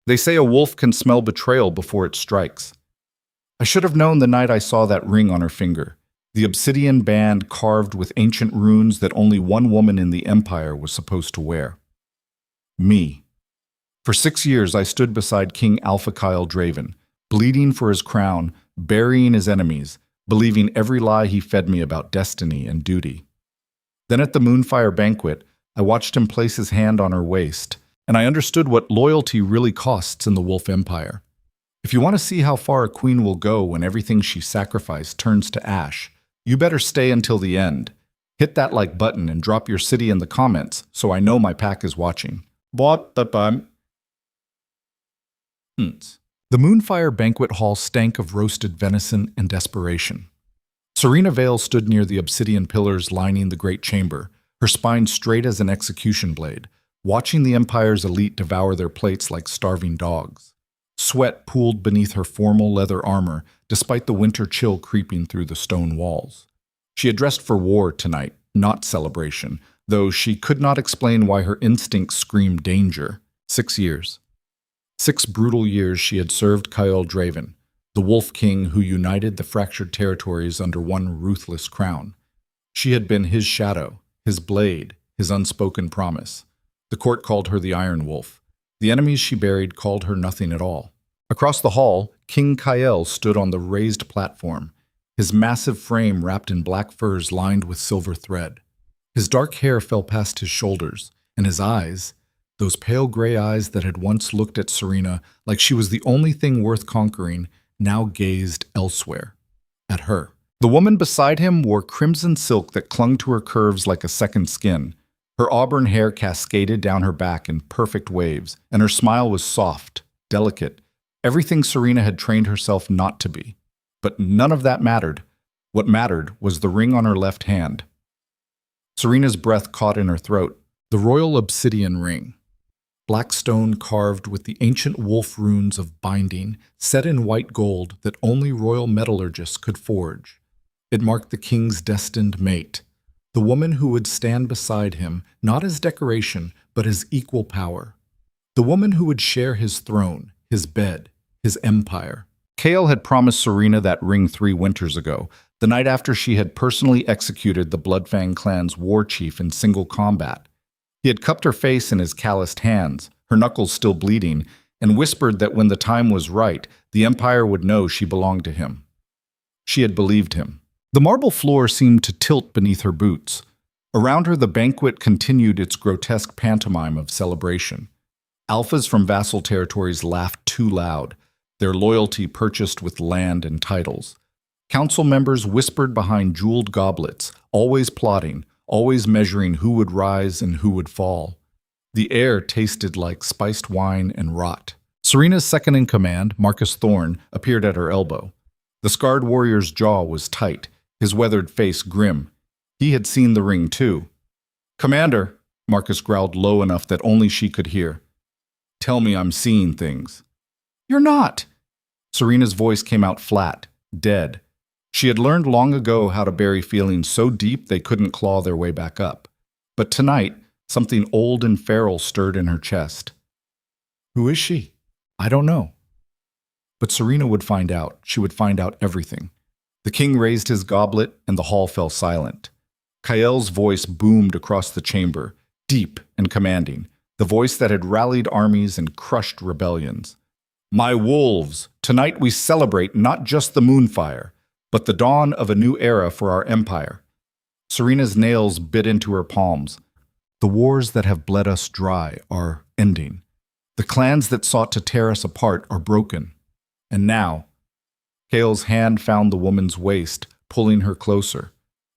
They say a wolf can smell betrayal before it strikes. I should have known the night I saw that ring on her finger, the obsidian band carved with ancient runes that only one woman in the Empire was supposed to wear. Me. For 6 years I stood beside King Alpha Kyle Draven, bleeding for his crown, burying his enemies, believing every lie he fed me about destiny and duty. Then at the Moonfire banquet, I watched him place his hand on her waist, and I understood what loyalty really costs in the Wolf Empire. If you want to see how far a queen will go when everything she sacrificed turns to ash, you better stay until the end. Hit that like button and drop your city in the comments so I know my pack is watching. The Moonfire banquet hall stank of roasted venison and desperation. Serena Vale stood near the obsidian pillars lining the great chamber, her spine straight as an execution blade, watching the Empire's elite devour their plates like starving dogs. Sweat pooled beneath her formal leather armor, despite the winter chill creeping through the stone walls. She had dressed for war tonight, not celebration, though she could not explain why her instincts screamed danger. 6 years. 6 brutal years she had served Kyle Draven, the Wolf King who united the fractured territories under one ruthless crown. She had been his shadow, his blade, his unspoken promise. The court called her the Iron Wolf. The enemies she buried called her nothing at all. Across the hall, King Kyle stood on the raised platform, his massive frame wrapped in black furs lined with silver thread. His dark hair fell past his shoulders, and his eyes, those pale gray eyes that had once looked at Serena like she was the only thing worth conquering, now gazed elsewhere, at her. The woman beside him wore crimson silk that clung to her curves like a second skin. Her auburn hair cascaded down her back in perfect waves, and her smile was soft, delicate, everything Serena had trained herself not to be. But none of that mattered. What mattered was the ring on her left hand. Serena's breath caught in her throat, the royal obsidian ring. Black stone carved with the ancient wolf runes of binding, set in white gold that only royal metallurgists could forge. It marked the king's destined mate, the woman who would stand beside him, not as decoration, but as equal power. The woman who would share his throne, his bed, his empire. Kale had promised Serena that ring 3 winters ago, the night after she had personally executed the Bloodfang clan's war chief in single combat. He had cupped her face in his calloused hands, her knuckles still bleeding, and whispered that when the time was right, the Empire would know she belonged to him. She had believed him. The marble floor seemed to tilt beneath her boots. Around her, the banquet continued its grotesque pantomime of celebration. Alphas from vassal territories laughed too loud, their loyalty purchased with land and titles. Council members whispered behind jeweled goblets, always plotting, always measuring who would rise and who would fall. The air tasted like spiced wine and rot. Serena's second-in-command, Marcus Thorne, appeared at her elbow. The scarred warrior's jaw was tight, his weathered face grim. He had seen the ring too. "Commander," Marcus growled low enough that only she could hear. "Tell me I'm seeing things." "You're not." Serena's voice came out flat, dead. She had learned long ago how to bury feelings so deep they couldn't claw their way back up. But tonight, something old and feral stirred in her chest. Who is she? I don't know. But Serena would find out. She would find out everything. The king raised his goblet, and the hall fell silent. Kyle's voice boomed across the chamber, deep and commanding, the voice that had rallied armies and crushed rebellions. "My wolves, tonight we celebrate not just the Moonfire, but the dawn of a new era for our empire." Serena's nails bit into her palms. The wars that have bled us dry are ending. The clans that sought to tear us apart are broken. And now, Kale's hand found the woman's waist, pulling her closer.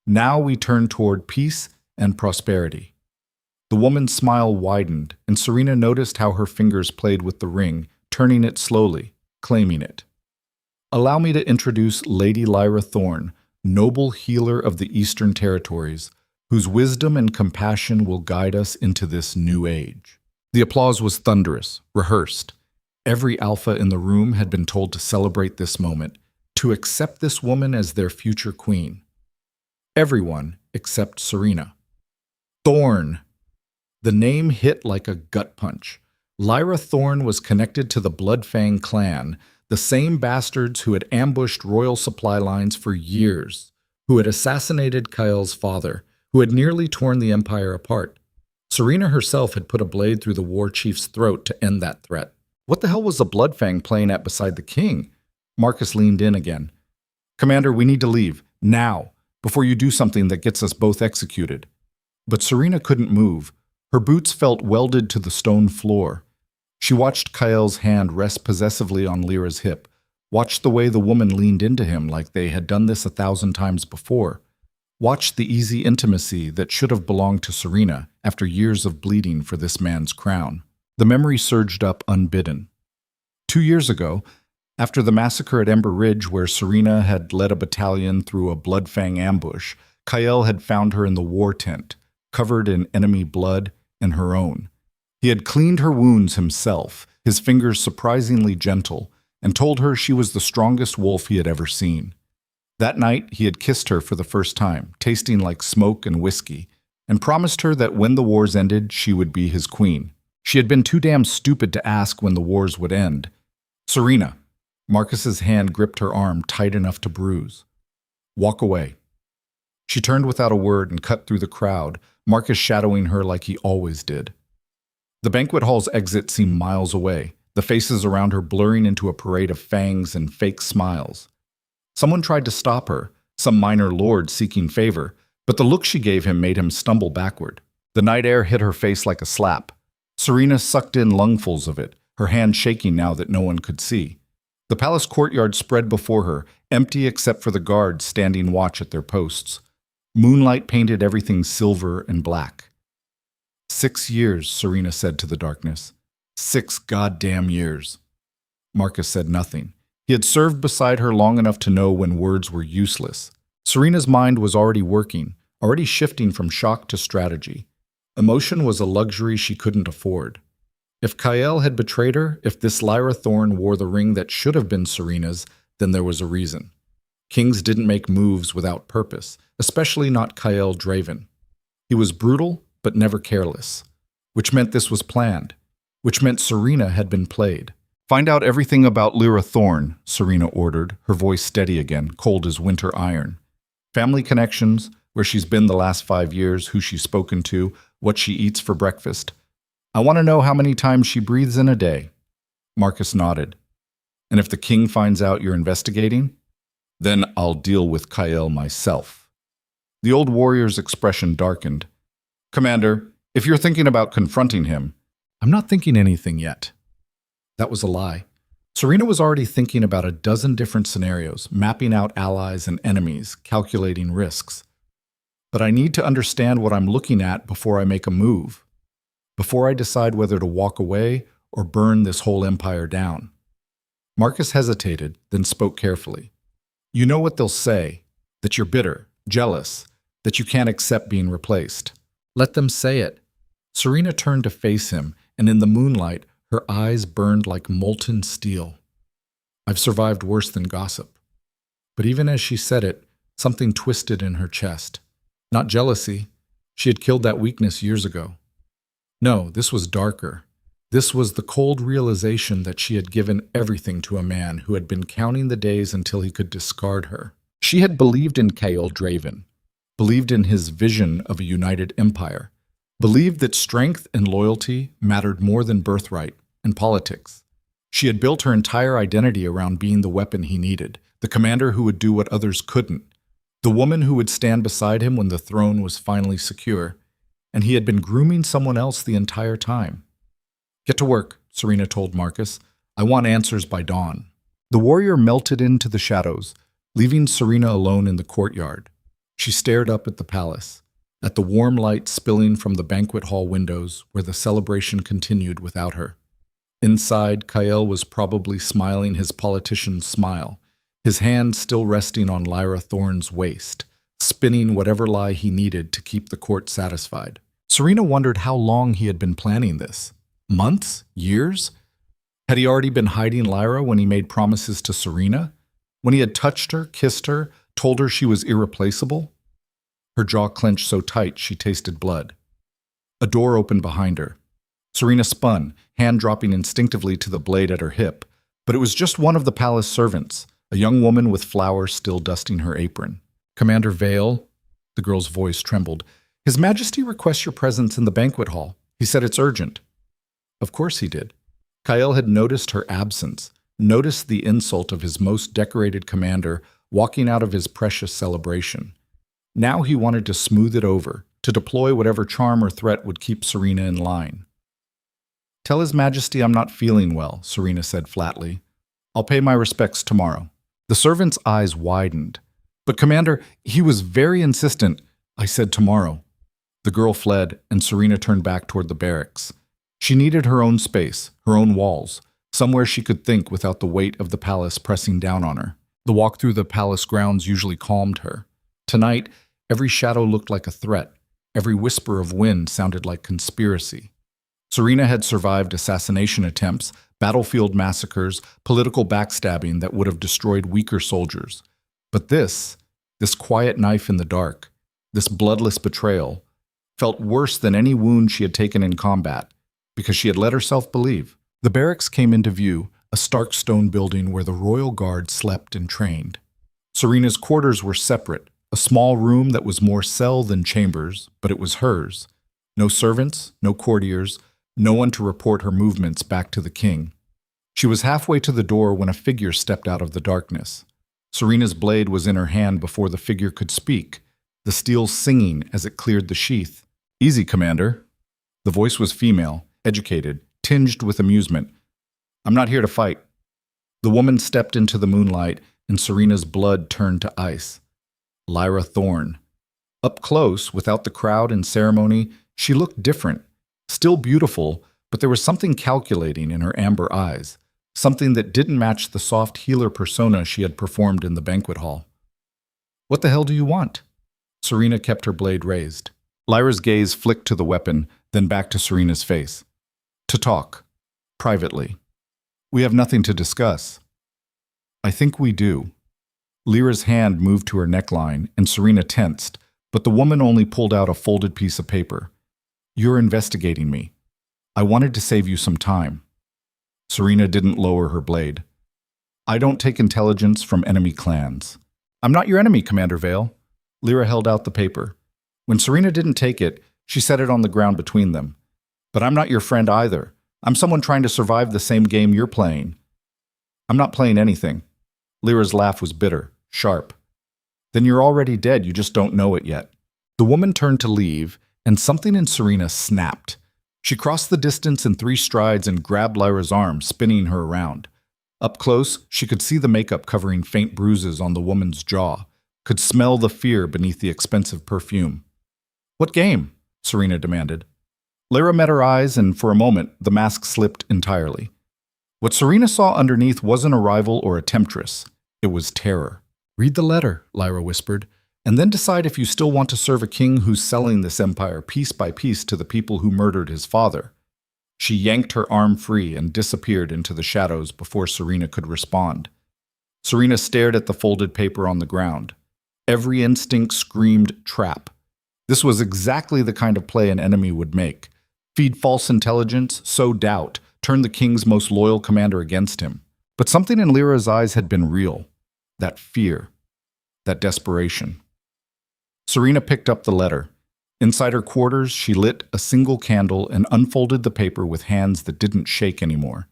Now we turn toward peace and prosperity. The woman's smile widened, and Serena noticed how her fingers played with the ring, turning it slowly, claiming it. "Allow me to introduce Lady Lyra Thorne, noble healer of the Eastern Territories, whose wisdom and compassion will guide us into this new age." The applause was thunderous, rehearsed. Every alpha in the room had been told to celebrate this moment, to accept this woman as their future queen. Everyone except Serena. Thorne! The name hit like a gut punch. Lyra Thorne was connected to the Bloodfang clan, the same bastards who had ambushed royal supply lines for years, who had assassinated Kyle's father, who had nearly torn the Empire apart. Serena herself had put a blade through the war chief's throat to end that threat. What the hell was the Bloodfang playing at beside the king? Marcus leaned in again. Commander, we need to leave, now, before you do something that gets us both executed. But Serena couldn't move. Her boots felt welded to the stone floor. She watched Kyle's hand rest possessively on Lyra's hip, watched the way the woman leaned into him like they had done this 1,000 times before, watched the easy intimacy that should have belonged to Serena after years of bleeding for this man's crown. The memory surged up unbidden. 2 years ago, after the massacre at Ember Ridge where Serena had led a battalion through a Bloodfang ambush, Kyle had found her in the war tent, covered in enemy blood and her own. He had cleaned her wounds himself, his fingers surprisingly gentle, and told her she was the strongest wolf he had ever seen. That night, he had kissed her for the first time, tasting like smoke and whiskey, and promised her that when the wars ended, she would be his queen. She had been too damn stupid to ask when the wars would end. Serena. Marcus's hand gripped her arm tight enough to bruise. Walk away. She turned without a word and cut through the crowd, Marcus shadowing her like he always did. The banquet hall's exit seemed miles away, the faces around her blurring into a parade of fangs and fake smiles. Someone tried to stop her, some minor lord seeking favor, but the look she gave him made him stumble backward. The night air hit her face like a slap. Serena sucked in lungfuls of it, her hand shaking now that no one could see. The palace courtyard spread before her, empty except for the guards standing watch at their posts. Moonlight painted everything silver and black. 6 years, Serena said to the darkness. 6 goddamn years. Marcus said nothing. He had served beside her long enough to know when words were useless. Serena's mind was already working, already shifting from shock to strategy. Emotion was a luxury she couldn't afford. If Kyle had betrayed her, if this Lyra Thorne wore the ring that should have been Serena's, then there was a reason. Kings didn't make moves without purpose, especially not Kyle Draven. He was brutal, but never careless, which meant this was planned, which meant Serena had been played. Find out everything about Lyra Thorne, Serena ordered, her voice steady again, cold as winter iron. Family connections, where she's been the last 5 years, who she's spoken to, what she eats for breakfast. I want to know how many times she breathes in a day. Marcus nodded. And if the king finds out you're investigating, then I'll deal with Kyle myself. The old warrior's expression darkened. Commander, if you're thinking about confronting him, I'm not thinking anything yet. That was a lie. Serena was already thinking about a dozen different scenarios, mapping out allies and enemies, calculating risks. But I need to understand what I'm looking at before I make a move, before I decide whether to walk away or burn this whole empire down. Marcus hesitated, then spoke carefully. You know what they'll say, that you're bitter, jealous, that you can't accept being replaced. Let them say it. Serena turned to face him, and in the moonlight, her eyes burned like molten steel. I've survived worse than gossip. But even as she said it, something twisted in her chest. Not jealousy. She had killed that weakness years ago. No, this was darker. This was the cold realization that she had given everything to a man who had been counting the days until he could discard her. She had believed in Kyle Draven, believed in his vision of a united empire, believed that strength and loyalty mattered more than birthright and politics. She had built her entire identity around being the weapon he needed, the commander who would do what others couldn't, the woman who would stand beside him when the throne was finally secure, and he had been grooming someone else the entire time. Get to work, Serena told Marcus. I want answers by dawn. The warrior melted into the shadows, leaving Serena alone in the courtyard. She stared up at the palace, at the warm light spilling from the banquet hall windows where the celebration continued without her. Inside, Kyle was probably smiling his politician's smile, his hand still resting on Lyra Thorne's waist, spinning whatever lie he needed to keep the court satisfied. Serena wondered how long he had been planning this. Months? Years? Had he already been hiding Lyra when he made promises to Serena? When he had touched her, kissed her, told her she was irreplaceable? Her jaw clenched so tight she tasted blood. A door opened behind her. Serena spun, hand dropping instinctively to the blade at her hip, but it was just one of the palace servants, a young woman with flowers still dusting her apron. "Commander Vale," the girl's voice trembled. "His Majesty requests your presence in the banquet hall. He said it's urgent." Of course he did. Kyle had noticed her absence, noticed the insult of his most decorated commander walking out of his precious celebration. Now he wanted to smooth it over, to deploy whatever charm or threat would keep Serena in line. "Tell His Majesty I'm not feeling well," Serena said flatly. "I'll pay my respects tomorrow." The servant's eyes widened. "But Commander, he was very insistent. I said tomorrow." The girl fled, and Serena turned back toward the barracks. She needed her own space, her own walls, somewhere she could think without the weight of the palace pressing down on her. The walk through the palace grounds usually calmed her. Tonight, every shadow looked like a threat. Every whisper of wind sounded like conspiracy. Serena had survived assassination attempts, battlefield massacres, political backstabbing that would have destroyed weaker soldiers. But this quiet knife in the dark, this bloodless betrayal, felt worse than any wound she had taken in combat, because she had let herself believe. The barracks came into view, a stark stone building where the royal guard slept and trained. Serena's quarters were separate, a small room that was more cell than chambers, but it was hers. No servants, no courtiers, no one to report her movements back to the king. She was halfway to the door when a figure stepped out of the darkness. Serena's blade was in her hand before the figure could speak, the steel singing as it cleared the sheath. "Easy, Commander." The voice was female, educated, tinged with amusement. "I'm not here to fight." The woman stepped into the moonlight, and Serena's blood turned to ice. Lyra Thorne. Up close, without the crowd and ceremony, she looked different. Still beautiful, but there was something calculating in her amber eyes, something that didn't match the soft healer persona she had performed in the banquet hall. "What the hell do you want?" Serena kept her blade raised. Lyra's gaze flicked to the weapon, then back to Serena's face. "To talk. Privately. We have nothing to discuss." "I think we do." Lyra's hand moved to her neckline, and Serena tensed, but the woman only pulled out a folded piece of paper. "You're investigating me. I wanted to save you some time." Serena didn't lower her blade. "I don't take intelligence from enemy clans." "I'm not your enemy, Commander Vale." Lyra held out the paper. When Serena didn't take it, she set it on the ground between them. "But I'm not your friend either. I'm someone trying to survive the same game you're playing." "I'm not playing anything." Lyra's laugh was bitter, sharp. "Then you're already dead, you just don't know it yet." The woman turned to leave, and something in Serena snapped. She crossed the distance in 3 strides and grabbed Lyra's arm, spinning her around. Up close, she could see the makeup covering faint bruises on the woman's jaw, could smell the fear beneath the expensive perfume. "What game?" Serena demanded. Lyra met her eyes, and for a moment, the mask slipped entirely. What Serena saw underneath wasn't a rival or a temptress. It was terror. "Read the letter," Lyra whispered, "and then decide if you still want to serve a king who's selling this empire piece by piece to the people who murdered his father." She yanked her arm free and disappeared into the shadows before Serena could respond. Serena stared at the folded paper on the ground. Every instinct screamed trap. This was exactly the kind of play an enemy would make. Feed false intelligence, sow doubt, turn the king's most loyal commander against him. But something in Lyra's eyes had been real. That fear. That desperation. Serena picked up the letter. Inside her quarters, she lit a single candle and unfolded the paper with hands that didn't shake anymore.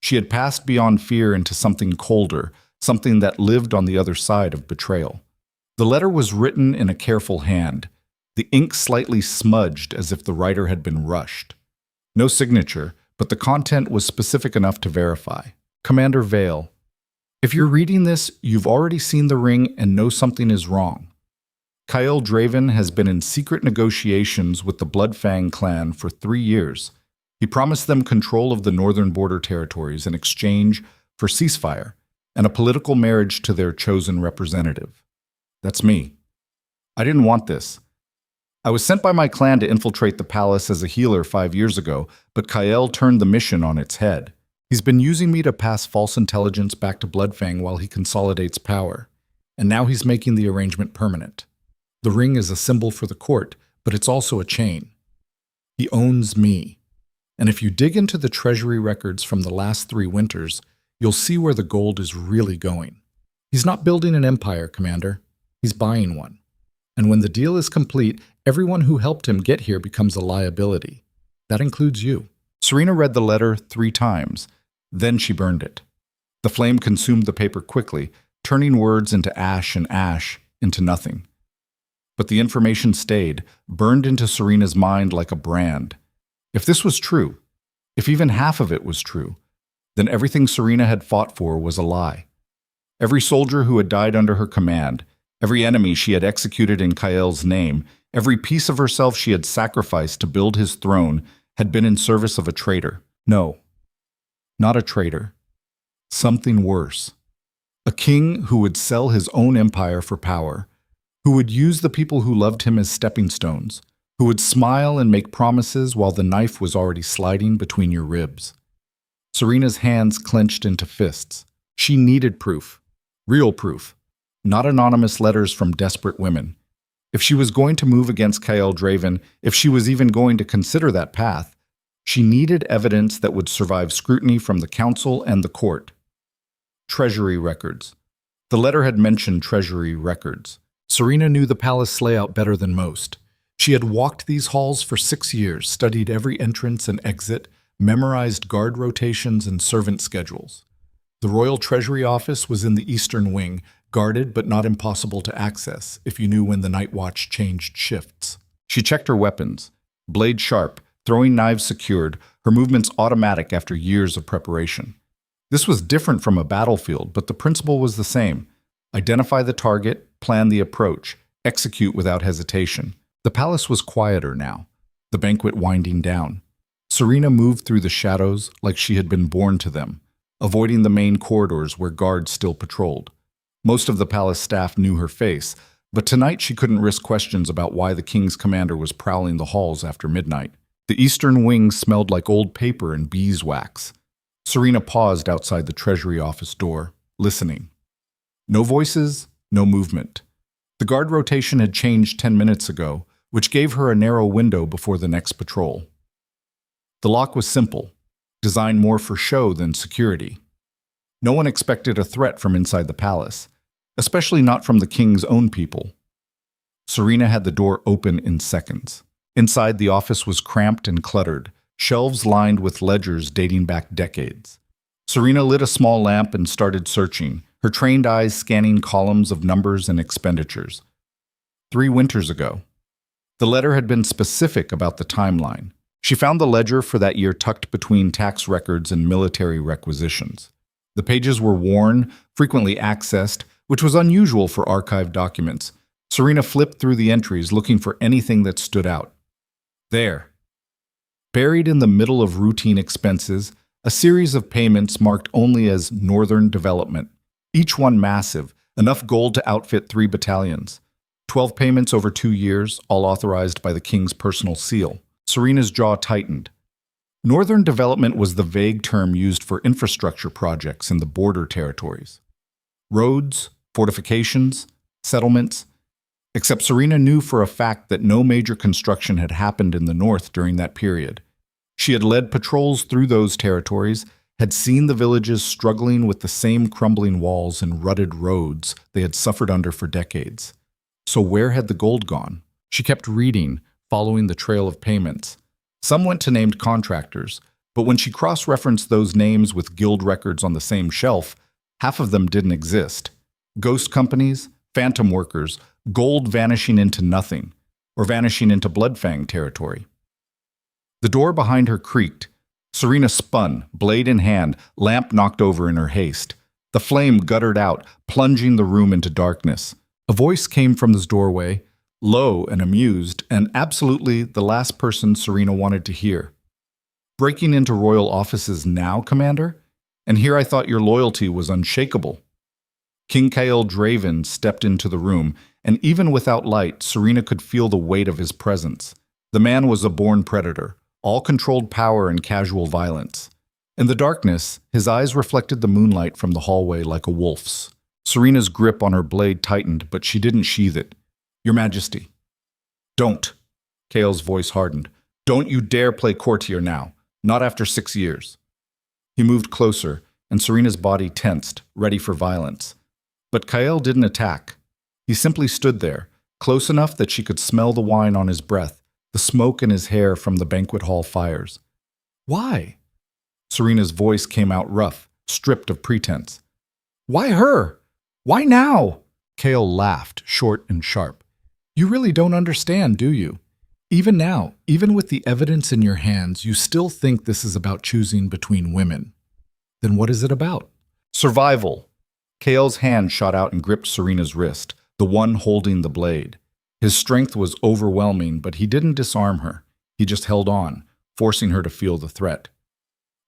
She had passed beyond fear into something colder, something that lived on the other side of betrayal. The letter was written in a careful hand, the ink slightly smudged as if the writer had been rushed. No signature, but the content was specific enough to verify. "Commander Vale, if you're reading this, you've already seen the ring and know something is wrong. Kyle Draven has been in secret negotiations with the Bloodfang clan for 3 years. He promised them control of the northern border territories in exchange for ceasefire and a political marriage to their chosen representative. That's me. I didn't want this. I was sent by my clan to infiltrate the palace as a healer 5 years ago, but Kyle turned the mission on its head. He's been using me to pass false intelligence back to Bloodfang while he consolidates power, and now he's making the arrangement permanent. The ring is a symbol for the court, but it's also a chain. He owns me. And if you dig into the treasury records from the last 3 winters, you'll see where the gold is really going. He's not building an empire, Commander. He's buying one. And when the deal is complete, everyone who helped him get here becomes a liability. That includes you. Serena read the letter 3 times. Then she burned it. The flame consumed the paper quickly, turning words into ash and ash into nothing. But the information stayed, burned into Serena's mind like a brand. If this was true, if even half of it was true, then everything Serena had fought for was a lie. Every soldier who had died under her command, every enemy she had executed in Kael's name, every piece of herself she had sacrificed to build his throne had been in service of a traitor. No, not a traitor. Something worse. A king who would sell his own empire for power, who would use the people who loved him as stepping stones, who would smile and make promises while the knife was already sliding between your ribs. Serena's hands clenched into fists. She needed proof. Real proof. Not anonymous letters from desperate women. If she was going to move against Kael Draven, if she was even going to consider that path, she needed evidence that would survive scrutiny from the council and the court. Treasury records. The letter had mentioned treasury records. Serena knew the palace layout better than most. She had walked these halls for 6 years, studied every entrance and exit, memorized guard rotations and servant schedules. The Royal Treasury Office was in the eastern wing, guarded but not impossible to access if you knew when the night watch changed shifts. She checked her weapons. Blade sharp, throwing knives secured, her movements automatic after years of preparation. This was different from a battlefield, but the principle was the same. Identify the target, plan the approach, execute without hesitation. The palace was quieter now, the banquet winding down. Serena moved through the shadows like she had been born to them, avoiding the main corridors where guards still patrolled. Most of the palace staff knew her face, but tonight she couldn't risk questions about why the king's commander was prowling the halls after midnight. The eastern wing smelled like old paper and beeswax. Serena paused outside the treasury office door, listening. No voices, no movement. The guard rotation had changed 10 minutes ago, which gave her a narrow window before the next patrol. The lock was simple, designed more for show than security. No one expected a threat from inside the palace, especially not from the king's own people. Serena had the door open in seconds. Inside, the office was cramped and cluttered, shelves lined with ledgers dating back decades. Serena lit a small lamp and started searching, her trained eyes scanning columns of numbers and expenditures. 3 winters ago. The letter had been specific about the timeline. She found the ledger for that year tucked between tax records and military requisitions. The pages were worn, frequently accessed, which was unusual for archived documents. Serena flipped through the entries looking for anything that stood out. There. Buried in the middle of routine expenses, a series of payments marked only as Northern Development, each one massive, enough gold to outfit 3 battalions. 12 payments over 2 years, all authorized by the king's personal seal. Serena's jaw tightened. Northern Development was the vague term used for infrastructure projects in the border territories. Roads, fortifications, settlements. Except Serena knew for a fact that no major construction had happened in the north during that period. She had led patrols through those territories, had seen the villages struggling with the same crumbling walls and rutted roads they had suffered under for decades. So where had the gold gone? She kept reading, following the trail of payments. Some went to named contractors, but when she cross-referenced those names with guild records on the same shelf, half of them didn't exist. Ghost companies, phantom workers, gold vanishing into nothing, or vanishing into Bloodfang territory. The door behind her creaked. Serena spun, blade in hand, lamp knocked over in her haste. The flame guttered out, plunging the room into darkness. A voice came from this doorway, low and amused, and absolutely the last person Serena wanted to hear. Breaking into royal offices now, Commander? And here I thought your loyalty was unshakable. King Kael Draven stepped into the room, and even without light, Serena could feel the weight of his presence. The man was a born predator, all controlled power and casual violence. In the darkness, his eyes reflected the moonlight from the hallway like a wolf's. Serena's grip on her blade tightened, but she didn't sheath it. Your Majesty. Don't. Kael's voice hardened. Don't you dare play courtier now. Not after 6 years. He moved closer, and Serena's body tensed, ready for violence. But Kael didn't attack. He simply stood there, close enough that she could smell the wine on his breath, the smoke in his hair from the banquet hall fires. Why? Serena's voice came out rough, stripped of pretense. Why her? Why now? Kael laughed, short and sharp. You really don't understand, do you? Even now, even with the evidence in your hands, you still think this is about choosing between women. Then what is it about? Survival. Kael's hand shot out and gripped Serena's wrist, the one holding the blade. His strength was overwhelming, but he didn't disarm her. He just held on, forcing her to feel the threat.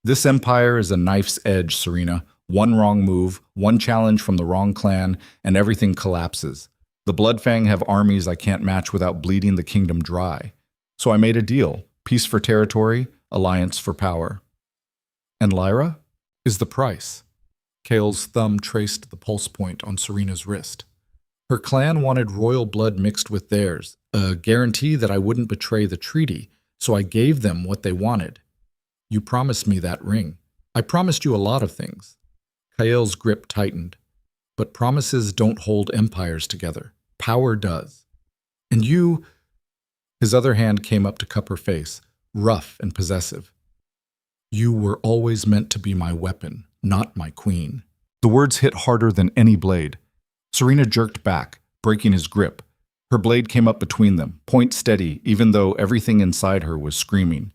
This empire is a knife's edge, Serena. One wrong move, one challenge from the wrong clan, and everything collapses. The Bloodfang have armies I can't match without bleeding the kingdom dry. So I made a deal. Peace for territory, alliance for power. And Lyra is the price. Kael's thumb traced the pulse point on Serena's wrist. Her clan wanted royal blood mixed with theirs, a guarantee that I wouldn't betray the treaty, so I gave them what they wanted. You promised me that ring. I promised you a lot of things. Kael's grip tightened. But promises don't hold empires together. Power does. And you... His other hand came up to cup her face, rough and possessive. You were always meant to be my weapon, not my queen. The words hit harder than any blade. Serena jerked back, breaking his grip. Her blade came up between them, point steady, even though everything inside her was screaming.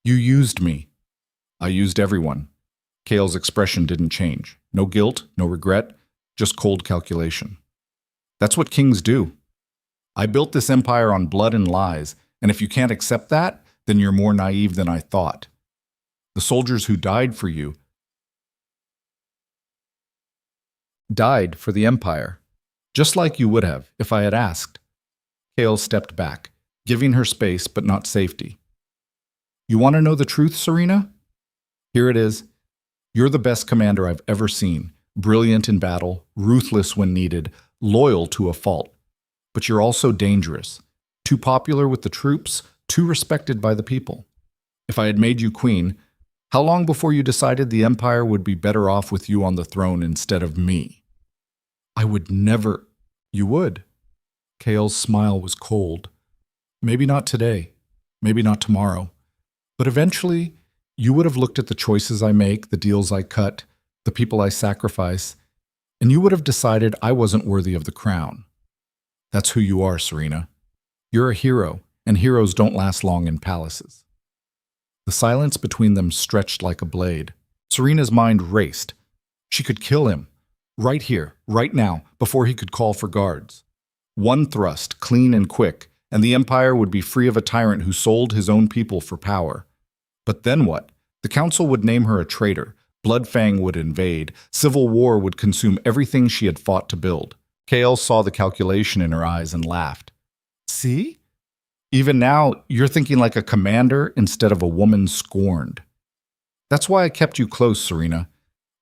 You used me. I used everyone. Kael's expression didn't change. No guilt, no regret, just cold calculation. That's what kings do. I built this empire on blood and lies, and if you can't accept that, then you're more naive than I thought. The soldiers who died for you died for the empire, just like you would have if I had asked. Kael stepped back, giving her space but not safety. You want to know the truth, Serena? Here it is. You're the best commander I've ever seen, brilliant in battle, ruthless when needed, loyal to a fault. But you're also dangerous, too popular with the troops, too respected by the people. If I had made you queen, how long before you decided the empire would be better off with you on the throne instead of me? I would never... You would. Kael's smile was cold. Maybe not today, maybe not tomorrow, but eventually you would have looked at the choices I make, the deals I cut, the people I sacrifice, and you would have decided I wasn't worthy of the crown. That's who you are, Serena. You're a hero, and heroes don't last long in palaces. The silence between them stretched like a blade. Serena's mind raced. She could kill him, right here, right now, before he could call for guards. One thrust, clean and quick, and the empire would be free of a tyrant who sold his own people for power. But then what? The council would name her a traitor. Bloodfang would invade. Civil war would consume everything she had fought to build. Kael saw the calculation in her eyes and laughed. See? Even now, you're thinking like a commander instead of a woman scorned. That's why I kept you close, Serena.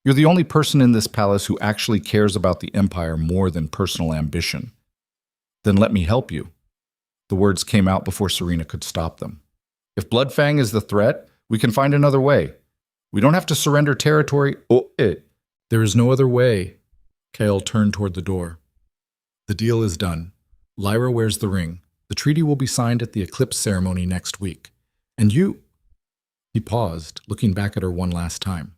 You're the only person in this palace who actually cares about the empire more than personal ambition. Then let me help you. The words came out before Serena could stop them. If Bloodfang is the threat, we can find another way. We don't have to surrender territory. There is no other way. Kael turned toward the door. The deal is done. Lyra wears the ring. The treaty will be signed at the eclipse ceremony next week. And you... He paused, looking back at her one last time.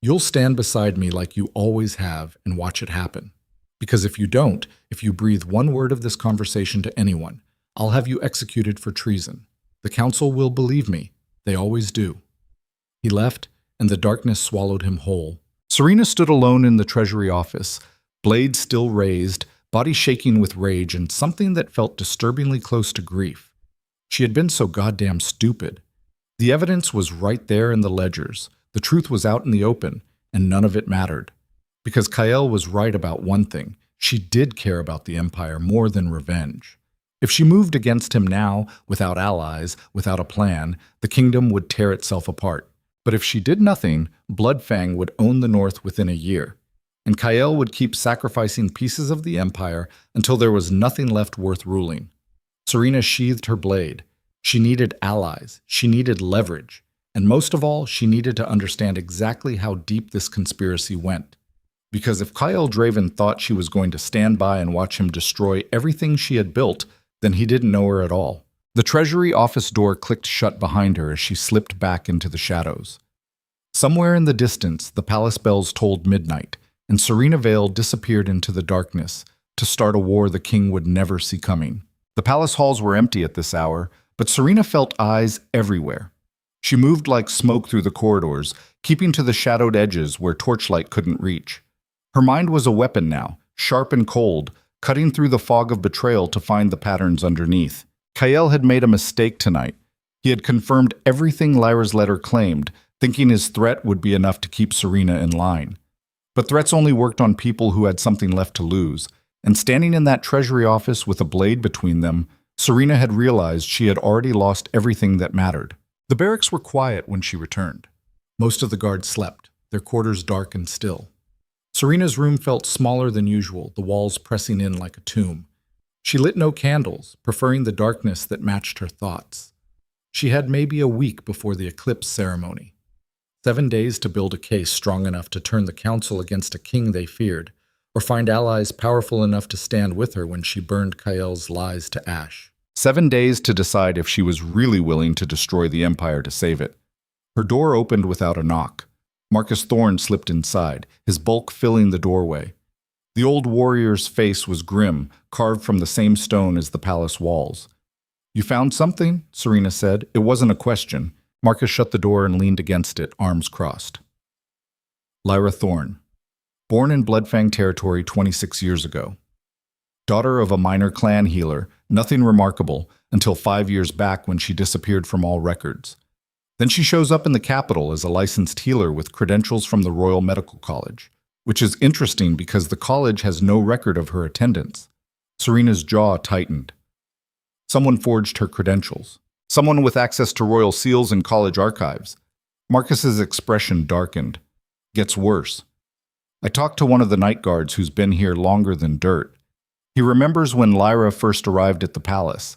You'll stand beside me like you always have and watch it happen. Because if you don't, if you breathe one word of this conversation to anyone, I'll have you executed for treason. The council will believe me. They always do. He left, and the darkness swallowed him whole. Serena stood alone in the treasury office, blade still raised, body shaking with rage and something that felt disturbingly close to grief. She had been so goddamn stupid. The evidence was right there in the ledgers. The truth was out in the open, and none of it mattered. Because Kael was right about one thing. She did care about the empire more than revenge. If she moved against him now, without allies, without a plan, the kingdom would tear itself apart. But if she did nothing, Bloodfang would own the north within a year. And Kael would keep sacrificing pieces of the empire until there was nothing left worth ruling. Serena sheathed her blade. She needed allies, she needed leverage, and most of all, she needed to understand exactly how deep this conspiracy went. Because if Kyle Draven thought she was going to stand by and watch him destroy everything she had built, then he didn't know her at all. The Treasury office door clicked shut behind her as she slipped back into the shadows. Somewhere in the distance, the palace bells tolled midnight, and Serena Vale disappeared into the darkness to start a war the king would never see coming. The palace halls were empty at this hour, but Serena felt eyes everywhere. She moved like smoke through the corridors, keeping to the shadowed edges where torchlight couldn't reach. Her mind was a weapon now, sharp and cold, cutting through the fog of betrayal to find the patterns underneath. Kyle had made a mistake tonight. He had confirmed everything Lyra's letter claimed, thinking his threat would be enough to keep Serena in line. But threats only worked on people who had something left to lose, and standing in that treasury office with a blade between them, Serena had realized she had already lost everything that mattered. The barracks were quiet when she returned. Most of the guards slept, their quarters dark and still. Serena's room felt smaller than usual, the walls pressing in like a tomb. She lit no candles, preferring the darkness that matched her thoughts. She had maybe a week before the eclipse ceremony. 7 days to build a case strong enough to turn the council against a king they feared, or find allies powerful enough to stand with her when she burned Kyle's lies to ash. 7 days to decide if she was really willing to destroy the Empire to save it. Her door opened without a knock. Marcus Thorne slipped inside, his bulk filling the doorway. The old warrior's face was grim, carved from the same stone as the palace walls. "You found something?" Serena said. It wasn't a question. Marcus shut the door and leaned against it, arms crossed. Lyra Thorne. Born in Bloodfang territory 26 years ago. Daughter of a minor clan healer, nothing remarkable, until 5 years back when she disappeared from all records. Then she shows up in the capital as a licensed healer with credentials from the Royal Medical College, which is interesting because the college has no record of her attendance. Serena's jaw tightened. Someone forged her credentials. Someone with access to royal seals and college archives. Marcus's expression darkened. Gets worse. I talked to one of the night guards who's been here longer than dirt. He remembers when Lyra first arrived at the palace.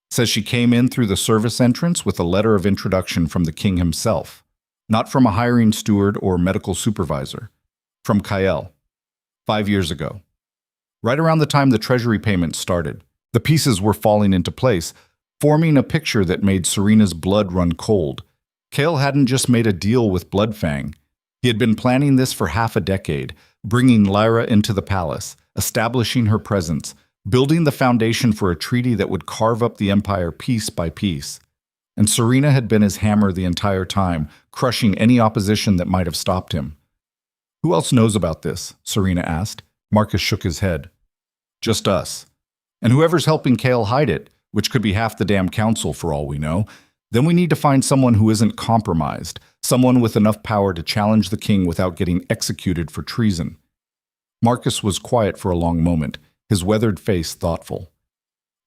Says she came in through the service entrance with a letter of introduction from the king himself. Not from a hiring steward or medical supervisor. From Kyle. 5 years ago. Right around the time the treasury payments started, the pieces were falling into place, forming a picture that made Serena's blood run cold. Kale hadn't just made a deal with Bloodfang. He had been planning this for half a decade, bringing Lyra into the palace, establishing her presence, building the foundation for a treaty that would carve up the Empire piece by piece. And Serena had been his hammer the entire time, crushing any opposition that might have stopped him. "Who else knows about this?" Serena asked. Marcus shook his head. "Just us. And whoever's helping Kale hide it, which could be half the damn council for all we know. Then we need to find someone who isn't compromised, someone with enough power to challenge the king without getting executed for treason." Marcus was quiet for a long moment, his weathered face thoughtful.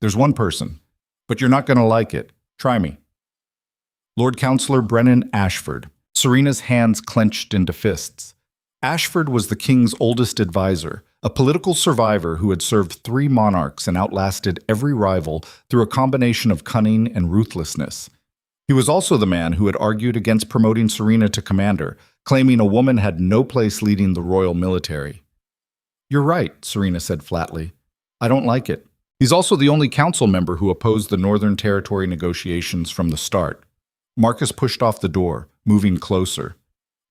"There's one person, but you're not going to like it. Try me." Lord Councillor Brennan Ashford. Serena's hands clenched into fists. Ashford was the king's oldest advisor, a political survivor who had served 3 monarchs and outlasted every rival through a combination of cunning and ruthlessness. He was also the man who had argued against promoting Serena to commander, claiming a woman had no place leading the royal military. "You're right," Serena said flatly. "I don't like it." He's also the only council member who opposed the Northern Territory negotiations from the start. Marcus pushed off the door, moving closer.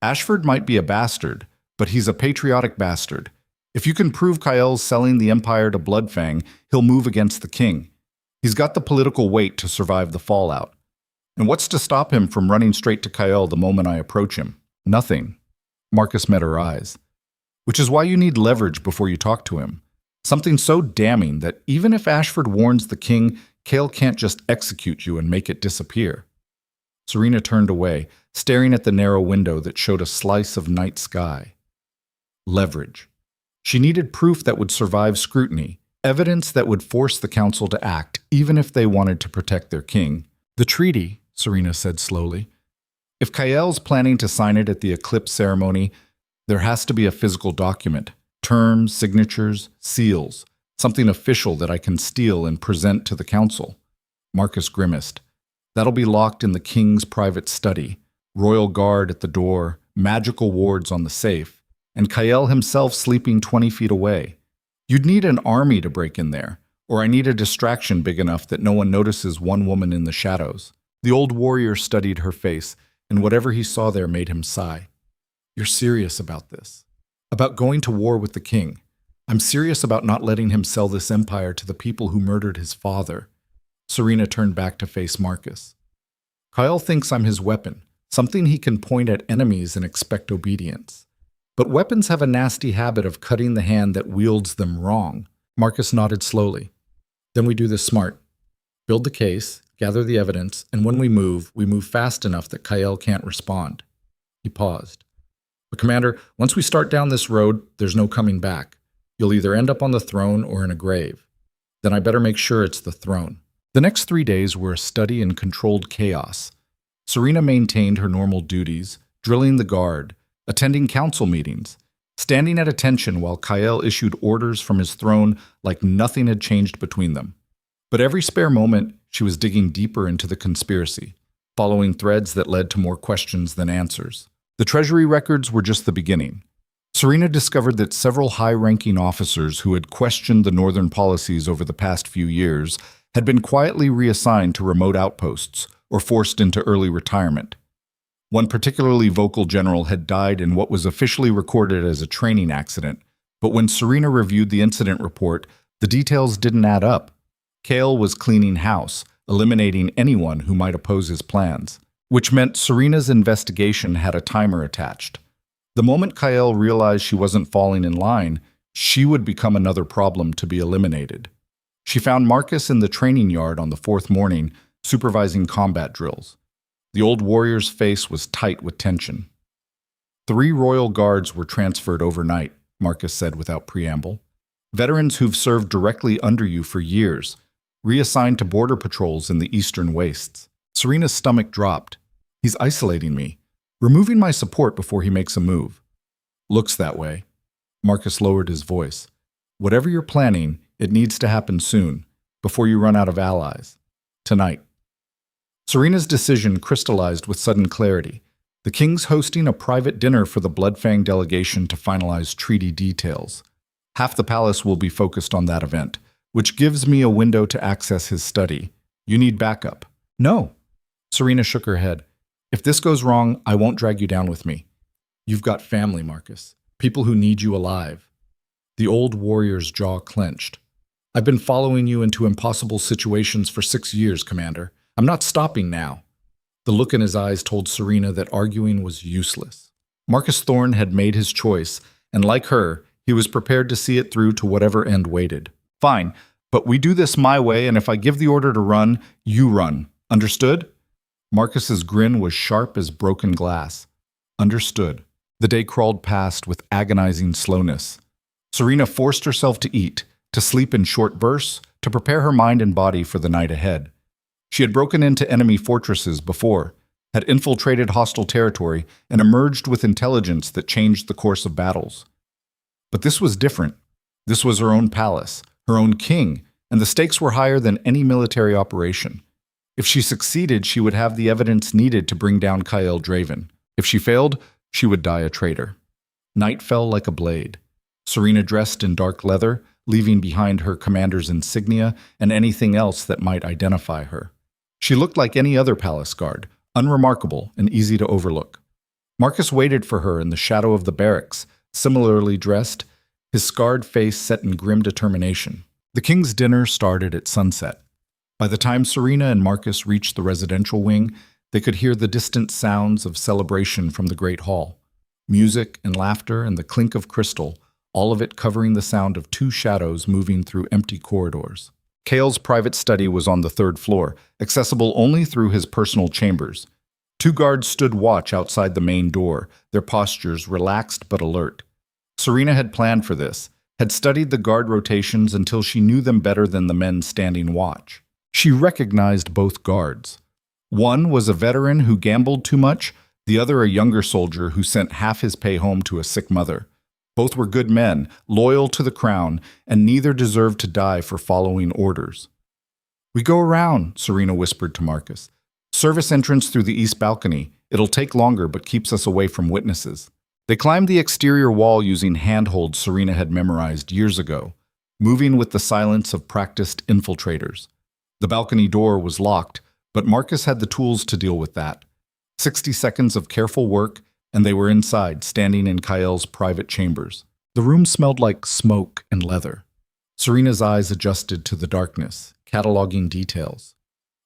"Ashford might be a bastard, but he's a patriotic bastard. If you can prove Kyle's selling the Empire to Bloodfang, he'll move against the king. He's got the political weight to survive the fallout. And what's to stop him from running straight to Kyle the moment I approach him? Nothing." Marcus met her eyes. "Which is why you need leverage before you talk to him. Something so damning that even if Ashford warns the king, Kale can't just execute you and make it disappear." Serena turned away, staring at the narrow window that showed a slice of night sky. Leverage. She needed proof that would survive scrutiny, evidence that would force the council to act, even if they wanted to protect their king. "The treaty," Serena said slowly. "If Kyle's planning to sign it at the eclipse ceremony, there has to be a physical document. Terms, signatures, seals. Something official that I can steal and present to the council." Marcus grimaced. That'll be locked in the king's private study, royal guard at the door, magical wards on the safe, and Kael himself sleeping 20 feet away. You'd need an army to break in there, or I need a distraction big enough that no one notices one woman in the shadows. The old warrior studied her face, and whatever he saw there made him sigh. You're serious about this? About going to war with the king? I'm serious about not letting him sell this empire to the people who murdered his father. Serena turned back to face Marcus. Kyle thinks I'm his weapon, something he can point at enemies and expect obedience. But weapons have a nasty habit of cutting the hand that wields them wrong. Marcus nodded slowly. Then we do this smart. Build the case, gather the evidence, and when we move fast enough that Kyle can't respond. He paused. But Commander, once we start down this road, there's no coming back. You'll either end up on the throne or in a grave. Then I better make sure it's the throne. The next 3 days were a study in controlled chaos. Serena maintained her normal duties, drilling the guard, attending council meetings, standing at attention while Kyle issued orders from his throne like nothing had changed between them. But every spare moment, she was digging deeper into the conspiracy, following threads that led to more questions than answers. The treasury records were just the beginning. Serena discovered that several high-ranking officers who had questioned the northern policies over the past few years had been quietly reassigned to remote outposts or forced into early retirement. One particularly vocal general had died in what was officially recorded as a training accident, but when Serena reviewed the incident report, the details didn't add up. Kale was cleaning house, eliminating anyone who might oppose his plans, which meant Serena's investigation had a timer attached. The moment Kyle realized she wasn't falling in line, she would become another problem to be eliminated. She found Marcus in the training yard on the 4th morning, supervising combat drills. The old warrior's face was tight with tension. 3 royal guards were transferred overnight, Marcus said without preamble. Veterans who've served directly under you for years, reassigned to border patrols in the eastern wastes. Serena's stomach dropped. He's isolating me, removing my support before he makes a move. Looks that way. Marcus lowered his voice. Whatever you're planning, it needs to happen soon, before you run out of allies. Tonight. Serena's decision crystallized with sudden clarity. The king's hosting a private dinner for the Bloodfang delegation to finalize treaty details. Half the palace will be focused on that event, which gives me a window to access his study. You need backup. No. Serena shook her head. If this goes wrong, I won't drag you down with me. You've got family, Marcus. People who need you alive. The old warrior's jaw clenched. I've been following you into impossible situations for 6 years, Commander. I'm not stopping now. The look in his eyes told Serena that arguing was useless. Marcus Thorne had made his choice, and like her, he was prepared to see it through to whatever end waited. Fine, but we do this my way, and if I give the order to run, you run. Understood? Marcus's grin was sharp as broken glass. Understood. The day crawled past with agonizing slowness. Serena forced herself to eat, to sleep in short bursts, to prepare her mind and body for the night ahead. She had broken into enemy fortresses before, had infiltrated hostile territory, and emerged with intelligence that changed the course of battles. But this was different. This was her own palace, her own king, and the stakes were higher than any military operation. If she succeeded, she would have the evidence needed to bring down Kyle Draven. If she failed, she would die a traitor. Night fell like a blade. Serena dressed in dark leather, leaving behind her commander's insignia and anything else that might identify her. She looked like any other palace guard, unremarkable and easy to overlook. Marcus waited for her in the shadow of the barracks, similarly dressed, his scarred face set in grim determination. The king's dinner started at sunset. By the time Serena and Marcus reached the residential wing, they could hear the distant sounds of celebration from the great hall. Music and laughter and the clink of crystal, all of it covering the sound of 2 shadows moving through empty corridors. Kale's private study was on the 3rd floor, accessible only through his personal chambers. 2 guards stood watch outside the main door, their postures relaxed but alert. Serena had planned for this, had studied the guard rotations until she knew them better than the men standing watch. She recognized both guards. One was a veteran who gambled too much, the other a younger soldier who sent half his pay home to a sick mother. Both were good men, loyal to the crown, and neither deserved to die for following orders. "We go around," Serena whispered to Marcus. Service entrance through the east balcony. It'll take longer but keeps us away from witnesses. They climbed the exterior wall using handholds Serena had memorized years ago, moving with the silence of practiced infiltrators. The balcony door was locked, but Marcus had the tools to deal with that. 60 seconds of careful work, and they were inside, standing in Kyle private chambers. The room smelled like smoke and leather. Serena's eyes adjusted to the darkness, cataloging details.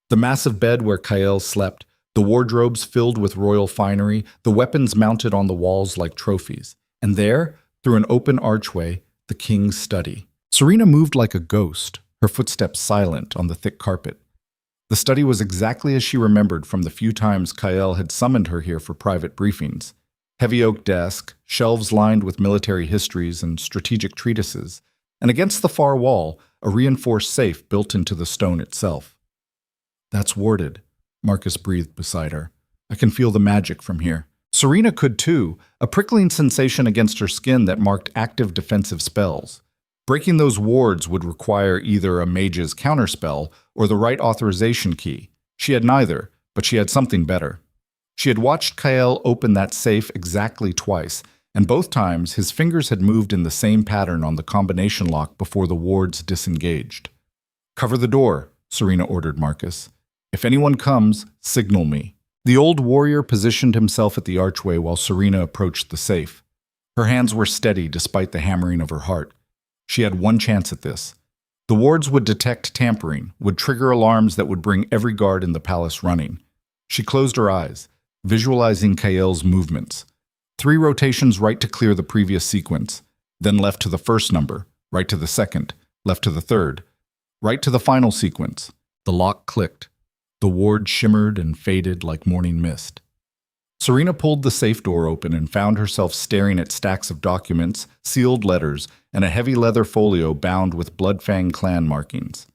The massive bed where Kyle slept, the wardrobes filled with royal finery, the weapons mounted on the walls like trophies. And there, through an open archway, the king's study. Serena moved like a ghost, her footsteps silent on the thick carpet. The study was exactly as she remembered from the few times Kyle had summoned her here for private briefings. Heavy oak desk, shelves lined with military histories and strategic treatises, and against the far wall, a reinforced safe built into the stone itself. "That's warded," Marcus breathed beside her. "I can feel the magic from here." Serena could too, a prickling sensation against her skin that marked active defensive spells. Breaking those wards would require either a mage's counterspell or the right authorization key. She had neither, but she had something better. She had watched Kyle open that safe exactly twice, and both times his fingers had moved in the same pattern on the combination lock before the wards disengaged. "Cover the door," Serena ordered Marcus. "If anyone comes, signal me." The old warrior positioned himself at the archway while Serena approached the safe. Her hands were steady despite the hammering of her heart. She had one chance at this. The wards would detect tampering, would trigger alarms that would bring every guard in the palace running. She closed her eyes, visualizing Kyle's movements. 3 rotations right to clear the previous sequence, then left to the first number, right to the second, left to the third, right to the final sequence. The lock clicked. The ward shimmered and faded like morning mist. Serena pulled the safe door open and found herself staring at stacks of documents, sealed letters, and a heavy leather folio bound with Bloodfang clan markings.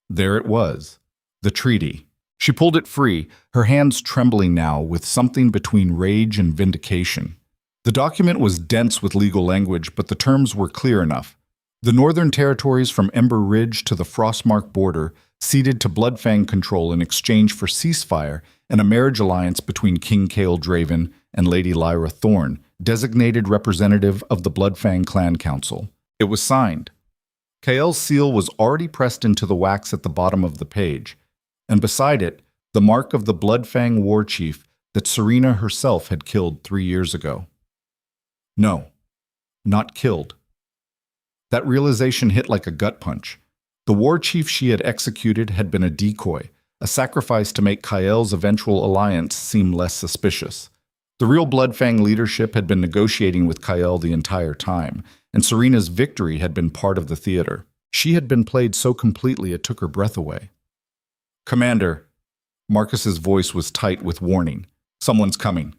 There it was, the treaty. She pulled it free, her hands trembling now with something between rage and vindication. The document was dense with legal language, but the terms were clear enough. The northern territories from Ember Ridge to the Frostmark border ceded to Bloodfang control in exchange for ceasefire and a marriage alliance between King Cale Draven and Lady Lyra Thorne, designated representative of the Bloodfang Clan Council. It was signed. Kael's seal was already pressed into the wax at the bottom of the page, and beside it, the mark of the Bloodfang war chief that Serena herself had killed 3 years ago. No, not killed. That realization hit like a gut punch. The war chief she had executed had been a decoy, a sacrifice to make Kael's eventual alliance seem less suspicious. The real Bloodfang leadership had been negotiating with Kael the entire time, and Serena's victory had been part of the theater. She had been played so completely it took her breath away. "Commander," Marcus's voice was tight with warning. "Someone's coming."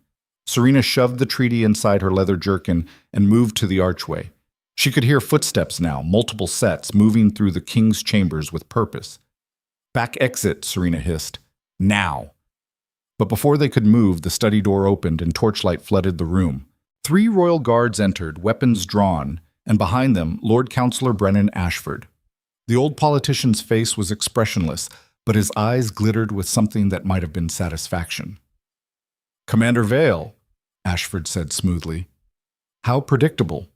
Serena shoved the treaty inside her leather jerkin and moved to the archway. She could hear footsteps now, multiple sets, moving through the king's chambers with purpose. "Back exit," Serena hissed. "Now!" But before they could move, the study door opened and torchlight flooded the room. 3 royal guards entered, weapons drawn, and behind them, Lord Councillor Brennan Ashford. The old politician's face was expressionless, but his eyes glittered with something that might have been satisfaction. "Commander Vale," Ashford said smoothly. "How predictable."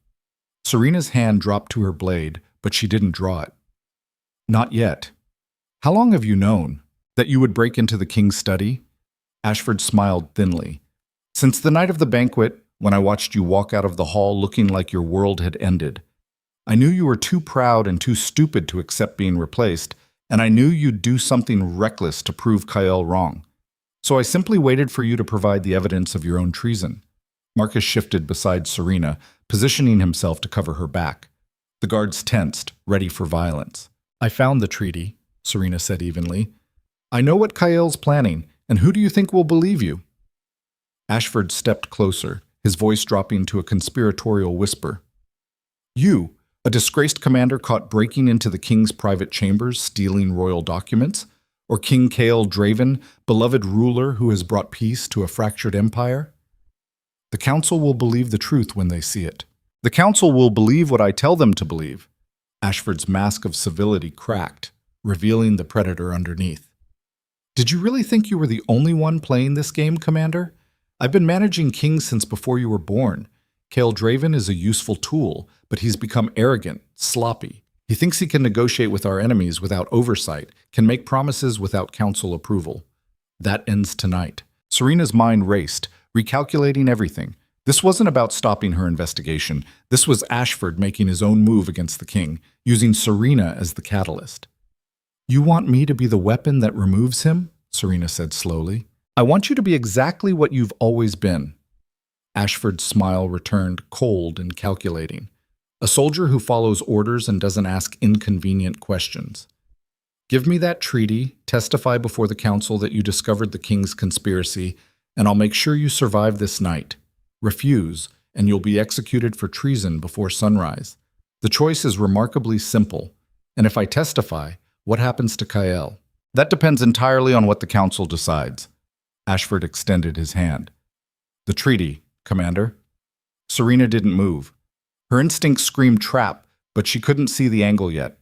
Serena's hand dropped to her blade, but she didn't draw it. "Not yet. How long have you known that you would break into the king's study?" Ashford smiled thinly. "Since the night of the banquet, when I watched you walk out of the hall looking like your world had ended. I knew you were too proud and too stupid to accept being replaced, and I knew you'd do something reckless to prove Kyle wrong. So I simply waited for you to provide the evidence of your own treason." Marcus shifted beside Serena, positioning himself to cover her back. The guards tensed, ready for violence. "I found the treaty," Serena said evenly. "I know what Kyle's planning, and who do you think will believe you?" Ashford stepped closer, his voice dropping to a conspiratorial whisper. "You, a disgraced commander caught breaking into the king's private chambers, stealing royal documents? Or King Cale Draven, beloved ruler who has brought peace to a fractured empire? The council will believe the truth when they see it. The council will believe what I tell them to believe." Ashford's mask of civility cracked, revealing the predator underneath. Did you really think you were the only one playing this game, Commander? I've been managing kings since before you were born. Kael Draven is a useful tool, but he's become arrogant, sloppy. He thinks he can negotiate with our enemies without oversight, can make promises without council approval. That ends tonight. Serena's mind raced, recalculating everything. This wasn't about stopping her investigation. This was Ashford making his own move against the king, using Serena as the catalyst. You want me to be the weapon that removes him? Serena said slowly. I want you to be exactly what you've always been. Ashford's smile returned, cold and calculating. A soldier who follows orders and doesn't ask inconvenient questions. Give me that treaty, testify before the council that you discovered the king's conspiracy, and I'll make sure you survive this night. Refuse, and you'll be executed for treason before sunrise. The choice is remarkably simple, and if I testify, what happens to Kael? That depends entirely on what the council decides. Ashford extended his hand. The treaty, Commander. Serena didn't move. Her instincts screamed trap, but she couldn't see the angle yet.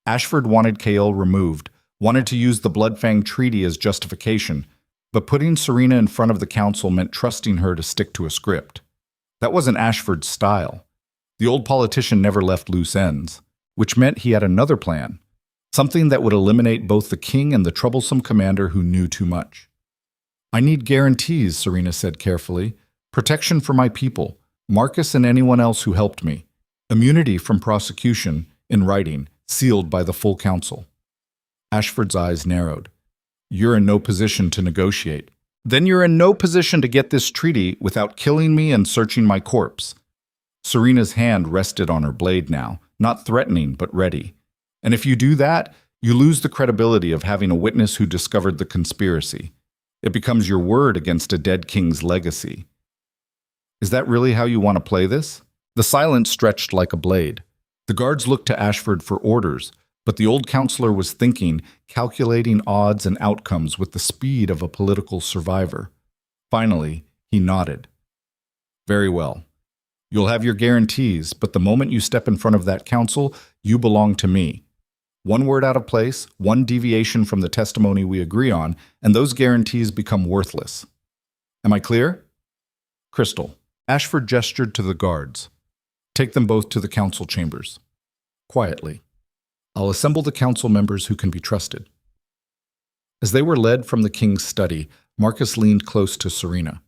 Ashford wanted Kael removed, wanted to use the Bloodfang Treaty as justification, but putting Serena in front of the council meant trusting her to stick to a script. That wasn't Ashford's style. The old politician never left loose ends, which meant he had another plan, something that would eliminate both the king and the troublesome commander who knew too much. I need guarantees, Serena said carefully. Protection for my people, Marcus and anyone else who helped me. Immunity from prosecution, in writing, sealed by the full council. Ashford's eyes narrowed. You're in no position to negotiate. Then you're in no position to get this treaty without killing me and searching my corpse. Serena's hand rested on her blade now, not threatening but ready. And if you do that, you lose the credibility of having a witness who discovered the conspiracy. It becomes your word against a dead king's legacy. Is that really how you want to play this? The silence stretched like a blade. The guards looked to Ashford for orders, but the old counselor was thinking, calculating odds and outcomes with the speed of a political survivor. Finally, he nodded. Very well. You'll have your guarantees, but the moment you step in front of that council, you belong to me. One word out of place, one deviation from the testimony we agree on, and those guarantees become worthless. Am I clear? Crystal. Ashford gestured to the guards. Take them both to the council chambers. Quietly. I'll assemble the council members who can be trusted. As they were led from the king's study, Marcus leaned close to Serena.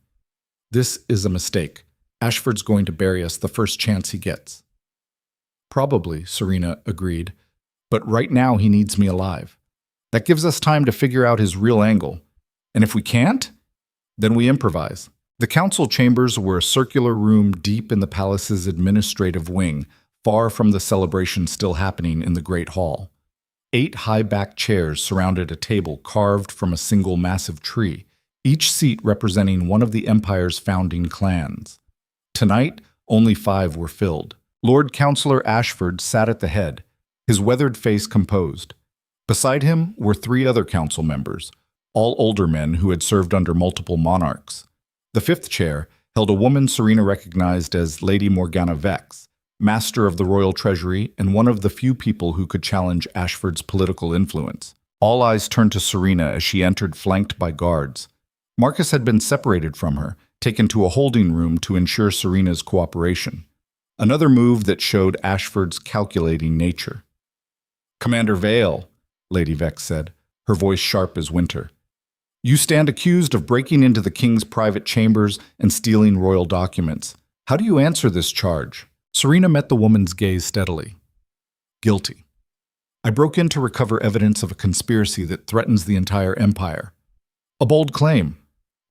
This is a mistake. Ashford's going to bury us the first chance he gets. Probably, Serena agreed, but right now he needs me alive. That gives us time to figure out his real angle. And if we can't, then we improvise. The council chambers were a circular room deep in the palace's administrative wing, far from the celebration still happening in the Great Hall. 8 high-backed chairs surrounded a table carved from a single massive tree, each seat representing one of the Empire's founding clans. Tonight, only 5 were filled. Lord Councillor Ashford sat at the head, his weathered face composed. Beside him were 3 other council members, all older men who had served under multiple monarchs. The 5th chair held a woman Serena recognized as Lady Morgana Vex, Master of the Royal Treasury and one of the few people who could challenge Ashford's political influence. All eyes turned to Serena as she entered flanked by guards. Marcus had been separated from her, taken to a holding room to ensure Serena's cooperation. Another move that showed Ashford's calculating nature. Commander Vale, Lady Vex said, her voice sharp as winter. You stand accused of breaking into the king's private chambers and stealing royal documents. How do you answer this charge? Serena met the woman's gaze steadily. Guilty. I broke in to recover evidence of a conspiracy that threatens the entire empire. A bold claim,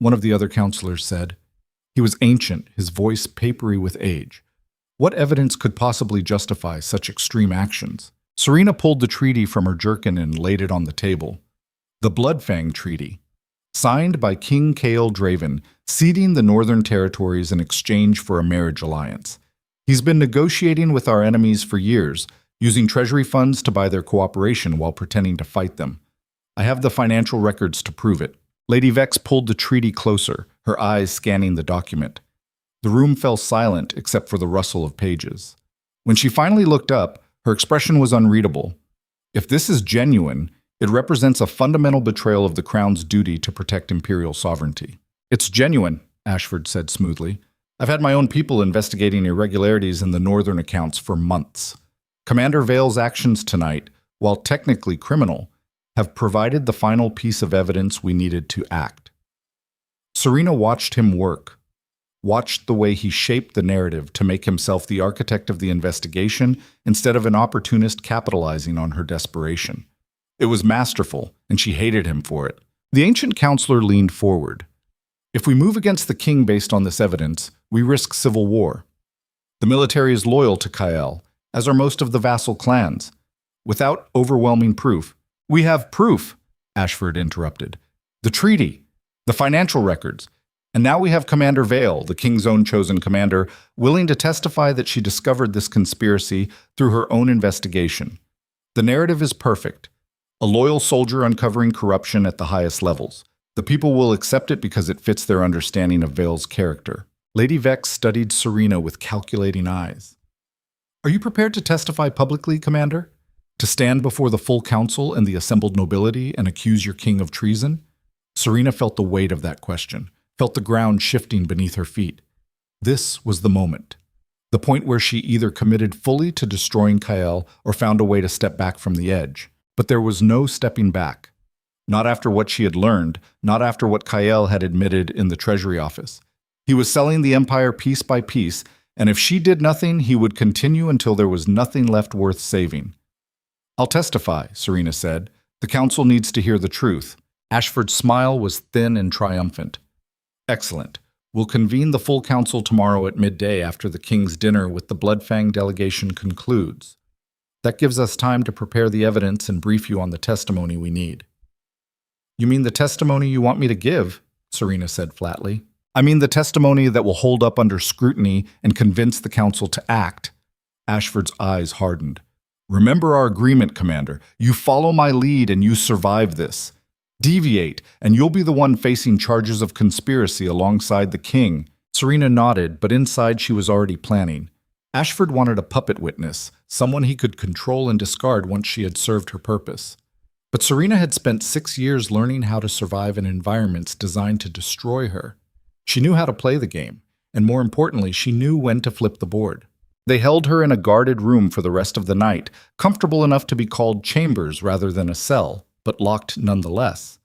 one of the other counselors said. He was ancient, his voice papery with age. What evidence could possibly justify such extreme actions? Serena pulled the treaty from her jerkin and laid it on the table. The Bloodfang Treaty, signed by King Kael Draven, ceding the Northern Territories in exchange for a marriage alliance. He's been negotiating with our enemies for years, using treasury funds to buy their cooperation while pretending to fight them. I have the financial records to prove it. Lady Vex pulled the treaty closer, her eyes scanning the document. The room fell silent except for the rustle of pages. When she finally looked up, her expression was unreadable. If this is genuine, It represents a fundamental betrayal of the crown's duty to protect imperial sovereignty. It's genuine, Ashford said smoothly. I've had my own people investigating irregularities in the northern accounts for months. Commander Vale's actions tonight, while technically criminal, have provided the final piece of evidence we needed to act. Serena watched him work, watched the way he shaped the narrative to make himself the architect of the investigation instead of an opportunist capitalizing on her desperation. It was masterful, and she hated him for it. The ancient counselor leaned forward. If we move against the king based on this evidence, we risk civil war. The military is loyal to Kael, as are most of the vassal clans. Without overwhelming proof, we have proof, Ashford interrupted. The treaty, the financial records, and now we have Commander Vale, the king's own chosen commander, willing to testify that she discovered this conspiracy through her own investigation. The narrative is perfect. A loyal soldier uncovering corruption at the highest levels. The people will accept it because it fits their understanding of Vale's character. Lady Vex studied Serena with calculating eyes. Are you prepared to testify publicly, Commander? To stand before the full council and the assembled nobility and accuse your king of treason? Serena felt the weight of that question, felt the ground shifting beneath her feet. This was the moment. The point where she either committed fully to destroying Kael or found a way to step back from the edge. But there was no stepping back. Not after what she had learned, not after what Kael had admitted in the Treasury office. He was selling the empire piece by piece, and if she did nothing, he would continue until there was nothing left worth saving. I'll testify, Serena said. The council needs to hear the truth. Ashford's smile was thin and triumphant. Excellent. We'll convene the full council tomorrow at midday after the king's dinner with the Bloodfang delegation concludes. That gives us time to prepare the evidence and brief you on the testimony we need. You mean the testimony you want me to give? Serena said flatly. I mean the testimony that will hold up under scrutiny and convince the council to act. Ashford's eyes hardened. Remember our agreement, Commander. You follow my lead and you survive this. Deviate, and you'll be the one facing charges of conspiracy alongside the king. Serena nodded, but inside she was already planning. Ashford wanted a puppet witness, someone he could control and discard once she had served her purpose. But Serena had spent 6 years learning how to survive in environments designed to destroy her. She knew how to play the game, and more importantly, she knew when to flip the board. They held her in a guarded room for the rest of the night, comfortable enough to be called chambers rather than a cell, but locked nonetheless.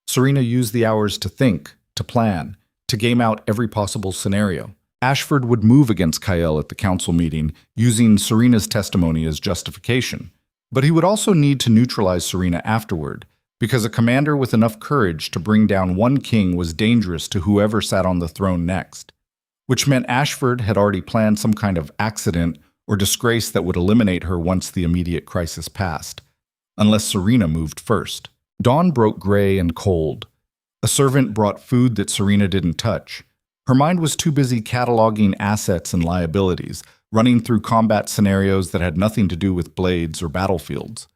Serena used the hours to think, to plan, to game out every possible scenario. Ashford would move against Kael at the council meeting, using Serena's testimony as justification. But he would also need to neutralize Serena afterward, because a commander with enough courage to bring down one king was dangerous to whoever sat on the throne next. Which meant Ashford had already planned some kind of accident or disgrace that would eliminate her once the immediate crisis passed, unless Serena moved first. Dawn broke gray and cold. A servant brought food that Serena didn't touch. Her mind was too busy cataloging assets and liabilities, running through combat scenarios that had nothing to do with blades or battlefields.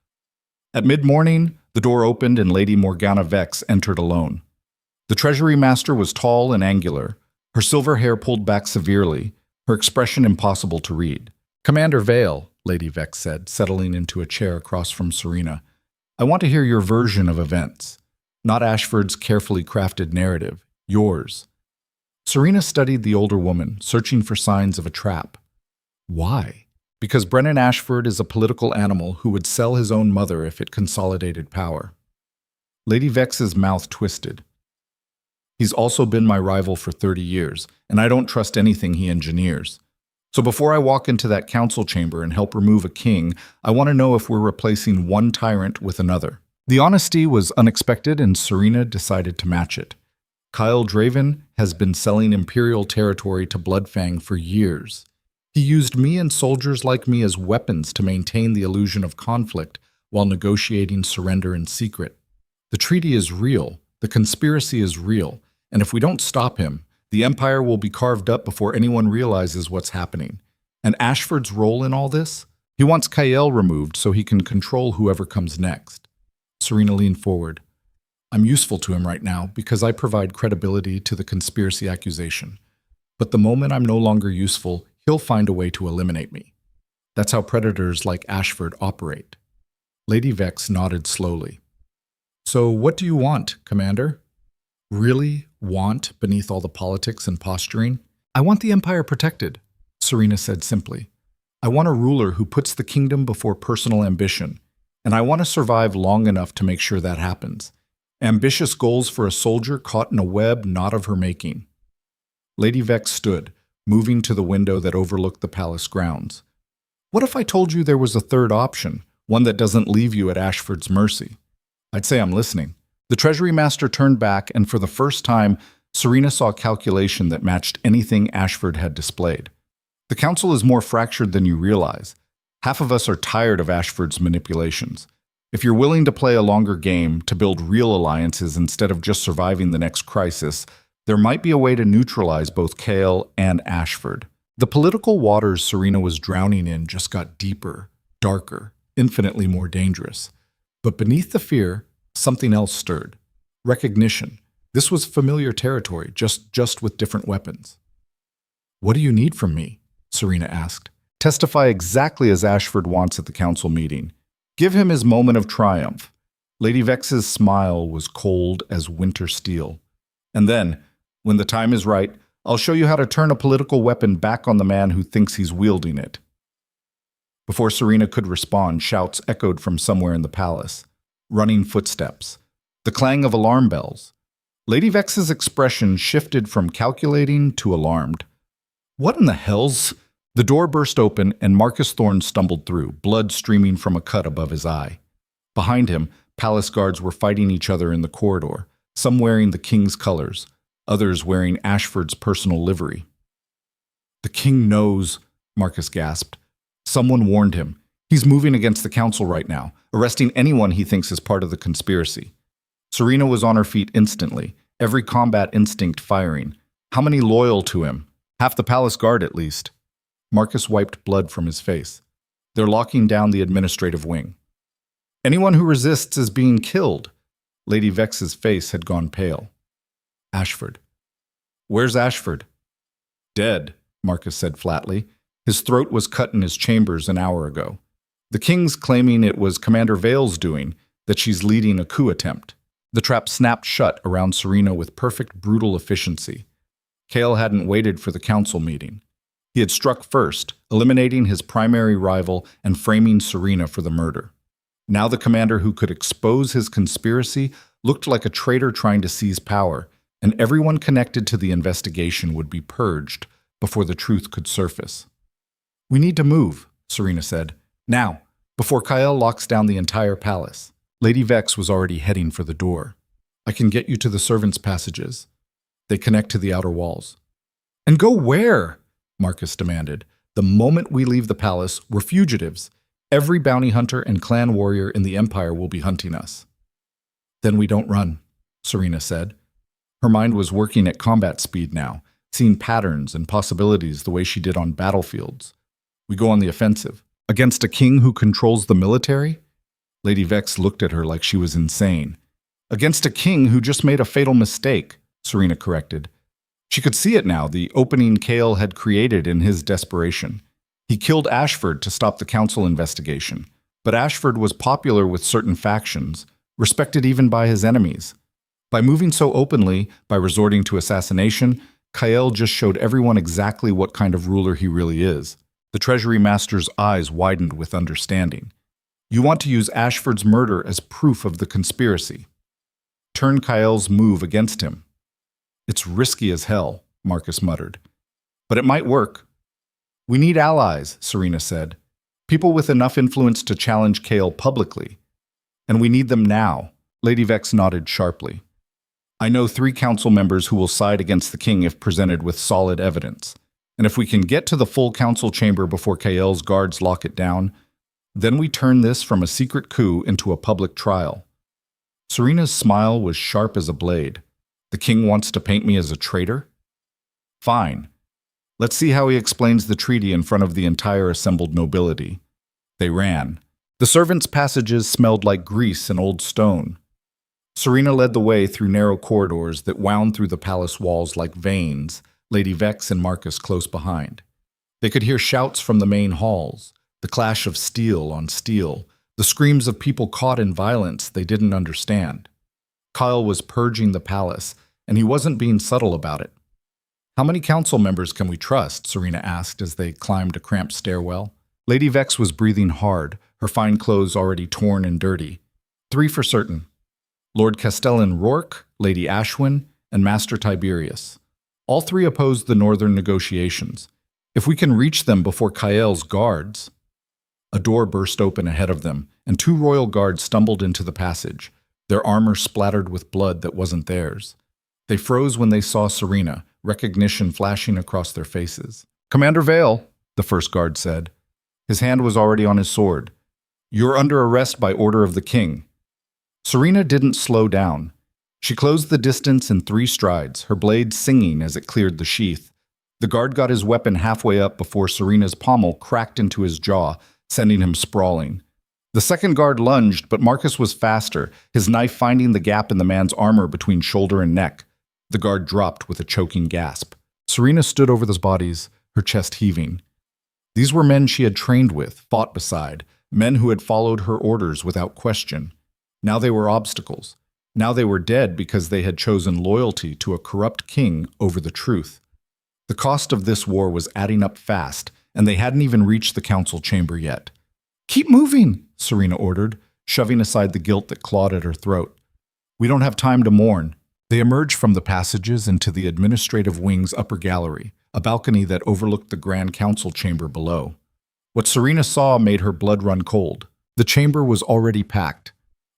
At mid-morning, the door opened and Lady Morgana Vex entered alone. The Treasury Master was tall and angular, her silver hair pulled back severely, her expression impossible to read. Commander Vale, Lady Vex said, settling into a chair across from Serena, I want to hear your version of events. Not Ashford's carefully crafted narrative, yours. Serena studied the older woman, searching for signs of a trap. Why? Because Brennan Ashford is a political animal who would sell his own mother if it consolidated power. Lady Vex's mouth twisted. He's also been my rival for 30 years, and I don't trust anything he engineers. So before I walk into that council chamber and help remove a king, I want to know if we're replacing one tyrant with another. The honesty was unexpected, and Serena decided to match it. Kyle Draven has been selling Imperial territory to Bloodfang for years. He used me and soldiers like me as weapons to maintain the illusion of conflict while negotiating surrender in secret. The treaty is real, the conspiracy is real, and if we don't stop him, the Empire will be carved up before anyone realizes what's happening. And Ashford's role in all this? He wants Kael removed so he can control whoever comes next. Serena leaned forward. I'm useful to him right now because I provide credibility to the conspiracy accusation. But the moment I'm no longer useful, he'll find a way to eliminate me. That's how predators like Ashford operate. Lady Vex nodded slowly. So what do you want, Commander? Really want beneath all the politics and posturing? I want the Empire protected, Serena said simply. I want a ruler who puts the kingdom before personal ambition, and I want to survive long enough to make sure that happens. Ambitious goals for a soldier caught in a web not of her making. Lady Vex stood, moving to the window that overlooked the palace grounds. What if I told you there was a third option, one that doesn't leave you at Ashford's mercy? I'd say I'm listening. The Treasury Master turned back, and for the first time, Serena saw calculation that matched anything Ashford had displayed. The Council is more fractured than you realize. Half of us are tired of Ashford's manipulations. If you're willing to play a longer game, to build real alliances instead of just surviving the next crisis, there might be a way to neutralize both Kale and Ashford. The political waters Serena was drowning in just got deeper, darker, infinitely more dangerous. But beneath the fear, something else stirred. Recognition. This was familiar territory, just with different weapons. What do you need from me? Serena asked. Testify exactly as Ashford wants at the council meeting. Give him his moment of triumph. Lady Vex's smile was cold as winter steel. And then, when the time is right, I'll show you how to turn a political weapon back on the man who thinks he's wielding it. Before Serena could respond, shouts echoed from somewhere in the palace. Running footsteps. The clang of alarm bells. Lady Vex's expression shifted from calculating to alarmed. What in the hell's... The door burst open and Marcus Thorne stumbled through, blood streaming from a cut above his eye. Behind him, palace guards were fighting each other in the corridor, some wearing the king's colors, others wearing Ashford's personal livery. The king knows, Marcus gasped. Someone warned him. He's moving against the council right now, arresting anyone he thinks is part of the conspiracy. Serena was on her feet instantly, every combat instinct firing. How many loyal to him? Half the palace guard at least. Marcus wiped blood from his face. They're locking down the administrative wing. Anyone who resists is being killed. Lady Vex's face had gone pale. Ashford. Where's Ashford? Dead, Marcus said flatly. His throat was cut in his chambers an hour ago. The king's claiming it was Commander Vale's doing, that she's leading a coup attempt. The trap snapped shut around Serena with perfect brutal efficiency. Kale hadn't waited for the council meeting. He had struck first, eliminating his primary rival and framing Serena for the murder. Now the commander who could expose his conspiracy looked like a traitor trying to seize power, and everyone connected to the investigation would be purged before the truth could surface. We need to move, Serena said. Now, before Kyle locks down the entire palace. Lady Vex was already heading for the door. I can get you to the servants' passages. They connect to the outer walls. And go where? Marcus demanded. The moment we leave the palace, we're fugitives. Every bounty hunter and clan warrior in the Empire will be hunting us. Then we don't run, Serena said. Her mind was working at combat speed now, seeing patterns and possibilities the way she did on battlefields. We go on the offensive. Against a king who controls the military? Lady Vex looked at her like she was insane. Against a king who just made a fatal mistake, Serena corrected. She could see it now, the opening Kale had created in his desperation. He killed Ashford to stop the council investigation, but Ashford was popular with certain factions, respected even by his enemies. By moving so openly, by resorting to assassination, Kyle just showed everyone exactly what kind of ruler he really is. The Treasury Master's eyes widened with understanding. You want to use Ashford's murder as proof of the conspiracy. Turn Kyle's move against him. It's risky as hell, Marcus muttered. But it might work. We need allies, Serena said. People with enough influence to challenge Kale publicly. And we need them now. Lady Vex nodded sharply. I know 3 council members who will side against the king if presented with solid evidence. And if we can get to the full council chamber before Kael's guards lock it down, then we turn this from a secret coup into a public trial. Serena's smile was sharp as a blade. The king wants to paint me as a traitor? Fine. Let's see how he explains the treaty in front of the entire assembled nobility. They ran. The servants' passages smelled like grease and old stone. Serena led the way through narrow corridors that wound through the palace walls like veins, Lady Vex and Marcus close behind. They could hear shouts from the main halls, the clash of steel on steel, the screams of people caught in violence they didn't understand. Kyle was purging the palace, and he wasn't being subtle about it. "How many council members can we trust?" Serena asked as they climbed a cramped stairwell. Lady Vex was breathing hard, her fine clothes already torn and dirty. "3 for certain. Lord Castellan Rourke, Lady Ashwin, and Master Tiberius. All 3 opposed the northern negotiations. If we can reach them before Kael's guards—" A door burst open ahead of them, and 2 royal guards stumbled into the passage, their armor splattered with blood that wasn't theirs. They froze when they saw Serena, recognition flashing across their faces. "Commander Vale," the first guard said. His hand was already on his sword. "You're under arrest by order of the king." Serena didn't slow down. She closed the distance in 3 strides, her blade singing as it cleared the sheath. The guard got his weapon halfway up before Serena's pommel cracked into his jaw, sending him sprawling. The second guard lunged, but Marcus was faster, his knife finding the gap in the man's armor between shoulder and neck. The guard dropped with a choking gasp. Serena stood over those bodies, her chest heaving. These were men she had trained with, fought beside, men who had followed her orders without question. Now they were obstacles. Now they were dead because they had chosen loyalty to a corrupt king over the truth. The cost of this war was adding up fast, and they hadn't even reached the council chamber yet. "Keep moving," Serena ordered, shoving aside the guilt that clawed at her throat. "We don't have time to mourn." They emerged from the passages into the administrative wing's upper gallery, a balcony that overlooked the grand council chamber below. What Serena saw made her blood run cold. The chamber was already packed.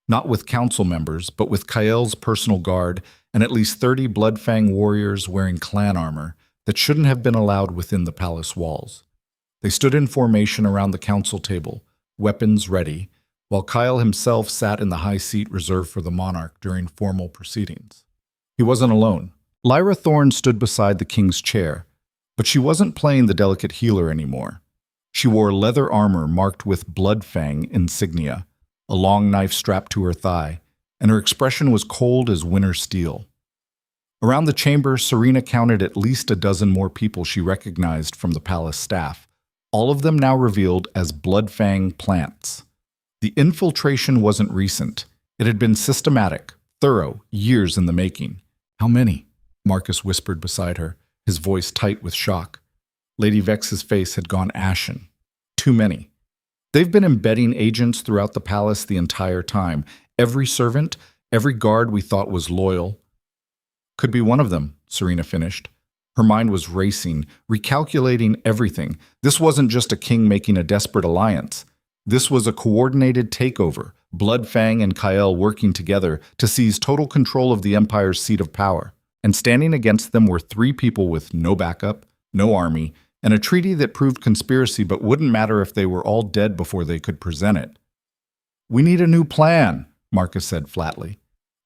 Not with council members, but with Kael's personal guard and at least 30 Bloodfang warriors wearing clan armor that shouldn't have been allowed within the palace walls. They stood in formation around the council table, weapons ready, while Kyle himself sat in the high seat reserved for the monarch during formal proceedings. He wasn't alone. Lyra Thorne stood beside the king's chair, but she wasn't playing the delicate healer anymore. She wore leather armor marked with Bloodfang insignia, a long knife strapped to her thigh, and her expression was cold as winter steel. Around the chamber, Serena counted at least a dozen more people she recognized from the palace staff, all of them now revealed as Bloodfang plants. The infiltration wasn't recent. It had been systematic, thorough, years in the making. "How many?" Marcus whispered beside her, his voice tight with shock. Lady Vex's face had gone ashen. "Too many. They've been embedding agents throughout the palace the entire time. Every servant, every guard we thought was loyal." "Could be one of them," Serena finished. Her mind was racing, recalculating everything. This wasn't just a king making a desperate alliance. This was a coordinated takeover, Bloodfang and Kael working together to seize total control of the Empire's seat of power. And standing against them were 3 people with no backup, no army, and a treaty that proved conspiracy but wouldn't matter if they were all dead before they could present it. "We need a new plan," Marcus said flatly,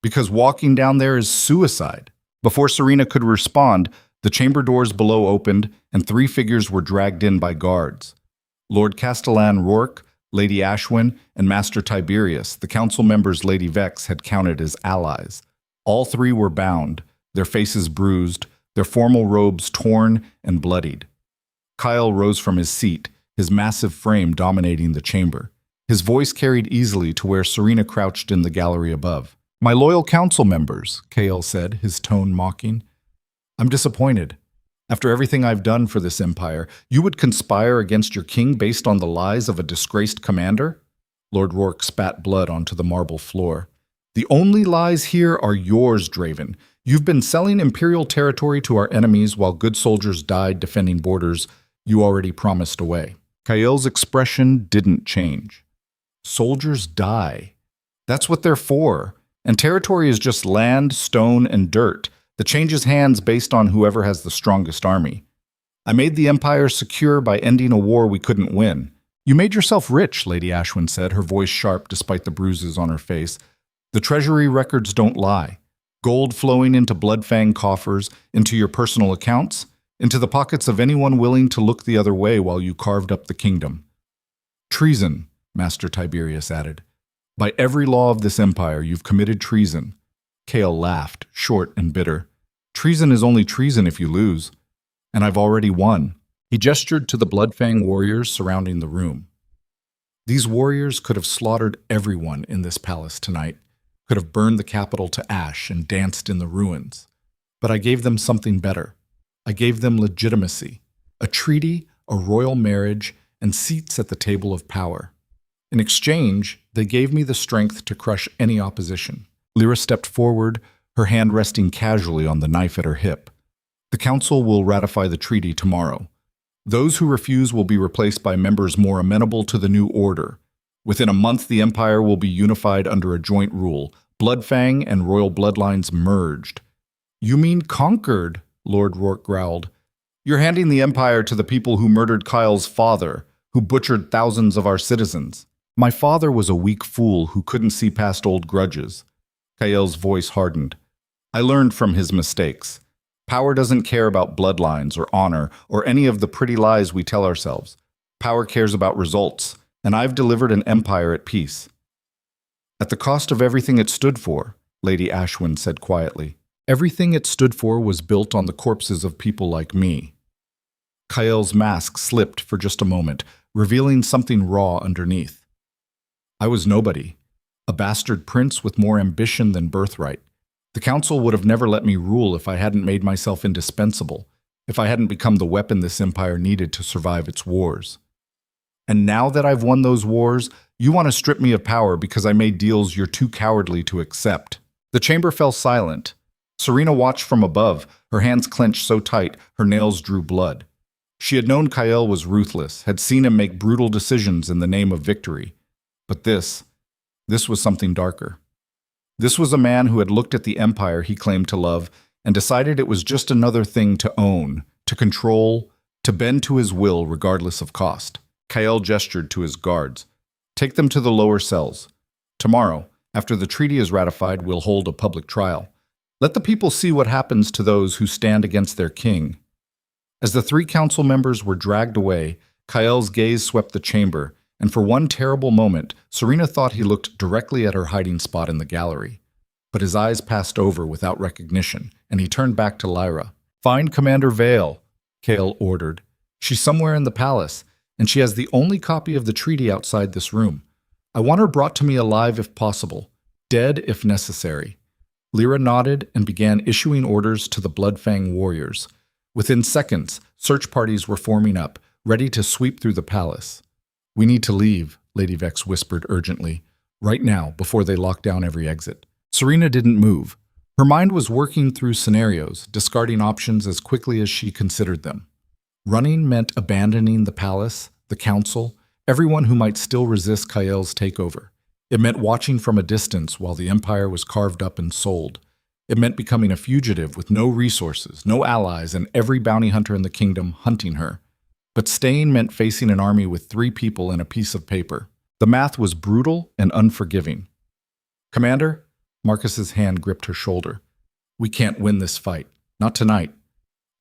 "because walking down there is suicide." Before Serena could respond, the chamber doors below opened and 3 figures were dragged in by guards. Lord Castellan Rourke, Lady Ashwin, and Master Tiberius, the council members Lady Vex had counted as allies. All 3 were bound, their faces bruised, their formal robes torn and bloodied. Kyle rose from his seat, his massive frame dominating the chamber. His voice carried easily to where Serena crouched in the gallery above. "My loyal council members," Kael said, his tone mocking. "I'm disappointed. After everything I've done for this empire, you would conspire against your king based on the lies of a disgraced commander?" Lord Rourke spat blood onto the marble floor. "The only lies here are yours, Draven. You've been selling imperial territory to our enemies while good soldiers died defending borders you already promised away." Kael's expression didn't change. "Soldiers die. That's what they're for. And territory is just land, stone, and dirt that changes hands based on whoever has the strongest army. I made the Empire secure by ending a war we couldn't win." "You made yourself rich," Lady Ashwin said, her voice sharp despite the bruises on her face. "The treasury records don't lie. Gold flowing into Bloodfang coffers, into your personal accounts, into the pockets of anyone willing to look the other way while you carved up the kingdom." "Treason," Master Tiberius added. "By every law of this empire, you've committed treason." Kael laughed, short and bitter. "Treason is only treason if you lose. And I've already won." He gestured to the Bloodfang warriors surrounding the room. These warriors could have slaughtered everyone in this palace tonight, could have burned the capital to ash and danced in the ruins. But I gave them something better. I gave them legitimacy, a treaty, a royal marriage, and seats at the table of power. In exchange, they gave me the strength to crush any opposition. Lyra stepped forward, her hand resting casually on the knife at her hip. The council will ratify the treaty tomorrow. Those who refuse will be replaced by members more amenable to the new order. Within a month, the empire will be unified under a joint rule, Bloodfang and royal bloodlines merged. You mean conquered? Lord Rourke growled. You're handing the empire to the people who murdered Kyle's father, who butchered thousands of our citizens. My father was a weak fool who couldn't see past old grudges. Kyle's voice hardened. I learned from his mistakes. Power doesn't care about bloodlines or honor or any of the pretty lies we tell ourselves. Power cares about results, and I've delivered an empire at peace. At the cost of everything it stood for, Lady Ashwin said quietly. Everything it stood for was built on the corpses of people like me. Kyle's mask slipped for just a moment, revealing something raw underneath. I was nobody, a bastard prince with more ambition than birthright. The council would have never let me rule if I hadn't made myself indispensable, if I hadn't become the weapon this empire needed to survive its wars. And now that I've won those wars, you want to strip me of power because I made deals you're too cowardly to accept. The chamber fell silent. Serena watched from above, her hands clenched so tight her nails drew blood. She had known Kyle was ruthless, had seen him make brutal decisions in the name of victory. But this was something darker. This was a man who had looked at the empire he claimed to love and decided it was just another thing to own, to control, to bend to his will regardless of cost. Kyle gestured to his guards. Take them to the lower cells. Tomorrow, after the treaty is ratified, we'll hold a public trial. Let the people see what happens to those who stand against their king. As the 3 council members were dragged away, Kyle's gaze swept the chamber, and for one terrible moment, Serena thought he looked directly at her hiding spot in the gallery. But his eyes passed over without recognition, and he turned back to Lyra. Find Commander Vale, Kyle ordered. She's somewhere in the palace, and she has the only copy of the treaty outside this room. I want her brought to me alive if possible, dead if necessary. Lyra nodded and began issuing orders to the Bloodfang warriors. Within seconds, search parties were forming up, ready to sweep through the palace. We need to leave, Lady Vex whispered urgently, right now, before they lock down every exit. Serena didn't move. Her mind was working through scenarios, discarding options as quickly as she considered them. Running meant abandoning the palace, the council, everyone who might still resist Kyle's takeover. It meant watching from a distance while the empire was carved up and sold. It meant becoming a fugitive with no resources, no allies, and every bounty hunter in the kingdom hunting her. But staying meant facing an army with 3 people and a piece of paper. The math was brutal and unforgiving. Commander, Marcus's hand gripped her shoulder. We can't win this fight. Not tonight.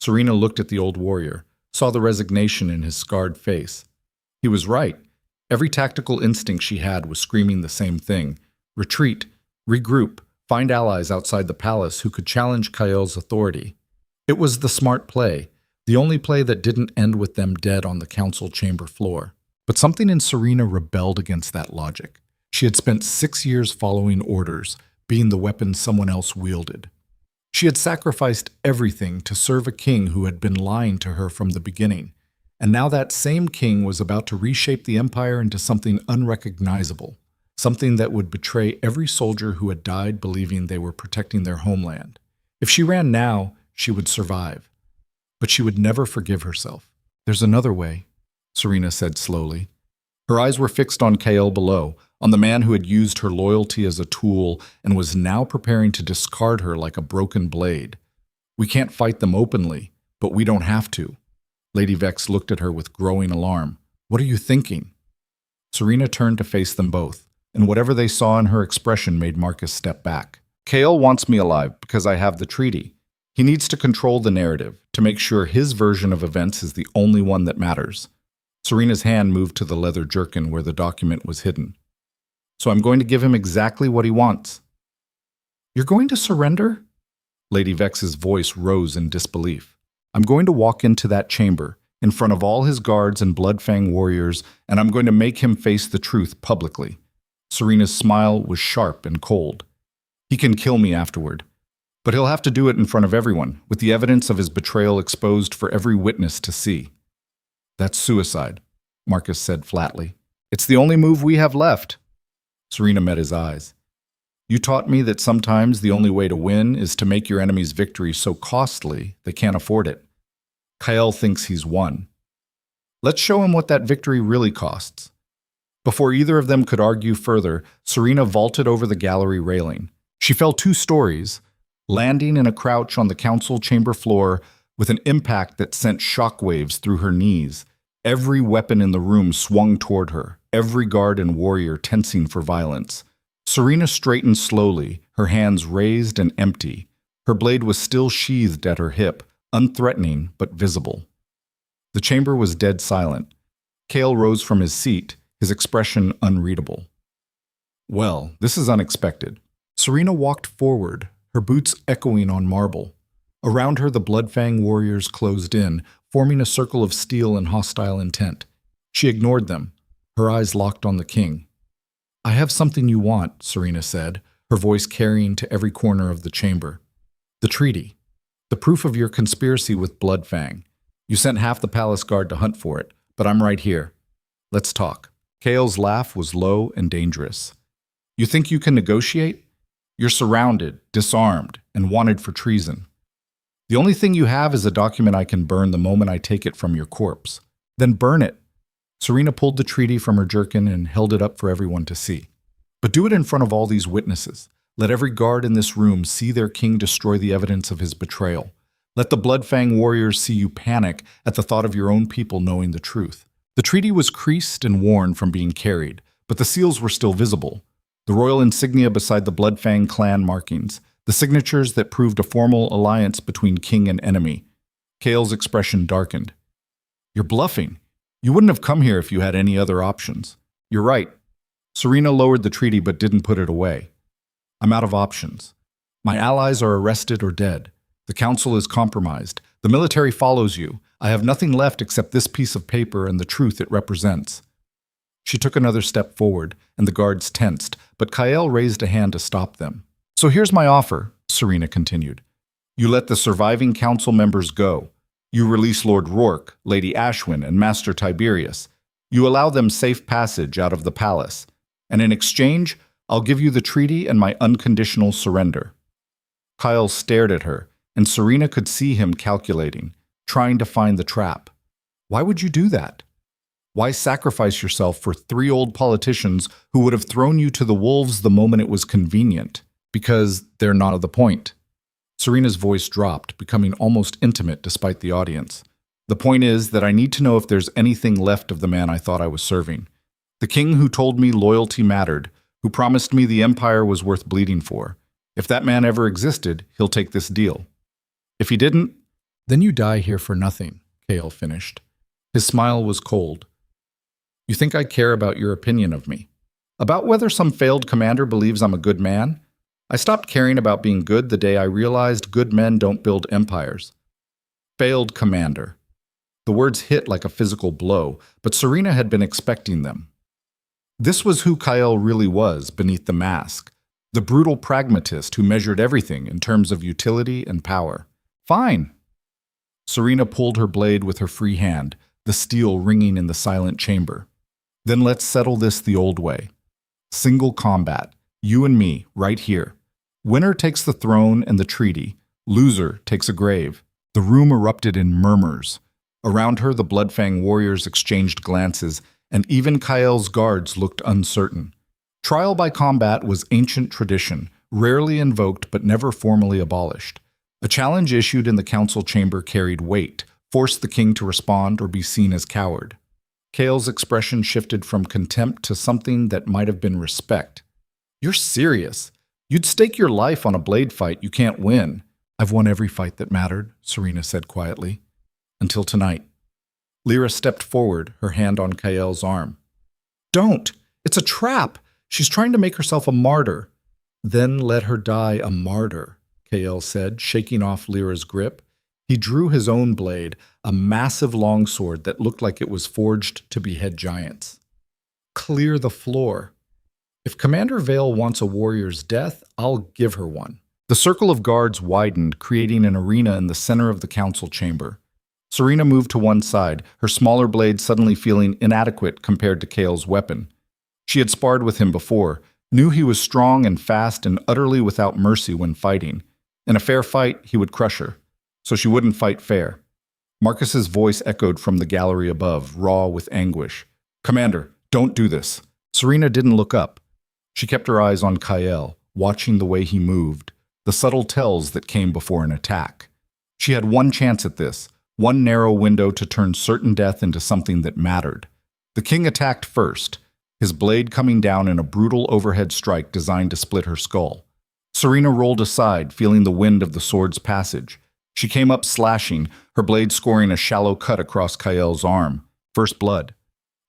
Serena looked at the old warrior, saw the resignation in his scarred face. He was right. Every tactical instinct she had was screaming the same thing. Retreat, regroup, find allies outside the palace who could challenge Kyle's authority. It was the smart play, the only play that didn't end with them dead on the council chamber floor. But something in Serena rebelled against that logic. She had spent 6 years following orders, being the weapon someone else wielded. She had sacrificed everything to serve a king who had been lying to her from the beginning. And now that same king was about to reshape the empire into something unrecognizable, something that would betray every soldier who had died believing they were protecting their homeland. If she ran now, she would survive. But she would never forgive herself. There's another way, Serena said slowly. Her eyes were fixed on Kyle below, on the man who had used her loyalty as a tool and was now preparing to discard her like a broken blade. We can't fight them openly, but we don't have to. Lady Vex looked at her with growing alarm. What are you thinking? Serena turned to face them both, and whatever they saw in her expression made Marcus step back. Kale wants me alive because I have the treaty. He needs to control the narrative, to make sure his version of events is the only one that matters. Serena's hand moved to the leather jerkin where the document was hidden. So I'm going to give him exactly what he wants. You're going to surrender? Lady Vex's voice rose in disbelief. I'm going to walk into that chamber, in front of all his guards and Bloodfang warriors, and I'm going to make him face the truth publicly. Serena's smile was sharp and cold. He can kill me afterward. But he'll have to do it in front of everyone, with the evidence of his betrayal exposed for every witness to see. That's suicide, Marcus said flatly. It's the only move we have left. Serena met his eyes. You taught me that sometimes the only way to win is to make your enemy's victory so costly they can't afford it. Kyle thinks he's won. Let's show him what that victory really costs. Before either of them could argue further, Serena vaulted over the gallery railing. She fell 2 stories, landing in a crouch on the council chamber floor with an impact that sent shockwaves through her knees. Every weapon in the room swung toward her, every guard and warrior tensing for violence. Serena straightened slowly, her hands raised and empty. Her blade was still sheathed at her hip, unthreatening but visible. The chamber was dead silent. Cale rose from his seat, his expression unreadable. Well, this is unexpected. Serena walked forward, her boots echoing on marble. Around her, the Bloodfang warriors closed in, forming a circle of steel and hostile intent. She ignored them, her eyes locked on the king. I have something you want, Serena said, her voice carrying to every corner of the chamber. The treaty. The proof of your conspiracy with Bloodfang. You sent half the palace guard to hunt for it, but I'm right here. Let's talk. Cale's laugh was low and dangerous. You think you can negotiate? You're surrounded, disarmed, and wanted for treason. The only thing you have is a document I can burn the moment I take it from your corpse. Then burn it. Serena pulled the treaty from her jerkin and held it up for everyone to see. But do it in front of all these witnesses. Let every guard in this room see their king destroy the evidence of his betrayal. Let the Bloodfang warriors see you panic at the thought of your own people knowing the truth. The treaty was creased and worn from being carried, but the seals were still visible. The royal insignia beside the Bloodfang clan markings, the signatures that proved a formal alliance between king and enemy. Cale's expression darkened. You're bluffing. You wouldn't have come here if you had any other options. You're right. Serena lowered the treaty but didn't put it away. I'm out of options. My allies are arrested or dead. The council is compromised. The military follows you. I have nothing left except this piece of paper and the truth it represents. She took another step forward, and the guards tensed, but Kyle raised a hand to stop them. So here's my offer, Serena continued. You let the surviving council members go. You release Lord Rourke, Lady Ashwin, and Master Tiberius. You allow them safe passage out of the palace. And in exchange, I'll give you the treaty and my unconditional surrender. Kyle stared at her, and Serena could see him calculating, trying to find the trap. Why would you do that? Why sacrifice yourself for 3 old politicians who would have thrown you to the wolves the moment it was convenient? Because they're not of the point. Serena's voice dropped, becoming almost intimate despite the audience. The point is that I need to know if there's anything left of the man I thought I was serving. The king who told me loyalty mattered, who promised me the empire was worth bleeding for. If that man ever existed, he'll take this deal. If he didn't, then you die here for nothing, Cale finished. His smile was cold. You think I care about your opinion of me? About whether some failed commander believes I'm a good man? I stopped caring about being good the day I realized good men don't build empires. Failed commander. The words hit like a physical blow, but Serena had been expecting them. This was who Kyle really was beneath the mask, the brutal pragmatist who measured everything in terms of utility and power. Fine. Serena pulled her blade with her free hand, the steel ringing in the silent chamber. Then let's settle this the old way. Single combat, you and me, right here. Winner takes the throne and the treaty. Loser takes a grave. The room erupted in murmurs. Around her, the Bloodfang warriors exchanged glances, and even Kyle's guards looked uncertain. Trial by combat was ancient tradition, rarely invoked but never formally abolished. A challenge issued in the council chamber carried weight, forced the king to respond or be seen as coward. Cale's expression shifted from contempt to something that might have been respect. You're serious. You'd stake your life on a blade fight you can't win. I've won every fight that mattered, Serena said quietly. Until tonight. Lyra stepped forward, her hand on Kale's arm. Don't! It's a trap! She's trying to make herself a martyr. Then let her die a martyr, Kale said, shaking off Lyra's grip. He drew his own blade, a massive longsword that looked like it was forged to behead giants. Clear the floor. If Commander Vale wants a warrior's death, I'll give her one. The circle of guards widened, creating an arena in the center of the council chamber. Serena moved to one side, her smaller blade suddenly feeling inadequate compared to Kale's weapon. She had sparred with him before, knew he was strong and fast and utterly without mercy when fighting. In a fair fight, he would crush her, so she wouldn't fight fair. Marcus's voice echoed from the gallery above, raw with anguish. "Commander, don't do this." Serena didn't look up. She kept her eyes on Kyle, watching the way he moved, the subtle tells that came before an attack. She had one chance at this, one narrow window to turn certain death into something that mattered. The king attacked first, his blade coming down in a brutal overhead strike designed to split her skull. Serena rolled aside, feeling the wind of the sword's passage. She came up slashing, her blade scoring a shallow cut across Kyle's arm. First blood.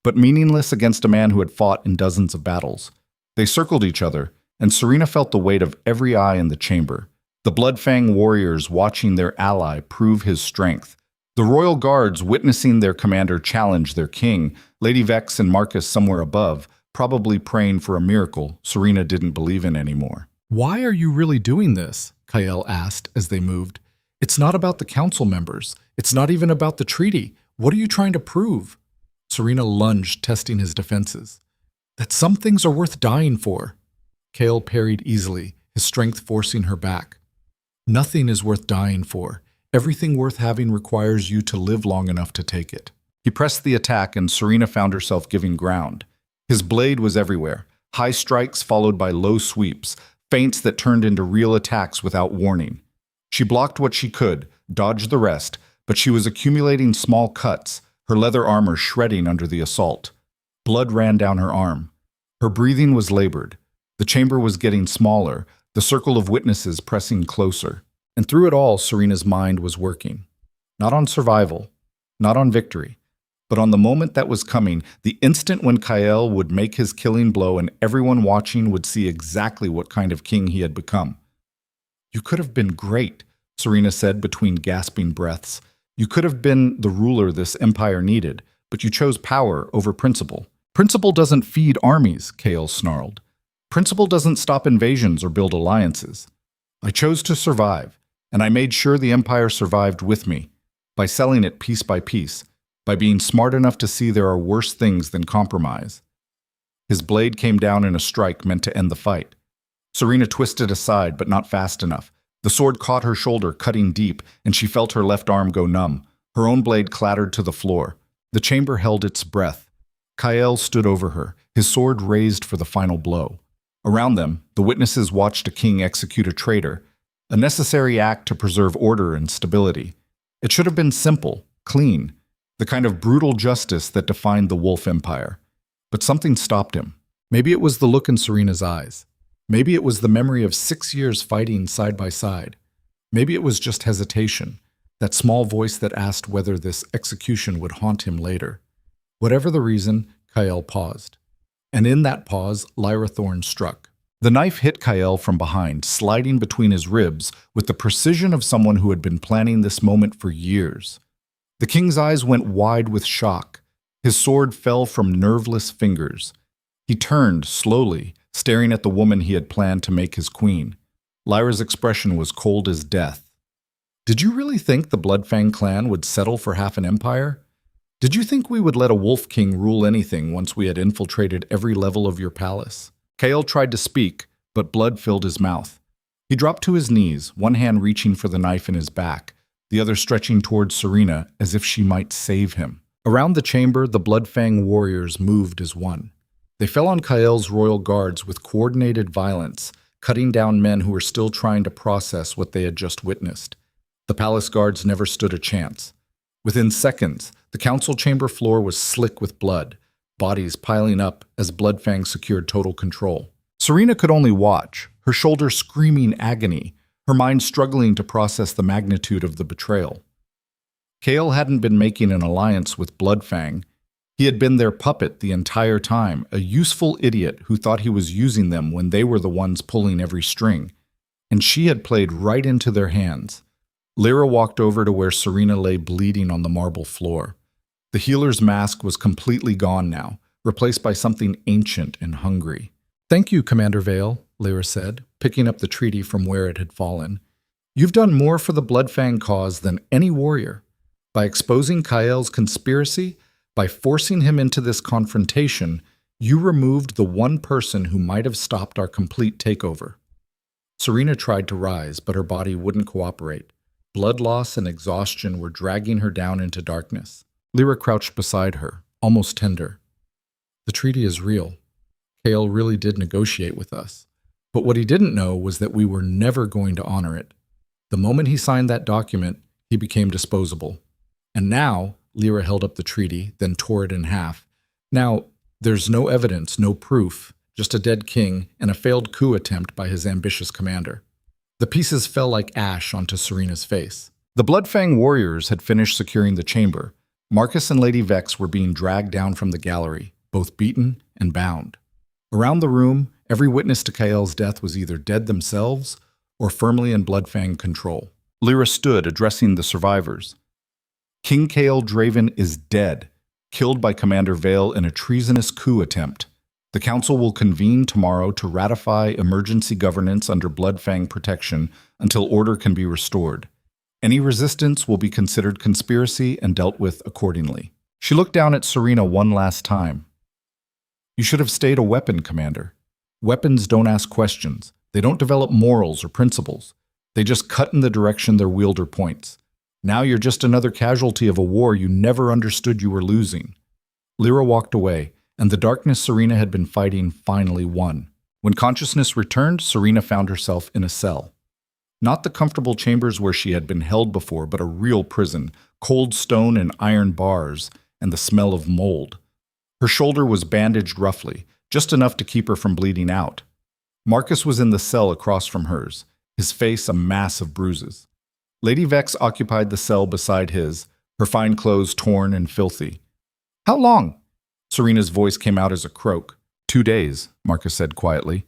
But meaningless against a man who had fought in dozens of battles. They circled each other, and Serena felt the weight of every eye in the chamber. The Bloodfang warriors watching their ally prove his strength. The royal guards witnessing their commander challenge their king. Lady Vex and Marcus somewhere above, probably praying for a miracle Serena didn't believe in anymore. "Why are you really doing this?" Kyle asked as they moved. "It's not about the council members. It's not even about the treaty. What are you trying to prove?" Serena lunged, testing his defenses. "That some things are worth dying for." Kale parried easily, his strength forcing her back. "Nothing is worth dying for. Everything worth having requires you to live long enough to take it." He pressed the attack and Serena found herself giving ground. His blade was everywhere, high strikes followed by low sweeps, feints that turned into real attacks without warning. She blocked what she could, dodged the rest, but she was accumulating small cuts, her leather armor shredding under the assault. Blood ran down her arm. Her breathing was labored. The chamber was getting smaller, the circle of witnesses pressing closer. And through it all, Serena's mind was working. Not on survival, not on victory, but on the moment that was coming, the instant when Kyle would make his killing blow and everyone watching would see exactly what kind of king he had become. "You could have been great," Serena said between gasping breaths. "You could have been the ruler this empire needed, but you chose power over principle." "Principle doesn't feed armies," Kale snarled. "Principle doesn't stop invasions or build alliances. I chose to survive, and I made sure the empire survived with me, by selling it piece by piece, by being smart enough to see there are worse things than compromise." His blade came down in a strike meant to end the fight. Serena twisted aside, but not fast enough. The sword caught her shoulder, cutting deep, and she felt her left arm go numb. Her own blade clattered to the floor. The chamber held its breath. Kyle stood over her, his sword raised for the final blow. Around them, the witnesses watched a king execute a traitor, a necessary act to preserve order and stability. It should have been simple, clean, the kind of brutal justice that defined the Wolf Empire. But something stopped him. Maybe it was the look in Serena's eyes. Maybe it was the memory of 6 years fighting side by side. Maybe it was just hesitation, that small voice that asked whether this execution would haunt him later. Whatever the reason, Kyle paused. And in that pause, Lyra Thorne struck. The knife hit Kyle from behind, sliding between his ribs with the precision of someone who had been planning this moment for years. The king's eyes went wide with shock. His sword fell from nerveless fingers. He turned slowly, staring at the woman he had planned to make his queen. Lyra's expression was cold as death. "Did you really think the Bloodfang clan would settle for half an empire? Did you think we would let a wolf king rule anything once we had infiltrated every level of your palace?" Kale tried to speak, but blood filled his mouth. He dropped to his knees, one hand reaching for the knife in his back, the other stretching towards Serena as if she might save him. Around the chamber, the Bloodfang warriors moved as one. They fell on Kyle's royal guards with coordinated violence, cutting down men who were still trying to process what they had just witnessed. The palace guards never stood a chance. Within seconds, the council chamber floor was slick with blood, bodies piling up as Bloodfang secured total control. Serena could only watch, her shoulder screaming agony, her mind struggling to process the magnitude of the betrayal. Kale hadn't been making an alliance with Bloodfang. He had been their puppet the entire time, a useful idiot who thought he was using them when they were the ones pulling every string. And she had played right into their hands. Lyra walked over to where Serena lay bleeding on the marble floor. The healer's mask was completely gone now, replaced by something ancient and hungry. Thank you, Commander Vale, Lyra said, picking up the treaty from where it had fallen. You've done more for the Bloodfang cause than any warrior. By exposing Kael's conspiracy, by forcing him into this confrontation, you removed the one person who might have stopped our complete takeover. Serena tried to rise, but her body wouldn't cooperate. Blood loss and exhaustion were dragging her down into darkness. Lyra crouched beside her, almost tender. The treaty is real. Kael really did negotiate with us. But what he didn't know was that we were never going to honor it. The moment he signed that document, he became disposable. And now, Lyra held up the treaty, then tore it in half. Now, there's no evidence, no proof, just a dead king and a failed coup attempt by his ambitious commander. The pieces fell like ash onto Serena's face. The Bloodfang warriors had finished securing the chamber. Marcus and Lady Vex were being dragged down from the gallery, both beaten and bound. Around the room, every witness to Kael's death was either dead themselves or firmly in Bloodfang control. Lyra stood, addressing the survivors. King Kael Draven is dead, killed by Commander Vale in a treasonous coup attempt. The Council will convene tomorrow to ratify emergency governance under Bloodfang protection until order can be restored. Any resistance will be considered conspiracy and dealt with accordingly. She looked down at Serena one last time. You should have stayed a weapon, Commander. Weapons don't ask questions. They don't develop morals or principles. They just cut in the direction their wielder points. Now you're just another casualty of a war you never understood you were losing. Lyra walked away, and the darkness Serena had been fighting finally won. When consciousness returned, Serena found herself in a cell. Not the comfortable chambers where she had been held before, but a real prison, cold stone and iron bars, and the smell of mold. Her shoulder was bandaged roughly, just enough to keep her from bleeding out. Marcus was in the cell across from hers, his face a mass of bruises. Lady Vex occupied the cell beside his, her fine clothes torn and filthy. How long? Serena's voice came out as a croak. 2 days, Marcus said quietly.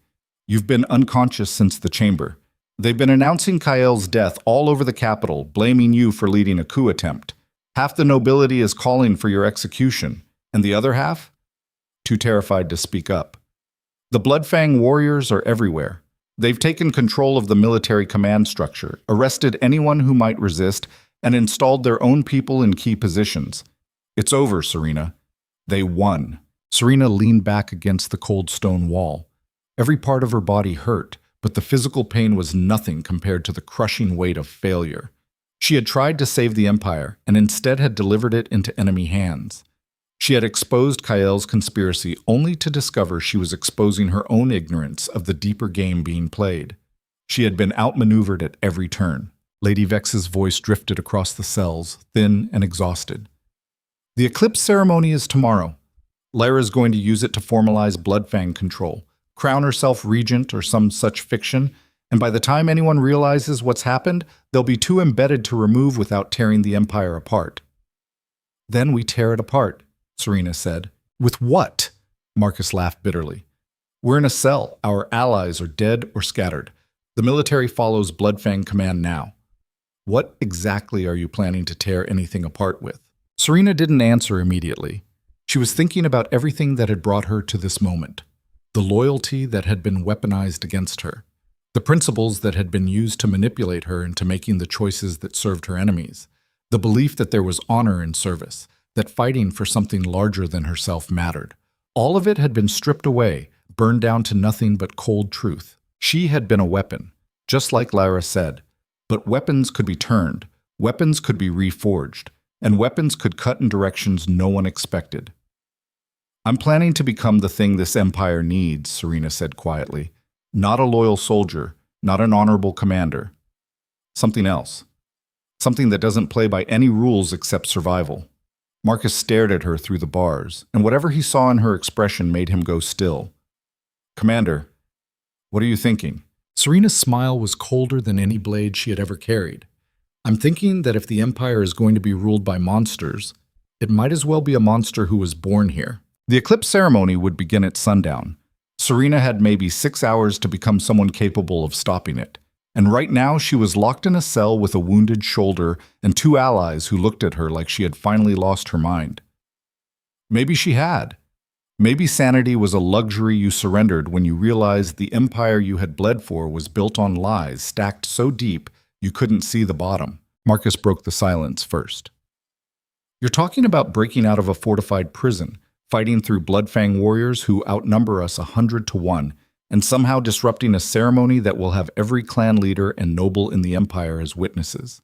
You've been unconscious since the chamber. They've been announcing Kael's death all over the capital, blaming you for leading a coup attempt. Half the nobility is calling for your execution. And the other half? Too terrified to speak up. The Bloodfang warriors are everywhere. They've taken control of the military command structure, arrested anyone who might resist, and installed their own people in key positions. It's over, Serena. They won. Serena leaned back against the cold stone wall. Every part of her body hurt, but the physical pain was nothing compared to the crushing weight of failure. She had tried to save the Empire, and instead had delivered it into enemy hands. She had exposed Kael's conspiracy only to discover she was exposing her own ignorance of the deeper game being played. She had been outmaneuvered at every turn. Lady Vex's voice drifted across the cells, thin and exhausted. The eclipse ceremony is tomorrow. Lyra is going to use it to formalize Bloodfang control, crown herself regent or some such fiction, and by the time anyone realizes what's happened, they'll be too embedded to remove without tearing the Empire apart. Then we tear it apart, Serena said. With what? Marcus laughed bitterly. We're in a cell. Our allies are dead or scattered. The military follows Bloodfang command now. What exactly are you planning to tear anything apart with? Serena didn't answer immediately. She was thinking about everything that had brought her to this moment. The loyalty that had been weaponized against her. The principles that had been used to manipulate her into making the choices that served her enemies. The belief that there was honor in service, that fighting for something larger than herself mattered. All of it had been stripped away, burned down to nothing but cold truth. She had been a weapon, just like Lyra said. But weapons could be turned, weapons could be reforged, and weapons could cut in directions no one expected. I'm planning to become the thing this empire needs, Serena said quietly. Not a loyal soldier, not an honorable commander. Something else. Something that doesn't play by any rules except survival. Marcus stared at her through the bars, and whatever he saw in her expression made him go still. Commander, what are you thinking? Serena's smile was colder than any blade she had ever carried. I'm thinking that if the Empire is going to be ruled by monsters, it might as well be a monster who was born here. The eclipse ceremony would begin at sundown. Serena had maybe 6 hours to become someone capable of stopping it. And right now she was locked in a cell with a wounded shoulder and 2 allies who looked at her like she had finally lost her mind. Maybe she had. Maybe sanity was a luxury you surrendered when you realized the empire you had bled for was built on lies stacked so deep you couldn't see the bottom. Marcus broke the silence first. You're talking about breaking out of a fortified prison, fighting through Bloodfang warriors who outnumber us 100 to 1, and somehow disrupting a ceremony that will have every clan leader and noble in the empire as witnesses.